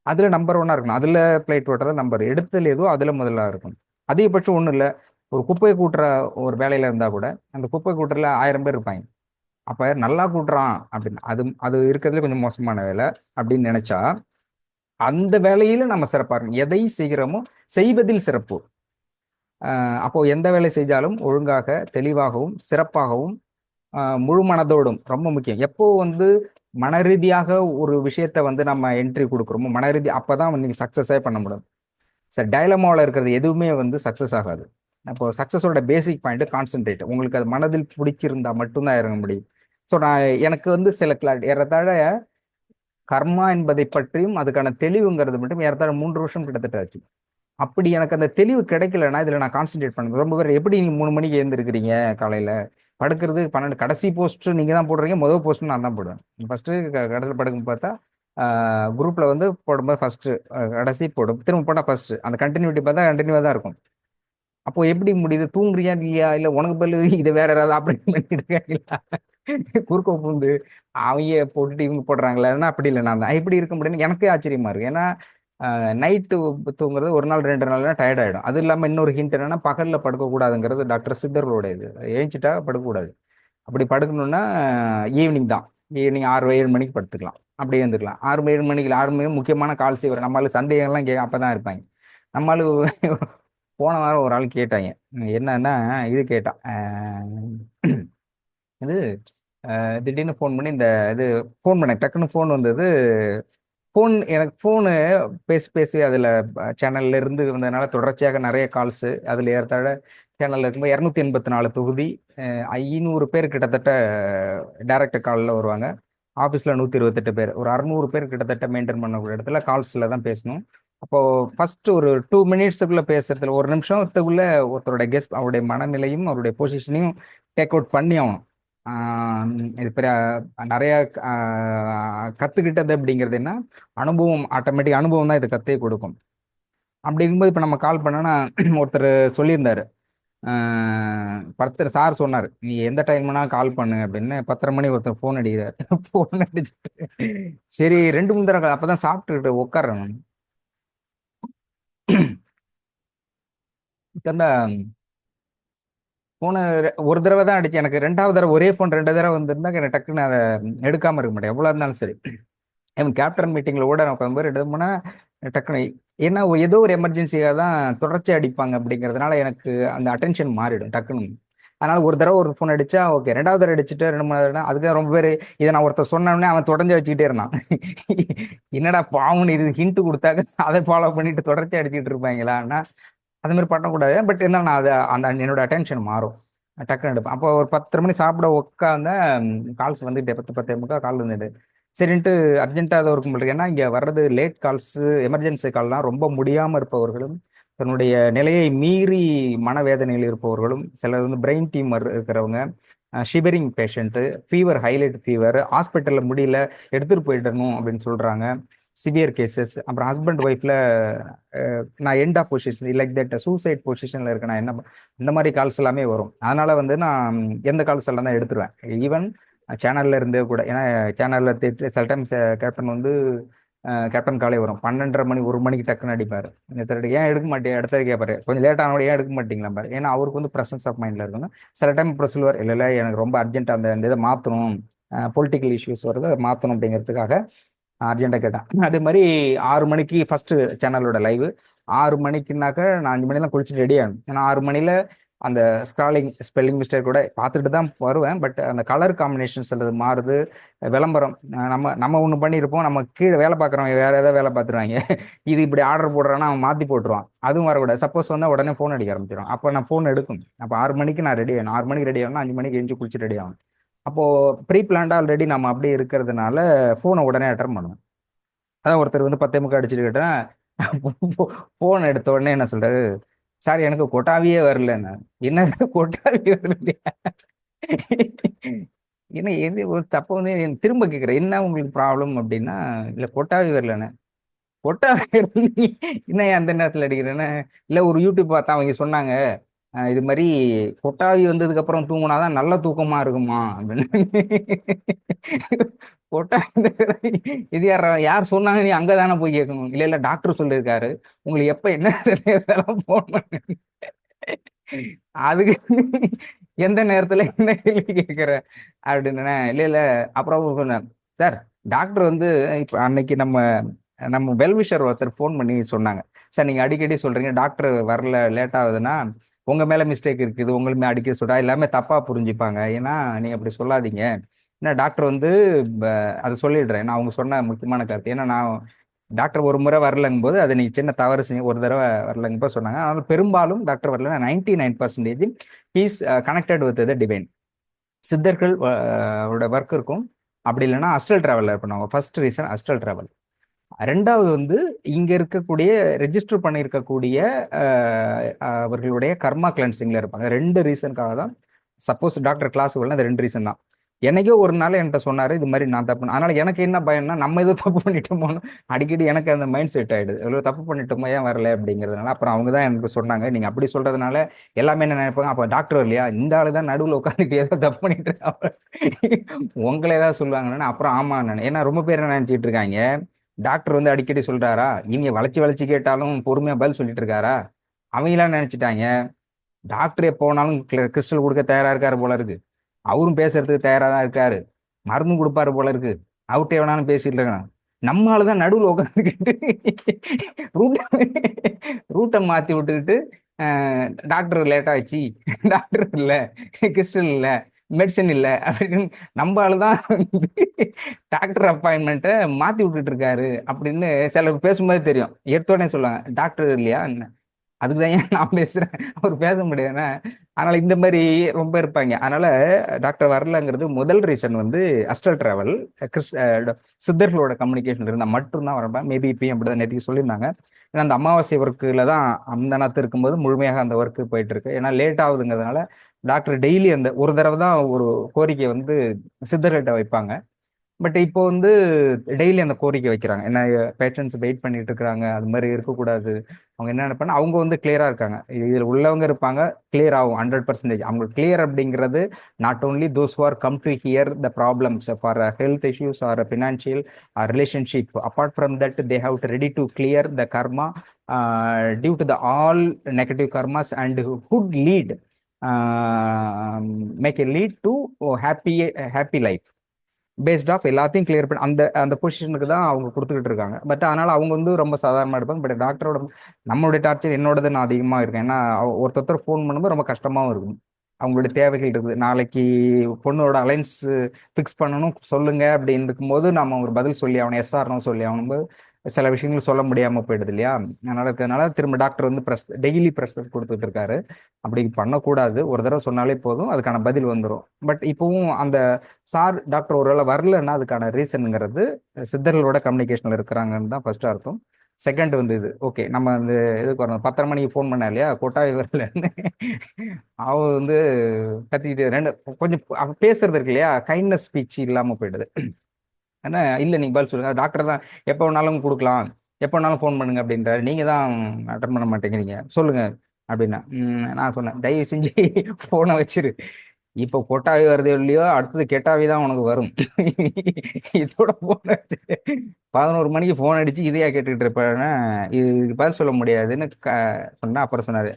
அதுல நம்பர் ஒன்னா இருக்கணும், அதுல ஃப்ளைட் ஓட்டுறது நம்பர் எடுத்தல் ஏதோ அதுல முதல்ல இருக்கணும். அதிகபட்சம் ஒன்றும் இல்லை, ஒரு குப்பையை கூட்டுற ஒரு வேலையில இருந்தா கூட அந்த குப்பை கூட்டுறதுல 1000 பேர் இருப்பாங்க. அப்ப நல்லா கூட்டுறான் அப்படின்னு அது அது இருக்கிறதுல கொஞ்சம் மோசமான வேலை அப்படின்னு நினைச்சா அந்த வேலையில நம்ம சிறப்பா இருக்கணும். எதை செய்கிறோமோ செய்வதில் சிறப்பு. அப்போ எந்த வேலை செஞ்சாலும் ஒழுங்காக தெளிவாகவும் சிறப்பாகவும் முழு மனதோடும், ரொம்ப முக்கியம். எப்போ வந்து மன ரீதியாக ஒரு விஷயத்த வந்து நம்ம என்ட்ரி கொடுக்குறோமோ மனரீதி, அப்பதான் நீங்க சக்சஸே பண்ண முடியும். சார் டைலமாவில் இருக்கிறது எதுவுமே வந்து சக்சஸ் ஆகாது. அப்போ சக்சஸோட பேசிக் பாயிண்ட் கான்சென்ட்ரேட், உங்களுக்கு அது மனதில் பிடிச்சிருந்தா மட்டும்தான் இறங்க முடியும். ஸோ நான் எனக்கு வந்து சில கிளாரிட்டி ஏறத்தாழ கர்மா என்பதை பற்றியும் அதுக்கான தெளிவுங்கிறது மட்டும் ஏறத்தாழ 3 வருஷம் கிட்டத்தட்ட ஆச்சு. அப்படி எனக்கு அந்த தெளிவு கிடைக்கலன்னா இதுல நான் கான்சென்ட்ரேட் பண்ண ரொம்ப பேர், எப்படி நீங்க 3 மணிக்கு எழுந்திருக்கிறீங்க காலையில, படுக்கிறது 12, கடைசி போஸ்ட் நீங்க தான் போடுறீங்க, முதல் போஸ்ட் நான் தான் போடுவேன். ஃபர்ஸ்ட் கடல் படுக்கும் பார்த்தா குரூப்ல வந்து போடும்போது ஃபர்ஸ்ட், கடைசி போடும், திரும்ப போட்டா ஃபர்ஸ்ட், அந்த கண்டினியூட்டி பார்த்தா கண்டினியூவா தான் இருக்கும். அப்போ எப்படி முடியுது, தூங்குறியா இல்லையா, இல்ல உனக்கு பதில் இதை வேற யாராவது ஆப்ரேட் பண்ணிட்டு இருக்காங்களா, குறுக்க பூந்து அவங்க போட்டுட்டு இவங்க போடுறாங்களா, அப்படி இல்லை நான் தான் எப்படி இருக்க முடியும்னு எனக்கே ஆச்சரியமா இருக்கு. ஏன்னா நைட்டு தூங்குறது ஒரு நாள் 2 நாள்னா டயர்ட் ஆயிடும். அது இல்லாம இன்னொரு ஹிண்ட் என்னன்னா, பகல்ல படுக்க கூடாதுங்கிறது டாக்டர் சித்தர்களோட இது. ஏஞ்சிட்டா படுக்கக்கூடாது. அப்படி படுக்கணும்னா ஈவினிங் தான். ஈவினிங் 6-7 மணிக்கு படுத்துக்கலாம், அப்படியே இருந்துக்கலாம். 6-7 மணிக்கு 6 மணி முக்கியமான கால் செய்வார் நம்மளால, சந்தேகம்லாம் அப்பதான் இருப்பாங்க நம்மளு. போன வாரம் ஒரு ஆள் கேட்டாங்க, என்னன்னா இது கேட்டான், இது திடீர்னு ஃபோன் பண்ணி இந்த இது ஃபோன் பண்ணேன், டக்குன்னு ஃபோன் வந்தது. எனக்கு ஃபோனு பேசி பேசி அதில் சேனல்ல இருந்து வந்ததுனால தொடர்ச்சியாக நிறைய கால்ஸு, அதில் ஏறத்தாழ சேனல்ல இருக்கும்போது 284 தொகுதி, 500 பேர் கிட்டத்தட்ட டைரக்ட் காலில் வருவாங்க. ஆஃபீஸில் 128 பேர், ஒரு 600 பேர் கிட்டத்தட்ட மெயின்டைன் பண்ணக்கூடிய இடத்துல கால்ஸில் தான் பேசணும். அப்போ ஃபர்ஸ்ட் ஒரு 2 மினிட்ஸுக்குள்ள பேசுறதுல, ஒரு நிமிஷத்துக்குள்ள ஒருத்தருடைய கெஸ்ட் அவருடைய மனநிலையும் அவருடைய பொசிஷனையும் டேக் அவுட் பண்ணி ஆகணும். இது பெரிய நிறைய கத்துக்கிட்டது அப்படிங்கிறது என்ன, அனுபவம், ஆட்டோமேட்டிக் அனுபவம் தான் இது கத்தே கொடுக்கும். அப்படி இருக்கும்போது இப்போ நம்ம கால் பண்ணோன்னா ஒருத்தர் சொல்லியிருந்தாரு, 10 சார் சொன்னார் நீ எந்த டைம் வேணா கால் பண்ணு அப்படின்னு. 10:30 மணி ஒருத்தர் ஃபோன் அடிக்கிறார். ஃபோன் அடிச்சுட்டு சரி 2 3 தடவை அப்பதான் சாப்பிட்டுக்கிட்டு உட்கார்றேன் நான். அந்த போன ஒரு தடவை தான் அடிச்சு, எனக்கு 2வது தடவை ஒரே ஃபோன் 2 தடவை வந்திருந்தா எனக்கு டக்குன்னு அதை எடுக்காம இருக்க மாட்டேன், எவ்வளவு இருந்தாலும் சரி. அவன் கேப்டன் மீட்டிங்ல கூட நான் உட்காந்து 2 மணி டக்குனு, ஏன்னா ஏதோ ஒரு எமர்ஜென்சியாக தான் தொடர்ச்சி அடிப்பாங்க அப்படிங்கிறதுனால எனக்கு அந்த அட்டென்ஷன் மாறிடும் டக்குன்னு. அதனால ஒரு தடவை ஒரு ஃபோன் அடிச்சா ஓகே, 2வது தடவை அடிச்சுட்டு 2 மணி நேரம் அதுக்கு ரொம்ப பேர் இதை நான் ஒருத்தர் சொன்னோடனே அவன் தொடர்ந்து வச்சுக்கிட்டே இருந்தான். என்னடா பாவம்னு இது ஹிண்ட் கொடுத்தாக்க அதை ஃபாலோ பண்ணிட்டு தொடர்ச்சி அடிச்சுட்டு இருப்பாங்களான்னா அது மாதிரி பண்ணக்கூடாது. பட் இருந்தாலும் நான் அதை அந்த என்னோட அட்டென்ஷன் மாறும், டக்குன்னு எடுப்பேன். அப்போ ஒரு 10:30 மணி சாப்பிட உட்காந்த கால்ஸ் வந்துட்டு 10-10:45 கால் வந்துட்டு சரின்ட்டு அர்ஜென்ட்டாக அதை இருக்கும் போது, ஏன்னா இங்கே வர்றது லேட் கால்ஸு, எமர்ஜென்சி கால்லாம் ரொம்ப முடியாமல் இருப்பவர்களும் தன்னுடைய நிலையை மீறி மனவேதனையில் இருப்பவர்களும், சிலர் வந்து பிரெயின் டியூமர் இருக்கிறவங்க, shivering patient, fever, highlight fever, ஹாஸ்பிட்டலில் முடியல எடுத்துகிட்டு போயிடணும் அப்படின்னு சொல்கிறாங்க, சிவியர் கேசஸ். அப்புறம் ஹஸ்பண்ட் ஒய்ஃப்ல நான் end of position like that suicide பொசிஷனில் இருக்கேன் நான் என்ன இந்த மாதிரி கால்ஸ் எல்லாமே வரும். அதனால வந்து நான் எந்த கால்ஸ் எல்லாம் தான் எடுத்துருவேன், ஈவன் சேனல்ல இருந்தே கூட. ஏன்னா சேனல்ல சில டைம்ஸ் கேப்டன் வந்து கேப்டன் காலை வரும் 12:30 மணி 1 மணிக்கு டக்குன்னு அடிப்பாரு. ஏன் எடுக்க மாட்டேன் அடுத்த கேட்பாரு, கொஞ்சம் லேட் ஆனோட ஏன் எடுக்க மாட்டீங்களா பாரு. ஏன்னா அவருக்கு வந்து ப்ரெசன்ஸ் ஆஃப் மைண்ட்ல இருக்குங்க. சில டைம் அப்புறம் சொல்லுவார், இல்லை இல்லை எனக்கு ரொம்ப அர்ஜென்ட் அந்த இதை மாற்றணும், பொலிட்டிக்கல் இஷ்யூஸ் வருது அதை மாற்றணும் அப்படிங்கிறதுக்காக அர்ஜென்ட்டாக கேட்டேன். அதே மாதிரி 6 மணிக்கு ஃபர்ஸ்ட் சேனலோட லைவ். 6 மணிக்குனாக்க நான் 5 மணிலாம் குளிச்சுட்டு ரெடி ஆகணும். ஏன்னா 6 மணில அந்த ஸ்க்ராலிங் ஸ்பெல்லிங் மிஸ்டேக் கூட பார்த்துட்டு தான் வருவேன். பட் அந்த கலர் காம்பினேஷன்ஸ் அது மாறுது. விளம்பரம் நம்ம நம்ம ஒன்று பண்ணியிருப்போம், நம்ம கீழே வேலை பார்க்குறவங்க வேற ஏதாவது வேலை பார்த்துருவாங்க. இது இப்படி ஆர்டர் போடுறான்னா அவன் மாற்றி போட்டுருவான். அதுவும் வரக்கூடாது. சப்போஸ் வந்தால் உடனே ஃபோன் அடிக்க ஆரம்பிச்சிடும். அப்போ நான் ஃபோன் எடுக்கும். அப்போ 6 மணிக்கு நான் ரெடி ஆகணும். 6 மணிக்கு ரெடி ஆகணும், 5 மணிக்கு எழுந்து குளிச்சு ரெடி ஆகணும். அப்போ ப்ரீ பிளான்டா ஆல்ரெடி நம்ம அப்படியே இருக்கிறதுனால ஃபோனை உடனே அட்டன் பண்ணுவோம். அதான் ஒருத்தர் வந்து 10 அடிச்சுட்டு கேட்டேன். ஃபோன் எடுத்த உடனே என்ன சொல்றாரு, சார் எனக்கு கொட்டாவியே வரலன்னு. என்ன கொட்டாவியே வரல? என்ன எது ஒரு தப்ப வந்து திரும்ப கேட்குறேன், என்ன உங்களுக்கு ப்ராப்ளம் அப்படின்னா, இல்லை கொட்டாவி வரலன்னு. கொட்டாவி என்ன அந்த நேரத்தில் அடிக்கிறேன்னு, இல்லை ஒரு யூடியூப் பார்த்தா அவங்க சொன்னாங்க, இது மாதிரி கொட்டாவி வந்ததுக்கு அப்புறம் தூங்குனாதான் நல்ல தூக்கமா இருக்குமா அப்படின்னு. கொட்டாவி இது யார் யார் சொன்னாங்க, நீ அங்கதானே போய் கேட்கணும். இல்ல இல்ல டாக்டர் சொல்லியிருக்காரு, உங்களுக்கு எப்ப என்ன போன் பண்ணு. அதுக்கு எந்த நேரத்துல என்ன கேள்வி கேட்கிற அப்படின்னு. இல்ல இல்ல அப்புறம் சொன்னேன், சார் டாக்டர் வந்து இப்ப அன்னைக்கு நம்ம நம்ம வெல்விஷர் ஒருத்தர் ஃபோன் பண்ணி சொன்னாங்க, சார் நீங்க அடிக்கடி சொல்றீங்க டாக்டர் வரல லேட் ஆகுதுன்னா உங்க மேல மிஸ்டேக் இருக்குது, உங்களுமே அடிக்கடி சொல்றா எல்லாமே தப்பா புரிஞ்சுப்பாங்க, ஏன்னா நீங்க அப்படி சொல்லாதீங்க. ஏன்னா டாக்டர் வந்து அதை சொல்லிடுறேன் நான் அவங்க சொன்ன முக்கியமான கருத்து. ஏன்னா நான் டாக்டர் ஒரு முறை வரலங்கும் போது அதை நீ சின்ன தவறு செஞ்சு ஒரு தடவை வரலங்க சொன்னாங்க. அதனால பெரும்பாலும் டாக்டர் வரல 99% he's connected with the divine. சித்தர்கள் அவரோட ஒர்க் இருக்கும். அப்படி இல்லைன்னா அஸ்ட்ரல் டிராவலில் இருப்பாங்க. First reason astral travel. ரெண்டாவது வந்து இங்க இருக்கக்கூடிய ரெஜிஸ்டர் பண்ணியிருக்கக்கூடிய அவர்களுடைய கர்மா கிளன்சிங்ல இருப்பாங்க. 2 ரீசனுக்காக தான் சப்போஸ் டாக்டர் கிளாஸ் வரல. அந்த 2 ரீசன் தான். என்னைக்கோ ஒரு நாள் என்கிட்ட சொன்னாரு இது மாதிரி நான் தப்பு. அதனால எனக்கு என்ன பயம்னா, நம்ம ஏதோ தப்பு பண்ணிட்டோமோன்னு அடிக்கடி எனக்கு அந்த மைண்ட் செட் ஆயிடுது. எவ்வளவு தப்பு பண்ணிட்டோமோ ஏன் வரல அப்படிங்கிறதுனால. அப்புறம் அவங்க தான் எனக்கு சொன்னாங்க, நீங்க அப்படி சொல்றதுனால எல்லாமே என்ன நினைப்பாங்க, அப்ப டாக்டர் இல்லையா இந்த ஆளு தான் நடுவில் உட்காந்துட்டு ஏதோ தப்பு பண்ணிட்டு உங்களை ஏதாவது சொல்லுவாங்கன்னு. அப்புறம் ஆமா நான், ஏன்னா ரொம்ப பேர் என்ன நினைச்சிட்டு இருக்காங்க, டாக்டர் வந்து அடிக்கடி சொல்றாரா, இவங்க வளைச்சு வளைச்சு கேட்டாலும் பொறுமையா பதில் சொல்லிட்டு இருக்காரா. அவங்களாம் நினைச்சிட்டாங்க டாக்டர் எப்போ வேணாலும் கிறிஸ்டல் கொடுக்க தயாரா இருக்காரு போல இருக்கு, அவரும் பேசுறதுக்கு தயாரா தான் இருக்காரு, மருந்தும் கொடுப்பாரு போல இருக்கு, அவர்கிட்ட வேணாலும் பேசிட்டு இருக்காங்க. நம்மளாலதான் நடுவில் உட்காந்துக்கிட்டு ரூட்டை மாத்தி விட்டுக்கிட்டு டாக்டர் லேட் ஆச்சு, டாக்டர் இல்ல, கிறிஸ்டல் இல்ல, மெடிசன் இல்ல அப்படின்னு நம்மளாலதான் டாக்டர் அப்பாயின்மெண்ட்டை மாத்தி விட்டுட்டு இருக்காரு அப்படின்னு சிலர் பேசும்போது தெரியும். எடுத்தோடனே சொல்லுவாங்க டாக்டர் இல்லையா என்ன, அதுக்குதான் ஏன் நான் பேசுறேன், அவர் பேச முடியாதுன்னா. அதனால இந்த மாதிரி ரொம்ப இருப்பாங்க. அதனால டாக்டர் வரலங்கிறது முதல் ரீசன் வந்து அஸ்ட்ரல் டிராவல். சித்தர்களோட கம்யூனிகேஷன் இருந்தால் மட்டும்தான் வரப்பேன். மேபி இப்பயும் அப்படிதான் நேற்றுக்கு சொல்லியிருந்தாங்க. ஏன்னா அந்த அமாவாசை ஒர்க்கில் தான் அந்த நாத்து இருக்கும்போது முழுமையாக அந்த ஒர்க்கு போயிட்டு இருக்கு. ஏன்னா லேட் ஆகுதுங்கிறதுனால டாக்டர் டெய்லி அந்த ஒரு தடவை தான் ஒரு கோரிக்கை வந்து சித்தர்கிட்ட வைப்பாங்க. பட் இப்போ வந்து டெய்லி அந்த கோரிக்கை வைக்கிறாங்க. என்ன பேஷண்ட்ஸ் வெயிட் பண்ணிட்டு இருக்கிறாங்க, அது மாதிரி இருக்கக்கூடாது. அவங்க என்ன நினைப்பாங்க, அவங்க வந்து கிளியரா இருக்காங்க, இதுல உள்ளவங்க இருப்பாங்க, கிளியர் ஆகும் 100%. அவங்க கிளியர் அப்படிங்கிறது not only those are come to here the problems for health issues are financial are relationship. Apart from that they have to ready to clear the karma due to the all negative karmas and good lead make a lead to happy life based of எல்லாத்தையும் clear பண்ணி அந்த அந்த பொசிஷனுக்கு தான் அவங்க கொடுத்துக்கிட்டு இருக்காங்க. But அதனால அவங்க வந்து ரொம்ப சாதாரணமாக இருப்பாங்க. பட் டாக்டரோட நம்மளுடைய டார்ச்சர் என்னோடது நான் அதிகமாக இருக்கேன். ஏன்னா ஒருத்தர் ஃபோன் பண்ணும்போது ரொம்ப கஷ்டமாகவும் இருக்கும். அவங்களுடைய தேவைகள் இருக்குது. நாளைக்கு பொண்ணோட அலைன்ஸ் ஃபிக்ஸ் பண்ணணும் சொல்லுங்க அப்படின்னு இருக்கும்போது நம்ம ஒரு பதில் சொல்லி அவனை எஸ்ஆர்னு சொல்லி அவனும்போது சில விஷயங்கள் சொல்ல முடியாமல் போயிடுது இல்லையா. அதனால இருக்கிறதுனால திரும்ப டாக்டர் வந்து டெய்லி ப்ரெஷர் கொடுத்துட்டு இருக்காரு. அப்படி பண்ணக்கூடாது, ஒரு தடவை சொன்னாலே போதும் அதுக்கான பதில் வந்துடும். பட் இப்பவும் அந்த சார் டாக்டர் ஒருவேளை வரலன்னா அதுக்கான ரீசனுங்கிறது சித்தர்களோட கம்யூனிகேஷன்ல இருக்கிறாங்கன்னு தான் ஃபர்ஸ்ட் அர்த்தம். செகண்ட் வந்து இது ஓகே, நம்ம அந்த இதுக்கு வரணும். 10:30 மணிக்கு ஃபோன் பண்ணா இல்லையா கொட்டாவி வரலன்னு, அவ வந்து கத்திக்கிட்டு ரெண்டு கொஞ்சம் பேசுறது இருக்கு இல்லையா, கைண்ட்னஸ் ஸ்பீச் இல்லாம போயிடுது. ஆனா இல்ல நீங்க பதில் சொல்லுங்க, டாக்டர் தான் எப்போ வேணாலும் கொடுக்கலாம், எப்போ வேணாலும் ஃபோன் பண்ணுங்க அப்படின்றாரு, நீங்க தான் அட்டன் பண்ண மாட்டேங்கிறீங்க சொல்லுங்க அப்படின்னா. நான் சொன்னேன் தயவு செஞ்சு போனை வச்சிரு, இப்போ கொட்டாவி வருது இல்லையோ, அடுத்தது கெட்டாவி தான் உனக்கு வரும். இதோட போன் அடிச்சு 11 மணிக்கு போன் அடிச்சு இதையா கேட்டுக்கிட்டு இருப்பேன்னா, இதுக்கு பதில் சொல்ல முடியாதுன்னு சொன்னா. அப்புறம் சொன்னாரு,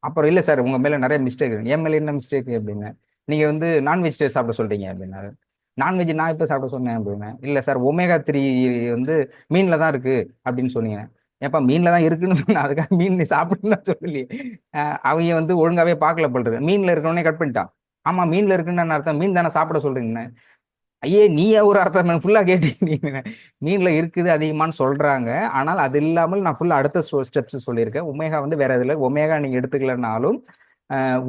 அப்புறம் இல்ல சார் உங்க மேல நிறைய மிஸ்டேக் இருக்கு. என் மேல என்ன மிஸ்டேக் அப்படின்னு. நீங்க வந்து நான்வெஜ் சாப்பிட சொல்றீங்க அப்படின்னாரு. நான்வெஜ் நான் இப்ப சாப்பிட சொன்னேன் அப்படின்னு. இல்ல சார் ஒமேகா 3 வந்து மீன்ல தான் இருக்கு அப்படின்னு சொன்னீங்க. ஏப்பா மீன்ல தான் இருக்குன்னு சொன்ன, அதுக்காக மீன் நீ சாப்பிடுன்னு சொல்லி அவங்க வந்து ஒழுங்காவே பார்க்கல பண்றது. மீன்ல இருக்கவனே கட் பண்ணிட்டான். ஆமா மீன்ல இருக்குன்னு அர்த்தம், மீன் தானே சாப்பிட சொல்றீங்கன்னு. ஐயே நீ ஒரு அர்த்தம் ஃபுல்லா கேட்டீங்க. மீன்ல இருக்குது அதிகமான்னு சொல்றாங்க. ஆனால் அது இல்லாமல் நான் ஃபுல்லா அடுத்த ஸ்டெப்ஸ் சொல்லியிருக்கேன். ஒமேகா வந்து வேற எதுல ஒமேகா நீங்க எடுத்துக்கலனாலும்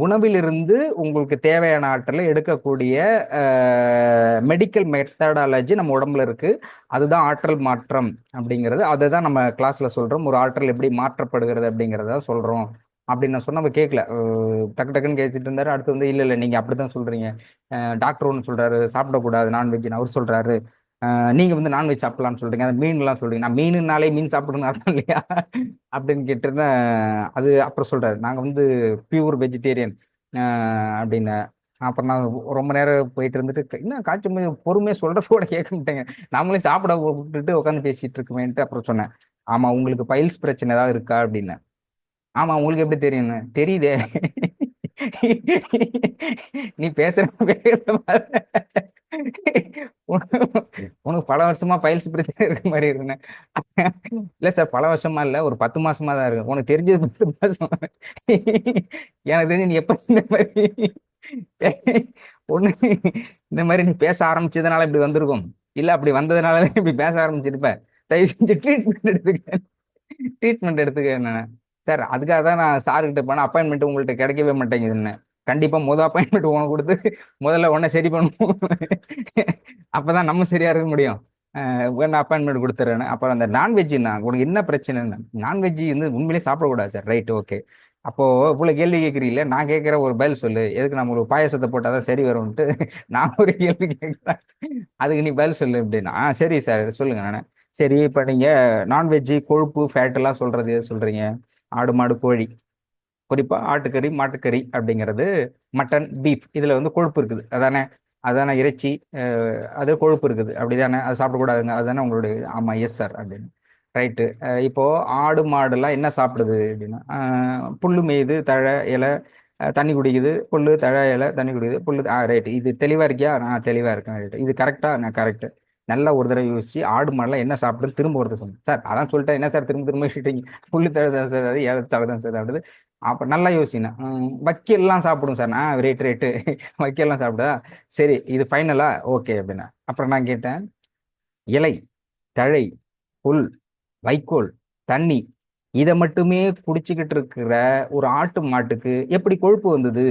உணவிலிருந்து உங்களுக்கு தேவையான ஆற்றலை எடுக்கக்கூடிய மெடிக்கல் மெத்தடாலஜி நம்ம உடம்புல இருக்கு. அதுதான் ஆற்றல் மாற்றம் அப்படிங்கிறது. அதை தான் நம்ம கிளாஸ்ல சொல்றோம். ஒரு ஆற்றல் எப்படி மாற்றப்படுகிறது அப்படிங்கிறத சொல்றோம் அப்படின்னு நான் சொன்ன நம்ம கேட்கல. டக்கு டக்குன்னு கேட்டுட்டு இருந்தாரு. அடுத்து வந்து இல்ல இல்ல நீங்க அப்படித்தான் சொல்றீங்க. டாக்டர் ஒன்று சொல்றாரு சாப்பிடக்கூடாது நான்வெஜ், அவர் சொல்றாரு நீங்க வந்து நான்வெஜ் சாப்பிடலாம்னு சொல்றீங்க, அந்த மீன் எல்லாம் சொல்றீங்க. நான் மீனுனாலே மீன் சாப்பிடணும்னு அர்த்தம் இல்லையா அப்படின்னு கேட்டிருந்தேன். அது அப்புறம் சொல்றாரு நாங்க வந்து பியூர் வெஜிடேரியன் அப்படின்னு. அப்புறம் நான் ரொம்ப நேரம் போயிட்டு இருந்துட்டு இன்னும் காய்ச்சி பொறுமையா சொல்றத கூட கேட்க மாட்டேங்க, நாமளே சாப்பிட விட்டுட்டு உட்காந்து பேசிட்டு இருக்குமேன்ட்டு அப்புறம் சொன்னேன். ஆமா உங்களுக்கு பைல்ஸ் பிரச்சனை ஏதாவது இருக்கா அப்படின்னு. ஆமா உங்களுக்கு எப்படி தெரியும்னு. தெரியுதே நீ பேசுற வேகத்தை பாரு. உனக்கு பல வருஷமா பைல்ஸ் பிரச்சனை இருக்க மாதிரி இருக்குன்னு. இல்ல சார் பல வருஷமா இல்ல ஒரு 10 மாசமா தான் இருக்கு. உனக்கு தெரிஞ்சது 10 மாசம். எனக்கு தெரிஞ்சு நீ எப்ப இந்த மாதிரி ஒண்ணு இந்த மாதிரி நீ பேச ஆரம்பிச்சதுனால இப்படி வந்திருக்கும், இல்ல அப்படி வந்ததுனால இப்படி பேச ஆரம்பிச்சிருப்ப. தயவு செஞ்சு ட்ரீட்மெண்ட் எடுத்துக்க என்ன. சார் அதுக்காக தான் நான் சார் கிட்ட போனேன், அப்பாயின்மெண்ட் உங்கள்கிட்ட கிடைக்கவே மாட்டேங்குதுன்னு. கண்டிப்பா அப்பாயின்மெண்ட் உனக்கு கொடுத்து முதல்ல உன்னை சரி பண்ணுவோம். அப்பதான் நம்ம சரியா இருக்க முடியும். வேணா அப்பாயின்மெண்ட் கொடுத்துறேன்னு. அப்புறம் அந்த நான்வெஜ் உனக்கு என்ன பிரச்சனைன்னு. நான்வெஜ் வந்து உண்மையிலேயே சாப்பிடக்கூடாது சார். Right okay. அப்போ இவ்வளவு கேள்வி கேட்குறீங்களே, நான் கேட்கிற ஒரு பதில் சொல்லு. எதுக்கு நம்ம ஒரு பாயசத்தை போட்டாதான் சரி வரும்ட்டு நான் ஒரு கேள்வி கேட்கிறேன், அதுக்கு நீ பதில் சொல்லு அப்படின்னா. சரி சார் சொல்லுங்க. நானு சரி இப்ப நீங்க நான்வெஜ் கொழுப்பு ஃபேட் எல்லாம் சொல்றது எது சொல்றீங்க? ஆடு மாடு கோழி, குறிப்பா ஆட்டுக்கறி மாட்டுக்கறி அப்படிங்கிறது, மட்டன் பீஃப் இதுல வந்து கொழுப்பு இருக்குது அதானே? அதானே இறைச்சி, அது கொழுப்பு இருக்குது அப்படிதானே? அது சாப்பிடக்கூடாதுங்க அதுதானே உங்களுடைய? ஆமா எஸ் சார் அப்படின்னு. ரைட்டு. இப்போ ஆடு மாடுலாம் என்ன சாப்பிடுது அப்படின்னா, புல்லு மேயுது, தழை இலை, தண்ணி குடிக்குது. புல்லு தழை இலை தண்ணி குடிக்குது புல்லு. ரைட் இது தெளிவா இருக்கியா? நான் தெளிவா இருக்கேன். ரைட் இது கரெக்டா? நான் கரெக்ட். நல்லா ஒரு தடவை யோசிச்சு ஆடு மாடுலாம் என்ன சாப்பிடுன்னு திரும்ப ஒருத்தர் சொன்னேன். சார் அதான் சொல்லிட்டேன் என்ன சார் திரும்ப திரும்ப யோசிட்டீங்க, புல்லு தழை தான் சார், அது ஏழை தழை தான் சார் அப்படிது. அப்ப நல்லா யோசினேன். வக்கீல்லாம் சாப்பிடும் சார். ரேட்டு ரேட்டு வக்கீல்லாம் சாப்பிடுதா? சரி இது ஃபைனலா? ஓகே அப்படின்னா அப்புறம் நான் கேட்டேன், இலை, தழை, புல், வைக்கோல், தண்ணி இதை மட்டுமே குடிச்சுக்கிட்டு இருக்கிற ஒரு ஆட்டு மாட்டுக்கு எப்படி கொழுப்பு வந்தது?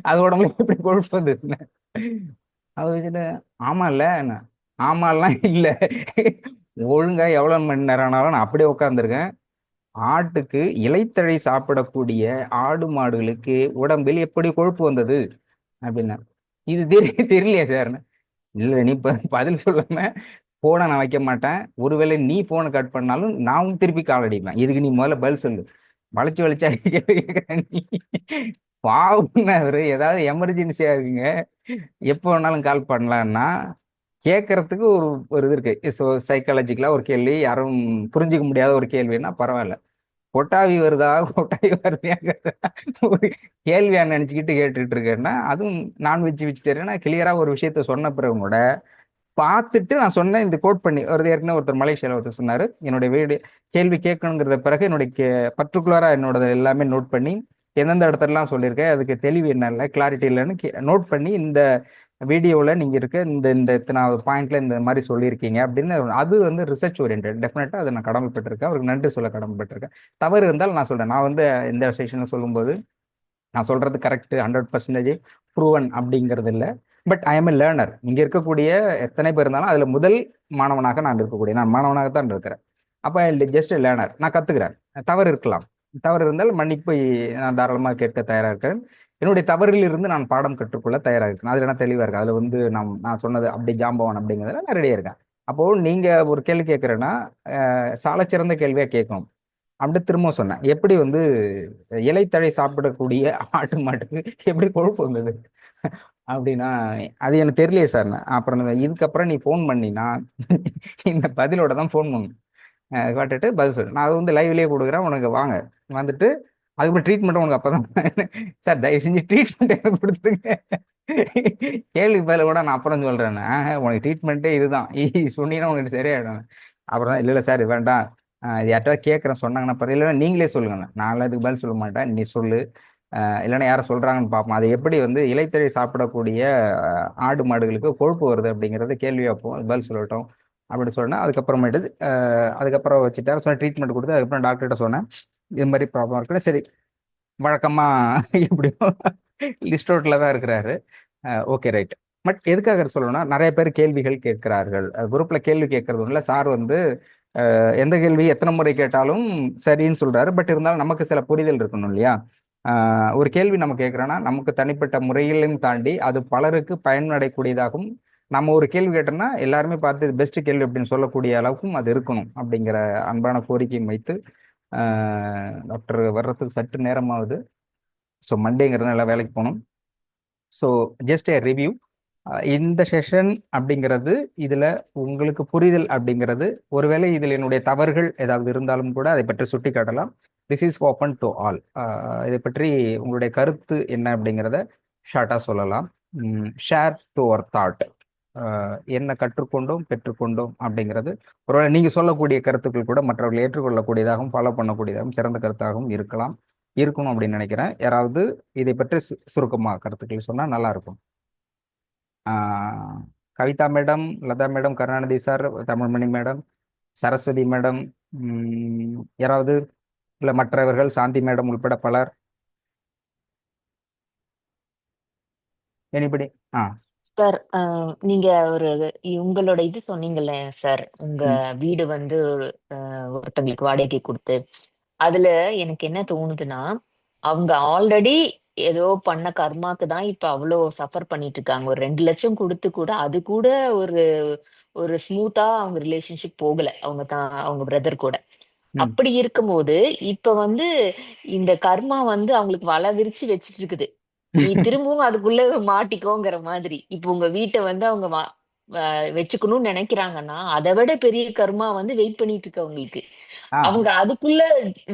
அது உடம்புல எப்படி கொழுப்பு வந்தது? அது வச்சுட்டு ஆமால்ல என்ன? ஆமாலாம் இல்ல. ஒழுங்கா எவ்வளவு மணி நேரம் ஆனாலும் நான் அப்படியே உட்காந்துருக்கேன். ஆட்டுக்கு இலைத்தழை சாப்பிடக்கூடிய ஆடு மாடுகளுக்கு உடம்பில் எப்படி கொழுப்பு வந்தது அப்படின்னா. இது தெரியலையா சார்? இல்ல நீ பதில் சொல்லாம போனை நான் வைக்க மாட்டேன். ஒருவேளை நீ போனை கட் பண்ணாலும் நான் திருப்பி கால் அடிப்பேன். இதுக்கு நீ முதல்ல பதில் சொல்லு. வளைச்சு வளைச்சா கேட்கிறேன் நீ. பாவம் அவரு ஏதாவது எமர்ஜென்சியா இருக்குங்க, எப்போ வேணாலும் கால் பண்ணலான்னா கேட்கறதுக்கு ஒரு ஒரு இது இருக்கு. ஸோ சைக்காலஜிக்கலா ஒரு கேள்வி, யாரும் புரிஞ்சுக்க முடியாத ஒரு கேள்வின்னா பரவாயில்ல. கொட்டாவி வருதா கொட்டாவி வருதாங்கிறத ஒரு கேள்வியா நினைச்சுக்கிட்டு கேட்டுட்டு இருக்கேன்னா, அதுவும் நான்வெஜ் வெஜிடேரியனா கிளியரா ஒரு விஷயத்த சொன்ன பிறகு கூட பார்த்துட்டு நான் சொன்னேன். இந்த கோட் பண்ணி ஒரு ஏற்கனவே ஒருத்தர் மலேசியால ஒருத்தர் சொன்னாரு, என்னுடைய வீடு கேள்வி கேட்கணுங்கிறத பிறகு என்னுடைய பர்டிகுலரா என்னோட எல்லாமே நோட் பண்ணி எந்தெந்த இடத்துலலாம் சொல்லியிருக்கேன், அதுக்கு தெளிவு என்ன இல்லை கிளாரிட்டி இல்லைன்னு நோட் பண்ணி இந்த வீடியோவில் நீங்கள் இருக்க இந்த இந்த இத்தனாவது பாயிண்ட்ல இந்த மாதிரி சொல்லியிருக்கீங்க அப்படின்னு. அது வந்து ரிசர்ச் ஓரியன்ட். டெஃபினட்டாக அதை நான் கடமைப்பட்டிருக்கேன், அவருக்கு நன்றி சொல்ல கடமைப்பட்டிருக்கேன். தவறு இருந்தால் நான் சொல்றேன். நான் வந்து இந்த செஷனில் சொல்லும்போது நான் சொல்றது கரெக்ட் 100% ப்ரூவன் அப்படிங்கிறது இல்லை. But I am a learner. இங்க இருக்கக்கூடிய எத்தனை பேர் இருந்தாலும் அதுல முதல் மாணவனாக நான் இருக்கக்கூடிய, நான் மாணவனாக தான் இருக்கிறேன். அப்ப ஜஸ்ட் லேர்னர், நான் கத்துக்கிறேன். தவறு இருக்கலாம், தவறு இருந்தால் மன்னிப்பு நான் தாராளமாக கேட்க தயாரா இருக்கேன். என்னுடைய தவறில் இருந்து நான் பாடம் கற்றுக்கொள்ள தயாராக இருக்கேன். அதுல நான் தெளிவா இருக்கேன். அதுல வந்து நான் சொன்னது அப்படி ஜாம்பவான் அப்படிங்கிறதுல நான் ரெடியா இருக்கேன். அப்போ நீங்க ஒரு கேள்வி கேட்கறேன்னா சாலச்சிறந்த கேள்வியா கேட்கணும். அப்படி திரும்ப சொன்னேன், எப்படி வந்து இலைத்தழை சாப்பிடக்கூடிய ஆட்டு மாட்டுக்கு எப்படி கொழுப்பு வந்தது அப்படின்னா, அது எனக்கு தெரியலையே சார். அப்புறம் இதுக்கப்புறம் நீ ஃபோன் பண்ணினா இந்த பதிலோட தான் ஃபோன் பண்ணணும். கேட்டுட்டு பதில் சொல்லு, நான் அது வந்து லைவ்லயே கொடுக்குறேன், உனக்கு வாங்க வந்துட்டு அதுக்கப்புறம் ட்ரீட்மெண்ட் உனக்கு அப்பதான் சார் தயவு செஞ்சு ட்ரீட்மெண்ட் எனக்கு கொடுத்துருங்க. கேள்வி பதில கூட நான் அப்புறம் சொல்றேன், உனக்கு ட்ரீட்மெண்ட்டே இதுதான், சொன்னீங்கன்னா உனக்கு சரியாயிடும். அப்புறம் தான், இல்லை இல்லை சார் இது வேண்டாம், இது யார்ட்டாவது கேட்குறேன் சொன்னாங்கன்னா பரவாயில்ல, இல்லைன்னா நீங்களே சொல்லுங்க, நான் அதுக்கு பதில் சொல்ல மாட்டேன், நீ சொல்லு. இல்லைன்னா யாரும் சொல்றாங்கன்னு பார்ப்போம், அது எப்படி வந்து இலைத்தழை சாப்பிடக்கூடிய ஆடு மாடுகளுக்கு கொழுப்பு வருது அப்படிங்கறது கேள்வி வைப்போம், அது பதில் சொல்லட்டும் அப்படின்னு சொன்னேன். அதுக்கப்புறமேட்டு அதுக்கப்புறம் வச்சுட்டேன், சொன்ன ட்ரீட்மெண்ட் கொடுத்து அதுக்கப்புறம் டாக்டர்கிட்ட சொன்னேன் இது மாதிரி ப்ராப்ளம் இருக்குன்னு. சரி, வழக்கமா எப்படியோ லிஸ்ட் அவுட்ல தான் இருக்கிறாரு. Okay right. பட் எதுக்காக சொல்லணும்னா, நிறைய பேர் கேள்விகள் கேட்கிறார்கள், குரூப்ல கேள்வி கேட்கறது இல்லை. சார் வந்து எந்த கேள்வி எத்தனை முறை கேட்டாலும் சரின்னு சொல்றாரு. பட் இருந்தாலும் நமக்கு சில புரிதல் இருக்கணும் இல்லையா? ஒரு கேள்வி நம்ம கேட்குறோன்னா நமக்கு தனிப்பட்ட முறையிலும் தாண்டி அது பலருக்கு பயனடையக்கூடியதாகவும், நம்ம ஒரு கேள்வி கேட்டோம்னா எல்லாருமே பார்த்து இது பெஸ்ட் கேள்வி அப்படின்னு சொல்லக்கூடிய அளவுக்கும் அது இருக்கணும் அப்படிங்கிற அன்பான கோரிக்கையும் வைத்து, டாக்டர் வர்றதுக்கு சற்று நேரமாகுது. ஸோ மண்டேங்கிறதுனால வேலைக்கு போகணும். ஸோ ஜஸ்ட் ஏ ரிவ்யூ. இந்த செஷன் அப்படிங்கிறது இதுல உங்களுக்கு புரிதல் அப்படிங்கிறது, ஒருவேளை இதில் என்னுடைய தவறுகள் ஏதாவது இருந்தாலும் கூட அதை பற்றி சுட்டி காட்டலாம். This is open to all. இதை பற்றி உங்களுடைய கருத்து என்ன அப்படிங்கிறத ஷார்ட்டாக சொல்லலாம். Share to our thought. என்ன கற்றுக்கொண்டோம் பெற்றுக்கொண்டோம் அப்படிங்கிறது ஒருவேளை நீங்க சொல்லக்கூடிய கருத்துக்கள் கூட மற்றவர்கள் ஏற்றுக்கொள்ளக்கூடியதாகவும் ஃபாலோ பண்ணக்கூடியதாகவும் சிறந்த கருத்தாகவும் இருக்கலாம், இருக்கணும் அப்படின்னு நினைக்கிறேன். யாராவது இதை பற்றி சுருக்கமா கருத்துக்கள் சொன்னா நல்லா இருக்கும். Kavitha madam, Latha madam, Karunanidhi sir, Tamilmani madam, Saraswathi madam, யாராவது, இல்ல மற்றவர்கள், சாந்தி மேடம் உள்பட பலர், எனிபடி? ஆ. சார், நீங்க ஒரு உங்களோட இது சொன்னீங்கல்ல சார், உங்க ம். வீடு வந்து ஒருத்தங்களுக்கு வாடகை கொடுத்து, அதுல எனக்கு என்ன தோணுதுன்னா, அவங்க ஆல்ரெடி ஏதோ பண்ண கர்மாக்கு தான் இப்ப அவ்வளோ சஃபர் பண்ணிட்டு இருக்காங்க. ஒரு 2 லட்சம் கொடுத்து கூட அது கூட ஒரு ஒரு ஸ்மூத்தா அவங்க ரிலேஷன்ஷிப் போகல, அவங்க பிரதர் கூட. ம். அப்படி இருக்கும்போது இப்ப வந்து இந்த கர்மா வந்து அவங்களுக்கு வலை விரிச்சு வச்சிட்டு இருக்குது. நீ திரும்பவும் அதுக்குள்ள மாட்டிக்கோங்கிற மாதிரி. இப்ப உங்க வீட்டை வந்து அவங்க வச்சுக்கணும்னு நினைக்கிறாங்கன்னா, அதை விட பெரிய கர்மா வந்து வெயிட் பண்ணிட்டு இருக்கு அவங்களுக்கு. ஆ. அவங்க அதுக்குள்ள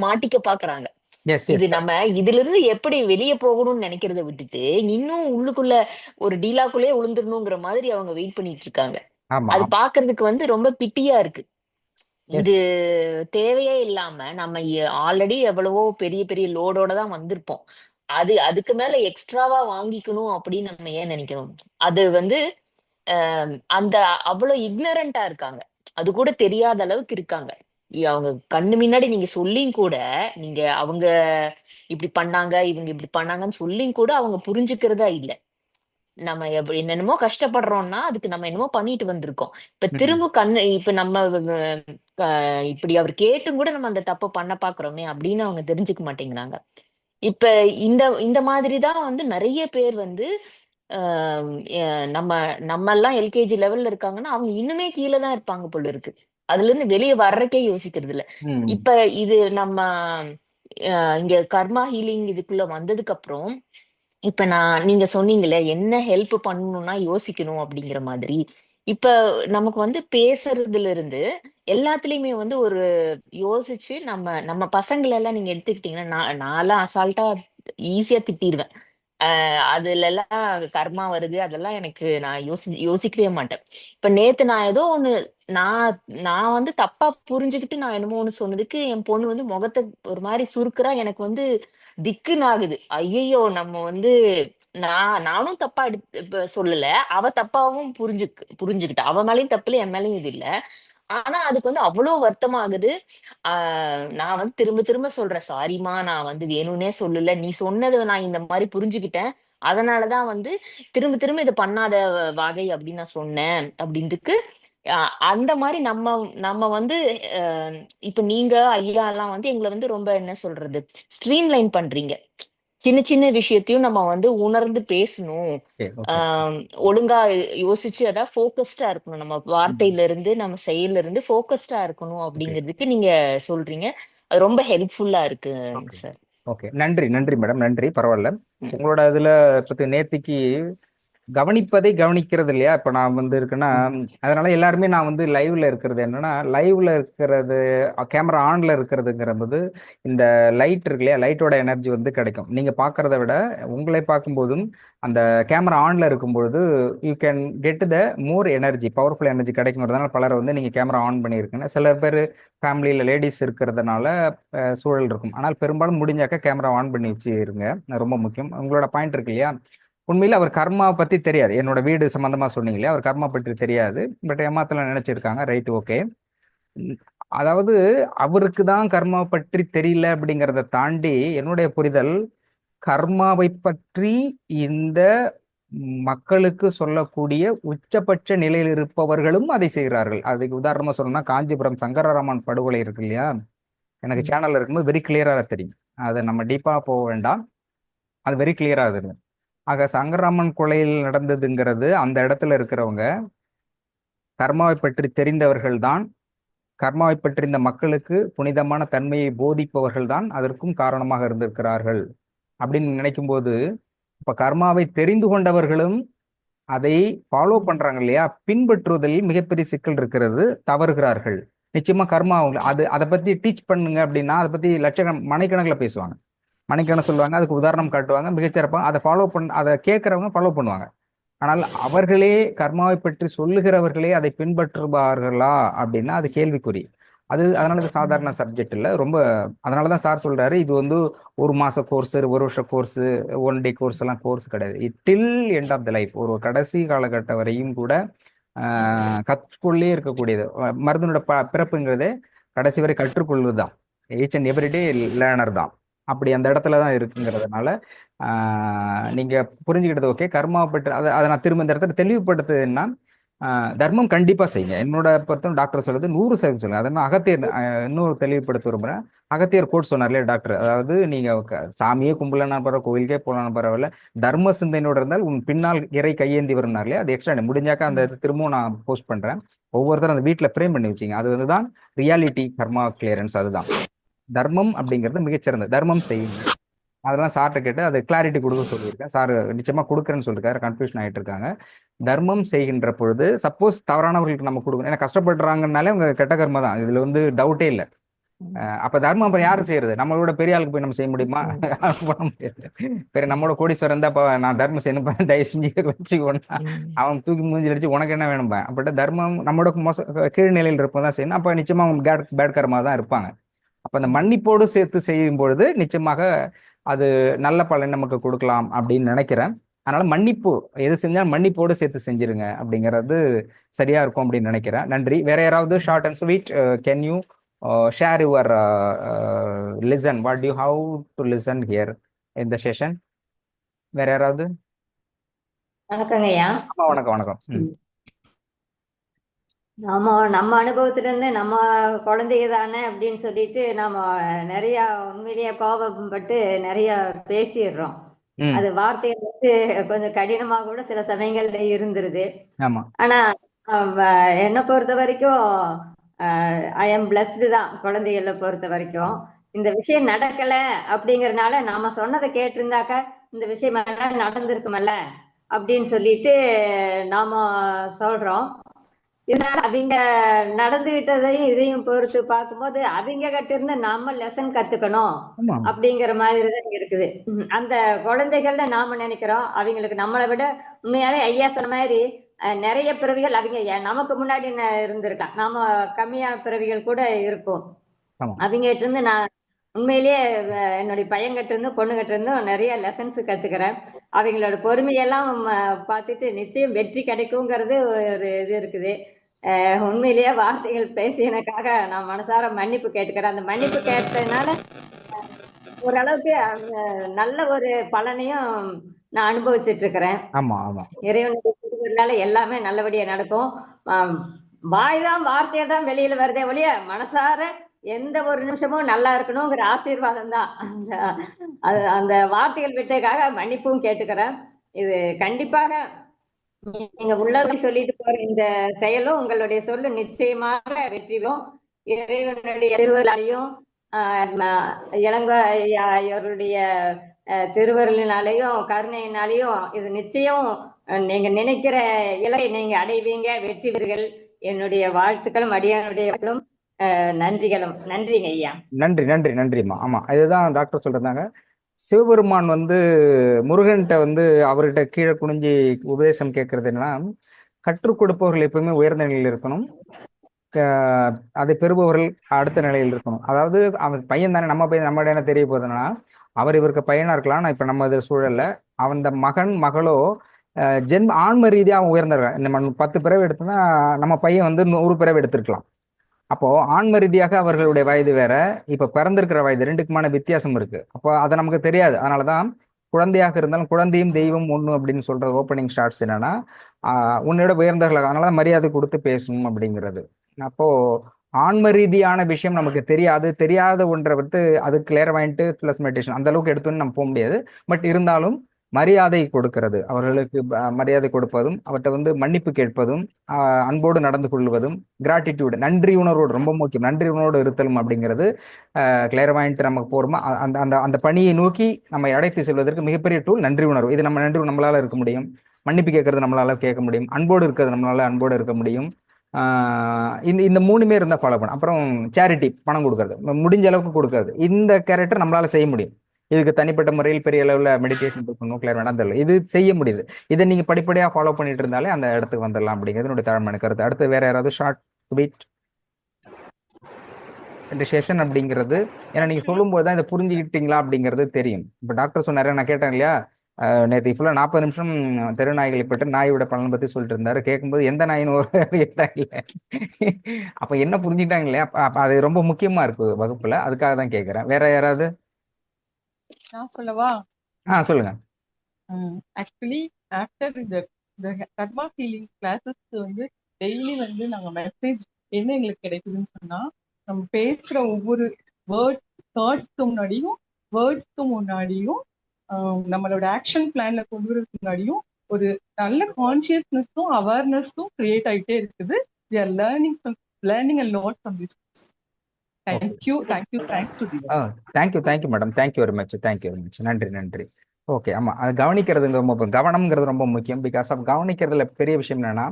மாட்டிக்க பாக்குறாங்க. எஸ் இது எஸ். நம்ம இதுல இருந்து எப்படி வெளியே போகணும்னு நினைக்கிறத விட்டுட்டு, இன்னும் உள்ளுக்குள்ள ஒரு டீலாக்குள்ளேயே விழுந்துடணுங்கிற மாதிரி அவங்க வெயிட் பண்ணிட்டு இருக்காங்க. ஆமா. அது பாக்குறதுக்கு வந்து ரொம்ப பிட்டியா இருக்கு. எஸ். இது தேவையே இல்லாம நம்ம ஆல்ரெடி எவ்வளவோ பெரிய பெரிய லோடோட தான் வந்திருப்போம். அதுக்கு மேல எக்ஸ்ட்ராவா வாங்கிக்கணும் அப்படின்னு நம்ம ஏன் நினைக்கணும்? அது வந்து அந்த அவ்வளவு இக்னரண்டா இருக்காங்க. அது கூட தெரியாத அளவுக்கு இருக்காங்க. அவங்க கண்ணு முன்னாடி நீங்க சொல்லியும் கூட, நீங்க அவங்க இப்படி பண்ணாங்க, இவங்க இப்படி பண்ணாங்கன்னு சொல்லியும் கூட அவங்க புரிஞ்சுக்கிறதா இல்ல. நம்ம என்னென்னமோ கஷ்டப்படுறோம்னா, அதுக்கு நம்ம என்னமோ பண்ணிட்டு வந்திருக்கோம். இப்ப ம். திரும்ப இப்ப நம்ம அ இப்படி அவர் கேட்டும் கூட நம்ம அந்த தப்ப பண்ண பாக்குறோமே அப்படின்னு அவங்க தெரிஞ்சுக்க மாட்டேங்கிறாங்க. இப்ப இந்த இந்த மாதிரி தான் வந்து நெறைய பேர் வந்து அ எ நம்ம நம்மல்லாம் எல்கேஜி லெவல்ல இருக்காங்கன்னா, அவங்க இன்னுமே கீழ தான் இருப்பாங்க போல இருக்கு. அதுலருந்து வெளிய வர்றதுக்கே யோசிக்கிறது இல்ல. ம். இப்ப இது நம்ம இங்க கர்மா ஹீலிங் இதுக்குள்ள வந்ததுக்கு அப்புறம், இப்ப நீங்க சொன்னீங்கல்ல, என்ன ஹெல்ப் பண்ணணும்னா யோசிக்கணும் அப்படிங்கிற மாதிரி. இப்ப நமக்கு வந்து பேசுறதுல இருந்து எல்லாத்துலயுமே வந்து ஒரு யோசிச்சு நம்ம நம்ம பசங்கள எல்லாம் நீங்க எடுத்துக்கிட்டீங்கன்னா, நான்லாம் அசால்ட்டா ஈஸியா திட்டிருவேன். அதுலலாம் கர்மா வருது. அதெல்லாம் எனக்கு நான் யோசிக்கவே மாட்டேன். இப்ப நேத்து நான் ஏதோ ஒண்ணு நான் நான் வந்து தப்பா புரிஞ்சுகிட்டு நான் என்னமோ ஒண்ணு சொன்னதுக்கு, என் பொண்ணு வந்து முகத்த ஒரு மாரி சுருக்குறா. எனக்கு வந்து திக்குன்னு ஆகுது. ஐயய்யோ! நம்ம வந்து நானும் தப்பா இப்ப சொல்லல. அவ தப்பாவும் புரிஞ்சுகிட்டா. அவ மேலயும் தப்பு இல்ல, என் மேலயும் இது இல்ல. ஆனா அதுக்கு வந்து அவ்ளோ வருத்தமாகுது. ஆ நான் வந்து திரும்ப திரும்ப சொல்றேன். சாரிம்மா, நான் வந்து வேணும்னே சொல்லல. நீ சொன்னத நான் இந்த மாரி புரிஞ்சுகிட்டேன். அதனால தான் வந்து திரும்ப திரும்ப இத பண்ணாத வகை அப்படின்னு நான் சொன்னேன் அப்படின்றதுக்கு, அ அந்த மாரி நம்ம நம்ம வந்து அ இப்ப நீங்க, ஐயாலாம் வந்து எங்கள வந்து ரொம்ப என்ன சொல்றது? ஸ்ட்ரீம்லைன் பண்றீங்க. சின்ன சின்ன விஷயத்தையும் நம்ம வந்து உணர்ந்து பேசணும். Okay okay. ஒழுங்கா யோசிச்சு அதான் ஃபோக்கஸ்டா இருக்கணும். நம்ம ம். வார்த்தையில இருந்து, நம்ம செயல்ல இருந்து ஃபோக்கஸ்டா இருக்கணும் ஓகே. அப்படிங்கிறதுக்கு நீங்க சொல்றீங்க. அது ரொம்ப ஹெல்ப்ஃபுல்லா இருக்கு ஓகே சார். ஓகே, நன்றி நன்றி மேடம், நன்றி, பரவாயில்ல. உங்களோட இதுல பத்தி நேத்திக்கு கவனிப்பதை கவனிக்கிறது இல்லையா? இப்ப நான் வந்து இருக்குன்னா, அதனால எல்லாருமே நான் வந்து லைவ்ல இருக்கிறது என்னன்னா, லைவ்ல இருக்கிறது கேமரா ஆன்ல இருக்கிறதுங்கிற போது இந்த லைட் இருக்கு இல்லையா, லைட்டோட எனர்ஜி வந்து கிடைக்கும். நீங்க பார்க்கறத விட உங்களை பார்க்கும்போதும் அந்த கேமரா ஆன்ல இருக்கும்பொழுது you can get the more energy, powerful energy கிடைக்குங்கிறதுனால பலர் வந்து நீங்க கேமரா ஆன் பண்ணியிருக்கீங்க. சில பேர் ஃபேமிலியில் லேடிஸ் இருக்கிறதுனால சூழல் இருக்கும். ஆனால் பெரும்பாலும் முடிஞ்சாக்க கேமரா ஆன் பண்ணி வச்சுருங்க, ரொம்ப முக்கியம். உங்களோட பாயிண்ட் இருக்கு இல்லையா, உண்மையில அவர் கர்மாவை பத்தி தெரியாது. என்னோட வீடு சம்பந்தமா சொன்னீங்க இல்லையா, அவர் கர்மா பற்றி தெரியாது, பட் ஏமாத்தலாம் நினைச்சிருக்காங்க. Right, okay. அதாவது அவருக்கு தான் கர்மா பற்றி தெரியல அப்படிங்கிறத தாண்டி என்னுடைய புரிதல், கர்மாவை பற்றி இந்த மக்களுக்கு சொல்லக்கூடிய உச்சபட்ச நிலையில் இருப்பவர்களும் அதை செய்கிறார்கள். அதுக்கு உதாரணமா சொல்லணும்னா, காஞ்சிபுரம் சங்கரராமன் படுகொலை இருக்கு இல்லையா, எனக்கு சேனல்ல இருக்கும்போது வெரி கிளியரா தெரியும். அதை நம்ம டீப்பா போக வேண்டாம், அது வெரி கிளியரா தெரியும். ஆக சங்கராமன் கொலையில் நடந்ததுங்கிறது அந்த இடத்துல இருக்கிறவங்க கர்மாவை பற்றி தெரிந்தவர்கள் தான், கர்மாவை பற்றி இந்த மக்களுக்கு புனிதமான தன்மையை போதிப்பவர்கள் தான் அதற்கும் காரணமாக இருந்திருக்கிறார்கள் அப்படின்னு நினைக்கும் போது, இப்ப கர்மாவை தெரிந்து கொண்டவர்களும் அதை ஃபாலோ பண்றாங்க இல்லையா, பின்பற்றுவதில் மிகப்பெரிய சிக்கல் இருக்கிறது, தவறுகிறார்கள். நிச்சயமா கர்மா அது அதை பத்தி டீச் பண்ணுங்க அப்படின்னா அதை பத்தி மணிக்கணக்கில் பேசுவாங்க, மணிக்கணக்கு சொல்லுவாங்க, அதுக்கு உதாரணம் காட்டுவாங்க, மிகச்சிறப்பாக அதை ஃபாலோ அதை கேட்கறவங்க ஃபாலோ பண்ணுவாங்க. ஆனால் அவர்களே கர்மாவை பற்றி சொல்லுகிறவர்களே அதை பின்பற்றுவார்களா அப்படின்னா அது கேள்விக்குறி. அதனால இது சாதாரண சப்ஜெக்ட் இல்லை, ரொம்ப. அதனால தான் சார் சொல்றாரு இது வந்து ஒரு மாச கோர்ஸ், ஒரு வருஷ கோர்ஸ், ஒன் டே கோர்ஸ் எல்லாம் கோர்ஸ் கிடையாது. Till end of the life, ஒரு கடைசி காலகட்டம் வரையும் கூட கற்றுக்கொள்ளே இருக்கக்கூடியது. மருந்தினோட பிறப்புங்கிறதே கடைசி வரை கற்றுக்கொள்வது தான். ஈச் அண்ட் எவ்ரிடே லேர்னர் தான். அப்படி அந்த இடத்துல தான் இருக்குங்கிறதுனால நீங்க புரிஞ்சுக்கிட்டது ஓகே. கர்மா பற்றி அதை நான் திரும்ப இந்த இடத்துல தெளிவுபடுத்துன்னா, தர்மம் கண்டிப்பா செய்யுங்க. என்னோட பொறுத்தவரை டாக்டர் சொல்றது 100% சொல்லுங்க. அதை நான் அகத்தியர் இன்னொரு தெளிவுபடுத்த விரும்புறேன். அகத்தியர் கோட் சொன்னார் இல்லையா டாக்டர், அதாவது நீங்க சாமியே கும்பலன்னா பரவாயில்ல, கோயிலுக்கே போகலாம் பரவாயில்ல, தர்ம சிந்தனையோட இருந்தால் உன் பின்னால் இறை கையேந்தி வரும்னார் இல்லையா. அது எக்ஸ்ட்ரா முடிஞ்சாக்கா அந்த திரும்பவும் நான் போஸ்ட் பண்றேன். ஒவ்வொருத்தரும் அந்த வீட்டில் ஃப்ரேம் பண்ணி வச்சிங்க. அது வந்து தான் ரியாலிட்டி கர்மா கிளியரன்ஸ். அதுதான் தர்மம் அப்படிங்கிறது மிகச்சிறந்த தர்மம் செய்யுங்க. அதெல்லாம் சார்ட்ட கேட்டு அதை கிளாரிட்டி கொடுக்க சொல்லியிருக்கேன். சார் நிச்சயமா கொடுக்குறேன்னு சொல்லியிருக்காரு, கன்ஃபியூஷன் ஆகிட்டு இருக்காங்க. தர்மம் செய்கின்ற பொழுது சப்போஸ் தவறானவர்களுக்கு நம்ம கொடுக்கணும், ஏன்னா கஷ்டப்படுறாங்கனாலே அவங்க கெட்ட கர்மா தான், இதுல வந்து டவுட்டே இல்லை. அப்ப தர்மம் அப்புறம் யாரும் செய்யறது? நம்மளோட பெரிய ஆளுக்கு போய் நம்ம செய்ய முடியுமா? பண்ண முடியாது. பெரிய நம்மளோட கோடீஸ்வரன் தான் நான் தர்மம் செய்யணும் தயவு செஞ்சு வச்சுக்கோன்னா அவன் தூக்கி மூஞ்சி அடிச்சு உனக்கு என்ன வேணும் அப்பட்ட தர்மம் நம்மளோட கீழ்நிலையில் இருப்பதான் தான் செய்யணும். அப்ப நிச்சயமா அவங்க பேட் கர்மா தான் இருப்பாங்க. அப்ப அந்த மன்னிப்போடு சேர்த்து செய்யும் பொழுது நிச்சயமாக அது நல்ல பலன் நமக்கு கொடுக்கலாம் அப்படின்னு நினைக்கிறேன். அதனால மன்னிப்பு எது செஞ்சாலும் மன்னிப்போடு சேர்த்து செஞ்சிருங்க அப்படிங்கிறது சரியா இருக்கும் அப்படின்னு நினைக்கிறேன். நன்றி. வேற யாராவது short and sweet can you share your listen, what you have to listen here in the session? வேற யாராவது? வணக்கங்க ஐயா. ஆமா, வணக்கம் வணக்கம். நம்ம அனுபவத்துல இருந்து நம்ம குழந்தைங்க தானே அப்படின்னு சொல்லிட்டு நம்ம நிறைய உண்மையிலேயே கோபப்பட்டு நிறைய பேசிடுறோம். அது வார்த்தைகள் வந்து கொஞ்சம் கடினமா கூட சில சமயங்கள்ல இருந்துருது. ஆனா என்னை பொறுத்த வரைக்கும் ஐ எம் பிளஸ்டு தான். குழந்தைகளை பொறுத்த வரைக்கும் இந்த விஷயம் நடக்கல அப்படிங்கறதுனால நாம சொன்னதை கேட்டிருந்தாக்க இந்த விஷயம் நடந்திருக்குமல்ல அப்படின்னு சொல்லிட்டு நாம சொல்றோம். இதனால அவங்க நடந்துகிட்டதையும் இதையும் பொறுத்து பார்க்கும்போது அவங்க கிட்ட இருந்து நம்ம லெசன் கத்துக்கணும் அப்படிங்கிற மாதிரிதான் இருக்குது. அந்த குழந்தைகள்ல நாம நினைக்கிறோம் அவங்களுக்கு நம்மளை விட உண்மையாவே ஐயா சொன்ன மாதிரி நிறைய பிறவிகள் அவங்க நமக்கு முன்னாடி இருந்திருக்கான். நாம கம்மியான பிறவிகள் கூட இருக்கும். அவங்க கிட்ட இருந்து நான் உண்மையிலேயே என்னுடைய பையன்கிட்ட இருந்து பொண்ணுகிட்ட இருந்தும் நிறைய லெசன்ஸ் கத்துக்கிறேன். அவங்களோட பொறுமையெல்லாம் பார்த்துட்டு நிச்சயம் வெற்றி கிடைக்குங்கிறது ஒரு இது இருக்குது. உண்மையிலேயே வார்த்தைகள் பேசியனுக்காக நான் மனசார மன்னிப்பு கேட்டுக்கிறேன். அந்த மன்னிப்பு கேட்டதுனால ஓரளவுக்கு நல்ல ஒரு பலனையும் நான் அனுபவிச்சுட்டு இருக்கிறேன். இறைவனுடைய எல்லாமே நல்லபடியா நடக்கும். வாய்தான் வார்த்தையை தான் வெளியில வருதே ஒழிய மனசார எந்த ஒரு நிமிஷமும் நல்லா இருக்கணுங்கிற ஆசீர்வாதம் தான். அந்த வார்த்தைகள் விட்டதுக்காக மன்னிப்பும் கேட்டுக்கிறேன். இது கண்டிப்பாக நீங்க உள்ளதை சொல்லிட்டு போற இந்த செயலும் உங்களுடைய சொல்லு நிச்சயமாக வெற்றியும் இறைவனுடைய திருவருளாலையும் இளங்கோ ஐயருடைய திருவருளினாலையும் கருணையினாலையும் இது நிச்சயம் நீங்க நினைக்கிற இலக்கை நீங்க அடைவீங்க, வெற்றி பெறுகள். என்னுடைய வாழ்த்துக்களும் அடியானுடைய நன்றிகளும். நன்றிங்க ஐயா. நன்றி நன்றி நன்றிம்மா. ஆமா, இதுதான் டாக்டர் சொல்றாங்க. சிவபெருமான் வந்து முருகன்கிட்ட வந்து அவர்கிட்ட கீழே குனிஞ்சி உபதேசம் கேட்கறது என்னன்னா, கற்றுக் கொடுப்பவர்கள் எப்பவுமே உயர்ந்த நிலையில் இருக்கணும், அதை பெறுபவர்கள் அடுத்த நிலையில் இருக்கணும். அதாவது அவன் பையன் தானே, நம்ம பையன் நம்ம என்ன தெரிய போகுதுன்னா, அவர் இவருக்கு பையனா இருக்கலாம். நான் இப்ப நம்ம இது சூழல்ல அவன் மகன் மகளோ ஜென்ம ஆன்ம ரீதியாக அவன் உயர்ந்திருக்கான். நம்ம 10 பிறவி எடுத்தோம்னா நம்ம பையன் வந்து 100 பிறவி எடுத்திருக்கலாம். அப்போ ஆன்ம ரீதியாக அவர்களுடைய வயது வேற, இப்ப பிறந்திருக்கிற வயது ரெண்டுக்குமான வித்தியாசம் இருக்கு. அப்போ அதை நமக்கு தெரியாது. அதனாலதான் குழந்தையாக இருந்தாலும் குழந்தையும் தெய்வம் ஒண்ணு அப்படின்னு சொல்ற ஓப்பனிங் ஷார்ட்ஸ் என்னன்னா, உன்னோட உயர்ந்தவர்களாக, அதனால மரியாதை கொடுத்து பேசணும் அப்படிங்கிறது. அப்போ ஆன்ம ரீதியான விஷயம் நமக்கு தெரியாத ஒன்றை வந்து அது கிளியர் வாங்கிட்டு பிளஸ் மெடிடேஷன் அந்த அளவுக்கு எடுத்துன்னு நம்ம போக முடியாது. பட் இருந்தாலும் மரியாதை கொடுக்கிறது, அவர்களுக்கு மரியாதை கொடுப்பதும், அவர்கிட்ட வந்து மன்னிப்பு கேட்பதும், அன்போடு நடந்து கொள்வதும், கிராட்டிடியூடு நன்றி உணர்வோடு, ரொம்ப முக்கியம் நன்றி உணர்வோடு இருத்தலும் அப்படிங்கிறது கிளியர் வாங்கிட்டு நமக்கு போறோமா அந்த அந்த அந்த பணியை நோக்கி நம்ம அடைத்து செல்வதற்கு மிகப்பெரிய டூல் நன்றி உணர்வு. இது நம்ம நன்றி நம்மளால இருக்க முடியும், மன்னிப்பு கேட்கறது நம்மளால கேட்க முடியும், அன்போடு இருக்கிறது நம்மளால அன்போடு இருக்க முடியும். இந்த இந்த 3மே இருந்தால் ஃபாலோ பண்ண. அப்புறம் சேரிட்டி, பணம் கொடுக்கறது, முடிஞ்ச அளவுக்கு கொடுக்கறது. இந்த கேரக்டர் நம்மளால செய்ய முடியும். இதுக்கு தனிப்பட்ட முறையில் பெரிய அளவில் மெடிடேஷன் இருக்கணும், கிளியர் வேணாம் தெரியல, இது செய்ய முடியுது. இதை நீங்க படிப்படியாக ஃபாலோ பண்ணிட்டு இருந்தாலே அந்த இடத்துக்கு வந்துடலாம் அப்படிங்கிறது என்னுடைய தாழ்மையான கருத்து. அடுத்து வேற யாராவது ஷார்ட் ஸ்வீட் இந்த செஷன் அப்படிங்கிறது, ஏன்னா நீங்க சொல்லும்போது தான் இதை புரிஞ்சுக்கிட்டீங்களா அப்படிங்கிறது தெரியும். இப்போ டாக்டர் சொன்னாரு, நான் கேட்டேன் இல்லையா, நேற்று ஃபுல்லாக 40 நிமிஷம் தெருநாய்களை பற்றி நாயோட பலனை பற்றி சொல்லிட்டு இருந்தாரு. கேட்கும்போது எந்த நாயின்னு ஒரு கேட்டாங்க. அப்போ என்ன புரிஞ்சுக்கிட்டாங்க இல்லையா, அது ரொம்ப முக்கியமா இருக்கு வகுப்புல, அதுக்காக தான் கேட்குறேன். வேற யாராவது? நான் சொல்லவா? சொல்லுங்க. ஆக்சுவலி ஆஃப்டர் இந்த கர்மா ஹீலிங் கிளாஸஸ்க்கு வந்து டெய்லி வந்து நாங்க மெசேஜ் என்ன எங்களுக்கு கிடைக்குதுன்னு சொன்னா, நம்ம பேசுற ஒவ்வொரு தாட்ஸ்க்கு முன்னாடியும் நம்மளோட ஆக்ஷன் பிளான்ல கொண்டு வரதுக்கு முன்னாடியும் ஒரு நல்ல கான்சியஸ்னஸும் அவேர்னஸும் கிரியேட் ஆகிட்டே இருக்குது. We are learning a lot from this course. Thank you madam, thank you very much, நன்றி. ஓகே, ஆமா, அது கவனிக்கிறது ரொம்ப கவனம்ங்கிறது ரொம்ப முக்கியம். பிகாஸ் ஆஃப் கவனிக்கிறதுல பெரிய விஷயம் என்னன்னா,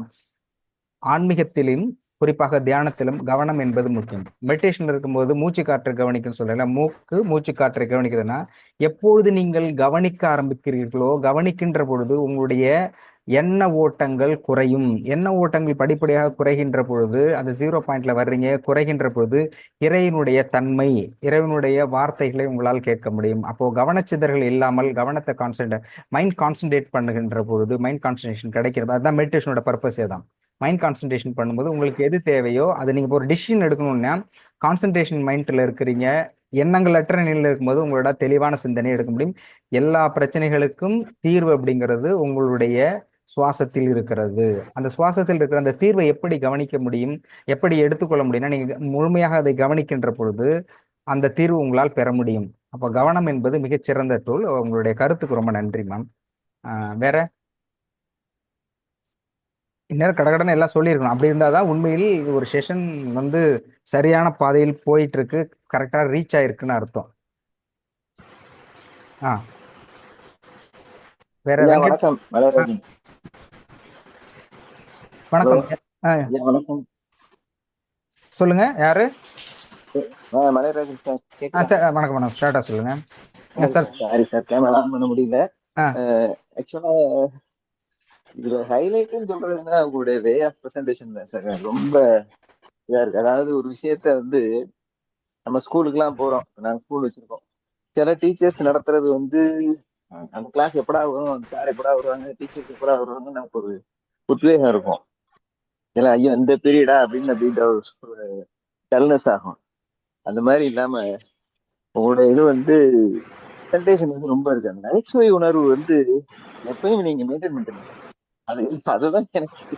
ஆன்மீகத்திலும் குறிப்பாக தியானத்திலும் கவனம் என்பது முக்கியம். மெடிடேஷன் இருக்கும்போது மூச்சு காற்றை கவனிக்கணும்னு சொல்றேன். மூச்சு காற்றை கவனிக்கிறதுனா, எப்பொழுது நீங்கள் கவனிக்க ஆரம்பிக்கிறீர்களோ, கவனிக்கின்ற பொழுது உங்களுடைய எண்ண ஓட்டங்கள் குறையும். எண்ண ஓட்டங்கள் படிப்படியாக குறைகின்ற பொழுது, அது 0 பாயிண்ட்ல வர்றீங்க, குறைகின்ற பொழுது இறைவனுடைய தன்மை, இறைவனுடைய வார்த்தைகளை உங்களால் கேட்க முடியும். அப்போ கவனச்சிதறல் இல்லாமல் கவனத்தை மைண்ட் கான்சன்ட்ரேட் பண்ணுகின்ற பொழுது, மைண்ட் கான்சன்ட்ரேஷன் கிடைக்கிறது. அதுதான் மெடிடேஷனோட பர்பஸே தான். மைண்ட் கான்சன்ட்ரேஷன் பண்ணும்போது உங்களுக்கு எது தேவையோ அது நீங்கள் ஒரு டிசிஷன் எடுக்கணும்னா கான்சன்ட்ரேஷன் மைண்டில் இருக்கிறீங்க, எண்ணங்கள் அற்ற நிலையில் இருக்கும்போது உங்களோட தெளிவான சிந்தனை எடுக்க முடியும். எல்லா பிரச்சனைகளுக்கும் தீர்வு அப்படிங்கிறது உங்களுடைய சுவாசத்தில் இருக்கிறது. அந்த சுவாசத்தில் இருக்கிற அந்த தீர்வை எப்படி கவனிக்க முடியும், எப்படி எடுத்துக்கொள்ள முடியும்னா, நீங்க முழுமையாக அதை கவனிக்கின்ற பொழுது அந்த தீர்வு உங்களால் பெற முடியும். அப்போ கவனம் என்பது மிகச்சிறந்த டூல். உங்களுடைய கருத்துக்கு ரொம்ப நன்றி மேம். வேற இந்நேரம் கடகடன்னு எல்லாம் சொல்லியிருக்கணும். அப்படி இருந்தாதான் உண்மையில் ஒரு செஷன் வந்து சரியான பாதையில் போயிட்டு இருக்கு, கரெக்டா ரீச் ஆயிருக்குன்னு அர்த்தம். வேற வணக்கம். வணக்கம். வணக்கம், சொல்லுங்க, யாரு? வணக்கம் வணக்கம், ஸ்டார்டா சொல்லுங்க. சாரி சார், கேமரா ஆன் பண்ண முடியல. ஆக்சுவலா இதுல ஹைலைட்னு சொல்றதுன்னா உங்களுடைய வே ஆஃப் பிரசன்டேஷன் தான் சார் ரொம்ப இதா இருக்கு. அதாவது ஒரு விஷயத்த வந்து நம்ம ஸ்கூலுக்கு எல்லாம் போறோம், நாங்க ஸ்கூல் வச்சிருக்கோம். சில டீச்சர்ஸ் நடத்துறது வந்து அந்த கிளாஸ் எப்படா வரும், சார் எப்படா வருவாங்க, டீச்சர்ஸ் எப்படா வருவாங்க, நமக்கு ஒரு உத்வேகம் இருக்கும். ஏன்னா ஐயோ இந்த பீரியடா அப்படின்ற ஒரு டல்னஸ் ஆகும். அந்த மாதிரி இல்லாம உங்களோட இது வந்து பிரசன்டேஷன் வந்து ரொம்ப இருக்கு. அந்த நகைச்சுவை உணர்வு வந்து எப்பயும் நீங்க மெயின்டைன் பண்ணுறீங்க. அதுதான் எனக்கு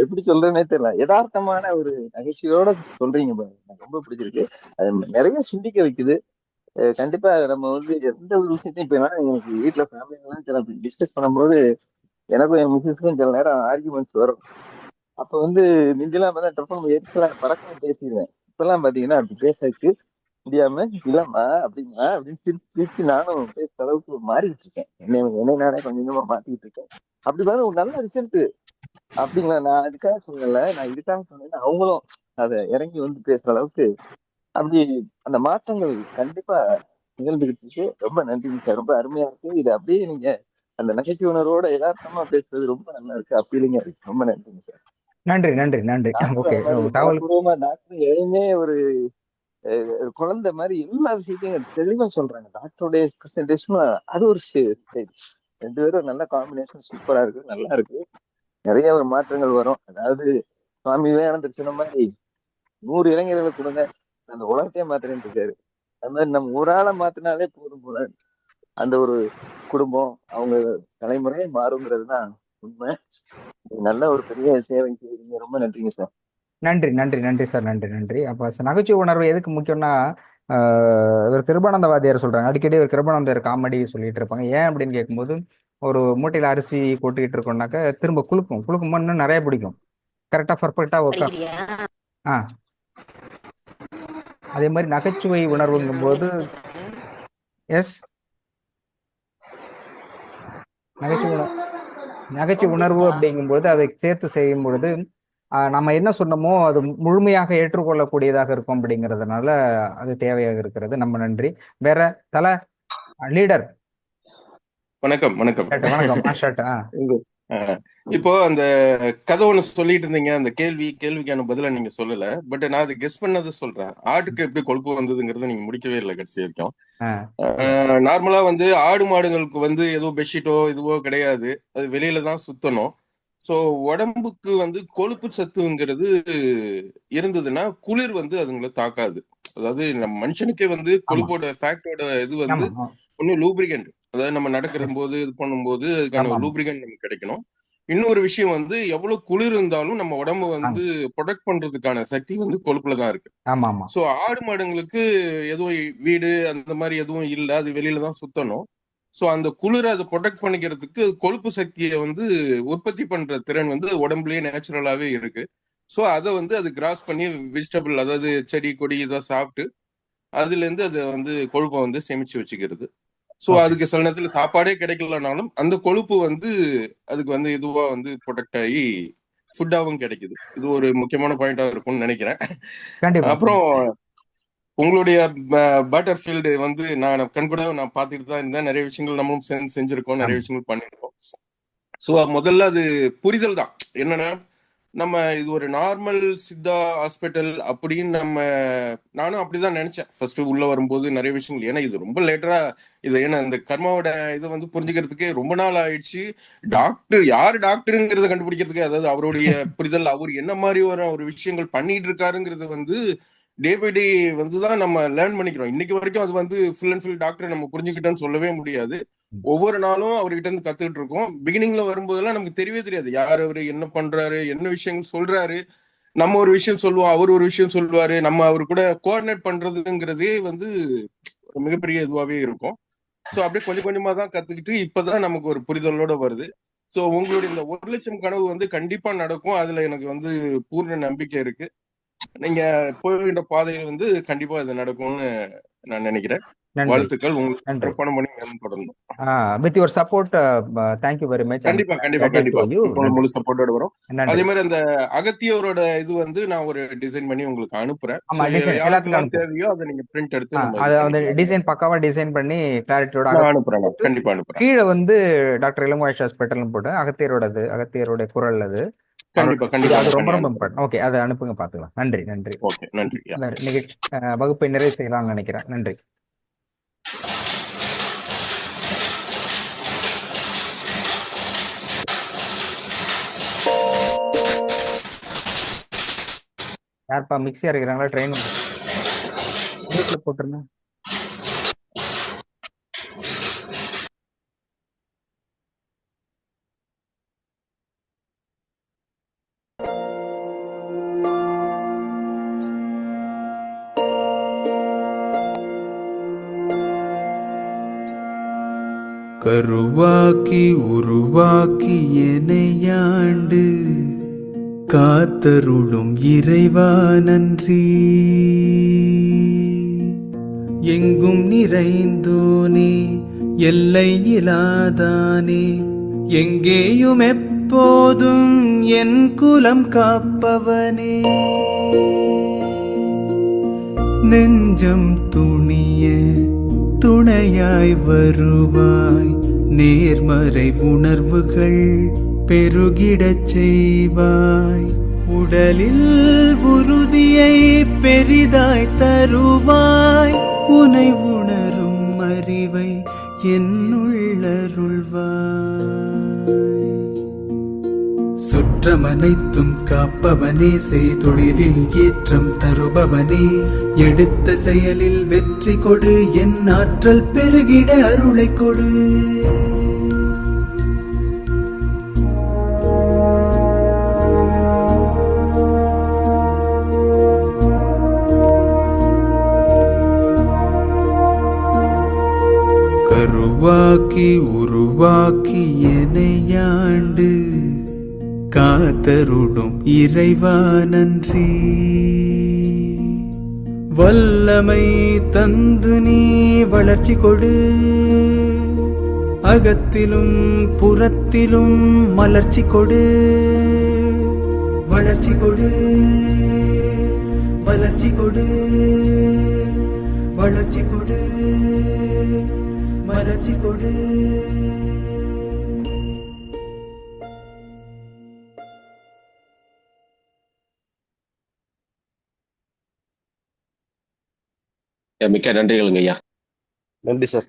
எப்படி சொல்றேன்னே தெரியல. யதார்த்தமான ஒரு நகைச்சுவையோட சொல்றீங்க பாருங்க, எனக்கு ரொம்ப பிடிச்சிருக்கு. அது நிறைய சிந்திக்க வைக்குது. கண்டிப்பா நம்ம வந்து எந்த ஒரு விஷயத்தையும் இப்ப எனக்கு வீட்டுல ஃபேமிலிலாம் சில டிஸ்கஸ் பண்ணும்போது எனக்கும் என் மிஸ்ஸஸ்க்கும் சில நேரம் ஆர்குமெண்ட்ஸ் வரும். அப்ப வந்து மிஞ்செல்லாம் பார்த்தா எரிச்சலா பறக்கம் பேசிடுவேன். இப்பெல்லாம் பாத்தீங்கன்னா அப்படி பேசறதுக்கு முடியாம இல்லம்மா அப்படிமா அப்படின்னு திருப்பி நானும் பேசுற அளவுக்கு மாறிட்டு இருக்கேன். என்னை நானே கொஞ்சம் கொஞ்சமா மாத்திட்டு இருக்கேன். அப்படி பாருங்க ஒரு நல்ல ரிசல்ட். அப்படிங்களா? நான் அதுக்காக சொல்லல, நான் இதுக்காக சொன்னேன். அவங்களும் அதை இறங்கி வந்து பேசுற அளவுக்கு அப்படி அந்த மாற்றங்கள் கண்டிப்பா நிகழ்ந்துகிட்டு இருக்கு. ரொம்ப நன்றிங்க சார், ரொம்ப அருமையா இருக்கு. இது அப்படியே நீங்க அந்த நகைச்சுவை உணர்வோட யதார்த்தமா பேசுறது ரொம்ப நல்லா இருக்கு, அப்பீலிங்கா இருக்கு. ரொம்ப நன்றிங்க சார். நன்றி நன்றி நன்றி. டாக்டர் ஓகே, அது மாதிரி தகவல் மனப்பூர்வமா டாக்டர் எதுவுமே ஒரு குழந்தை மாதிரி எல்லா விஷயத்தையும் தெளிவா சொல்றாங்க. டாக்டருடைய பிரசன்டேஷன் அது ஒரு ஸ்டைல். ரெண்டு பேரும் நல்ல காம்பினேஷன் சூப்பரா இருக்கு, நல்லா இருக்கு. நிறைய ஒரு மாற்றங்கள் வரும். அதாவது சுவாமி விவேகானந்தர் சொன்ன மாதிரி 100 இளைஞர்களை கொடுங்க, அந்த உலகத்தையே மாத்திரன்னு இருக்காரு. அது மாதிரி நம்ம ஒரு ஆளை மாத்தினாலே போதும் போல அந்த ஒரு குடும்பம் அவங்க தலைமுறையே மாறுங்கிறது தான் உண்மை. நல்ல ஒரு பெரிய சேவை செய்வீங்க. ரொம்ப நன்றிங்க சார். நன்றி நன்றி நன்றி சார், நன்றி நன்றி. அப்போ நகைச்சுவை உணர்வு எதுக்கு முக்கியம்னா, இவர் கிருபானந்த வாத்தியார் சொல்றாங்க, அடிக்கடி ஒரு கிருபானந்தர் காமெடி சொல்லிட்டு இருப்பாங்க. ஏன் அப்படின்னு கேட்கும்போது, ஒரு மூட்டையில அரிசி கொட்டிக்கிட்டு இருக்கோம்னாக்க திரும்ப குலுக்கும் இன்னும் நிறைய பிடிக்கும். கரெக்டா பர்ஃபெக்டா உட்கா ஆ அதே மாதிரி நகைச்சுவை உணர்வுங்கும் போது எஸ் நகைச்சுவை உணர்வு அப்படிங்கும்போது அதை சேர்த்து செய்யும் பொழுது நம்ம என்ன சொன்னோமோ அது முழுமையாக ஏற்றுக்கொள்ளக்கூடியதாக இருக்கும். அப்படிங்கிறதுனால அது தேவையாக இருக்கிறது. நம்ம நன்றி. வேற தல லீடர். வணக்கம் வணக்கம். இப்போ அந்த கதை ஒண்ணு சொல்லிட்டு இருந்தீங்க, அந்த கேள்விக்கான பதில நீங்க சொல்லல. பட் நான் அது கெஸ் பண்ணது சொல்றேன். ஆட்டுக்கு எப்படி கொழுப்பு வந்ததுங்கிறத நீங்க முடிக்கவே இல்லை கடைசி வரைக்கும். நார்மலா வந்து ஆடு மாடுகளுக்கு வந்து ஏதோ பெட்ஷீட்டோ இதுவோ கிடையாது, அது வெளியில தான் சுத்தணும். ஸோ உடம்புக்கு வந்து கொழுப்பு சத்துங்கிறது இருந்ததுன்னா குளிர் வந்து அதுங்களை தாக்காது. அதாவது நம்ம மனுஷனுக்கே வந்து கொழுப்போட ஃபேக்டோட இது வந்து ஒன்னும் லூப்ரிகன்ட், அதாவது நம்ம நடக்கிற போது இது பண்ணும்போது அதுக்கான ஒரு லூப்ரிகன்ட் நமக்கு கிடைக்கணும். இன்னொரு விஷயம் வந்து எவ்வளவு குளிர் இருந்தாலும் நம்ம உடம்பு வந்து ப்ரொடெக்ட் பண்றதுக்கான சக்தி வந்து கொழுப்புல தான் இருக்கு. ஸோ ஆடு மாடுங்களுக்கு எதுவும் வீடு அந்த மாதிரி எதுவும் இல்லை, அது வெளியில தான் சுத்தணும். ஸோ அந்த குளிரை அதை ப்ரொடெக்ட் பண்ணிக்கிறதுக்கு கொழுப்பு சக்தியை வந்து உற்பத்தி பண்ற திறன் வந்து உடம்புலயே நேச்சுரலாவே இருக்கு. ஸோ அதை வந்து அது கிராஸ் பண்ணி வெஜிடபிள், அதாவது செடி கொடி இதை சாப்பிட்டு அதுல இருந்து அதை வந்து கொழுப்பை வந்து சேமிச்சு வச்சுக்கிறது. ஸோ அதுக்கு சில நேரத்துல சாப்பாடே கிடைக்கலனாலும் அந்த கொழுப்பு வந்து அதுக்கு வந்து இதுவா வந்து ப்ரொடெக்ட் ஆகி ஃபுட்டாவும் கிடைக்குது. இது ஒரு முக்கியமான பாயிண்டா இருக்கும்னு நினைக்கிறேன். அப்புறம் உங்களுடைய பேட்டர்ஃபீல்டு வந்து நான் கண்கூட நான் பார்த்துட்டு தான் இருந்தேன். நிறைய விஷயங்கள் நம்மளும் சேர்ந்து செஞ்சிருக்கோம், நிறைய விஷயங்கள் பண்ணியிருக்கோம். ஸோ முதல்ல அது புரிதல் தான். என்னன்னா நம்ம இது ஒரு நார்மல் சித்தா ஹாஸ்பிட்டல் அப்படின்னு நானும் அப்படிதான் நினைச்சேன் ஃபர்ஸ்ட் உள்ள வரும்போது நிறைய விஷயங்கள். ஏன்னா இது ரொம்ப லேட்டரா இது, ஏன்னா இந்த கர்மாவோட இதை வந்து புரிஞ்சுக்கிறதுக்கே ரொம்ப நாள் ஆயிடுச்சு. டாக்டர் யாரு டாக்டருங்கிறத கண்டுபிடிக்கிறதுக்கு, அதாவது அவருடைய புரிதல், அவர் என்ன மாதிரி ஒரு விஷயங்கள் பண்ணிட்டு இருக்காருங்கிறது வந்து டே பை டே வந்துதான் நம்ம லேர்ன் பண்ணிக்கிறோம். இன்னைக்கு வரைக்கும் அது வந்து ஃபுல் அண்ட் ஃபுல் டாக்டர் நம்ம புரிஞ்சுக்கிட்டோன்னு சொல்லவே முடியாது. ஒவ்வொரு நாளும் அவர்கிட்ட இருந்து கத்துக்கிட்டு இருக்கோம். பிகினிங்ல வரும்போதெல்லாம் நமக்கு தெரியவே தெரியாது யார் அவரு, என்ன பண்றாரு, என்ன விஷயங்கள் சொல்றாரு. நம்ம ஒரு விஷயம் சொல்லுவோம், அவர் ஒரு விஷயம் சொல்லுவாரு. நம்ம அவரு கூட கோஆர்டினேட் பண்றதுங்கிறதே வந்து ஒரு மிகப்பெரிய இதுவாவே இருக்கும். ஸோ அப்படியே கொஞ்சம் கொஞ்சமா தான் கத்துக்கிட்டு இப்பதான் நமக்கு ஒரு புரிதலோட வருது. ஸோ உங்களுடைய இந்த 1 லட்சம் கனவு வந்து கண்டிப்பா நடக்கும். அதுல எனக்கு வந்து பூர்ண நம்பிக்கை இருக்கு. நீங்க போகின்ற பாதையில் வந்து கண்டிப்பா இது நடக்கும்னு நான் நினைக்கிறேன். வாழ்த்துக்கள். உங்களுக்கு சிறப்பான பணி தொடரணும். With your support, thank you very much. கண்டிப்பா கண்டிப்பா கண்டிப்பா முழு சப்போர்ட்டோட வரும். அதே மாதிரி அந்த அகத்தியோரோட இது வந்து நான் ஒரு டிசைன் பண்ணி உங்களுக்கு அனுப்புறேன். யாருக்கெல்லாம் தேவையோ அதை நீங்க பிரிண்ட் எடுத்து டிசைன் பக்காவா டிசைன் பண்ணி கிளாரிட்டியோட அனுப்புறேன். கண்டிப்பா அனுப்புறேன். கீழே வந்து டாக்டர் இளங்கோவாய்ஸ் ஹாஸ்பிட்டல் போட்டு அகத்தியரோட குரல் அது கண்டிப்பா கண்டிப்பா அது ரொம்ப ரொம்ப இம்பார்ட்டன்ட். ஓகே, அதை அனுப்புங்க, பாத்துக்கலாம். நன்றி நன்றி. ஓகே, நன்றி. இன்னைக்கு வகுப்பை நிறைவு செய்யலாம்னு நினைக்கிறேன். நன்றி. யார்ப்பா மிக்ஸி அரைக்கிறாங்களா? ட்ரெயின் வீட்டில் போட்டுருந்தேன். கருவாக்கி உருவாக்கி எனையாண்டு காத்தருளும் இறைவா நன்றி. எங்கும் நிறைந்தோனே எல்லை இலாதானே எங்கேயும் எப்போதும் என் குலம் காப்பவனே நெஞ்சம் துணிய துணையாய் வருவாய் நேர்மறை உணர்வுகள் பெருகிடச் செய்வாய் உடலில் உறுதியை பெரிதாய் தருவாய் உனை உணரும் அறிவை என்னுள்ளருள்வாய் சுற்றமனைத்தும் காப்பவனே செய்தொழிலில் ஏற்றம் தருபவனே எடுத்த செயலில் வெற்றி கொடு என் ஆற்றல் பெருகிட அருளை கொடு கருவாக்கி உருவாக்கி எனையாண்டு காத்தருடும் இறைவா நன்றி வல்லமை தந்து நீ வளர்ச்சி கொடு அகத்திலும் புறத்திலும் மலர்ச்சி கொடு வளர்ச்சி கொடு வளர்ச்சி கொடு வளர்ச்சி கொடு மலர்ச்சி கொடு. மிக்க நன்றிகளுங்க ஐயா. நன்றி சார்.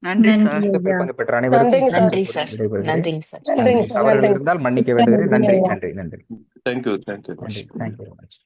நன்றி சார். பங்கு பெற்ற அனைவருக்கும் நன்றி சார். நன்றிங்க சார். தவறுகள் இருந்தால் மன்னிக்க வேண்டுகிறேன். நன்றி நன்றி நன்றி. தேங்க்யூ. நன்றி. Thank you very much.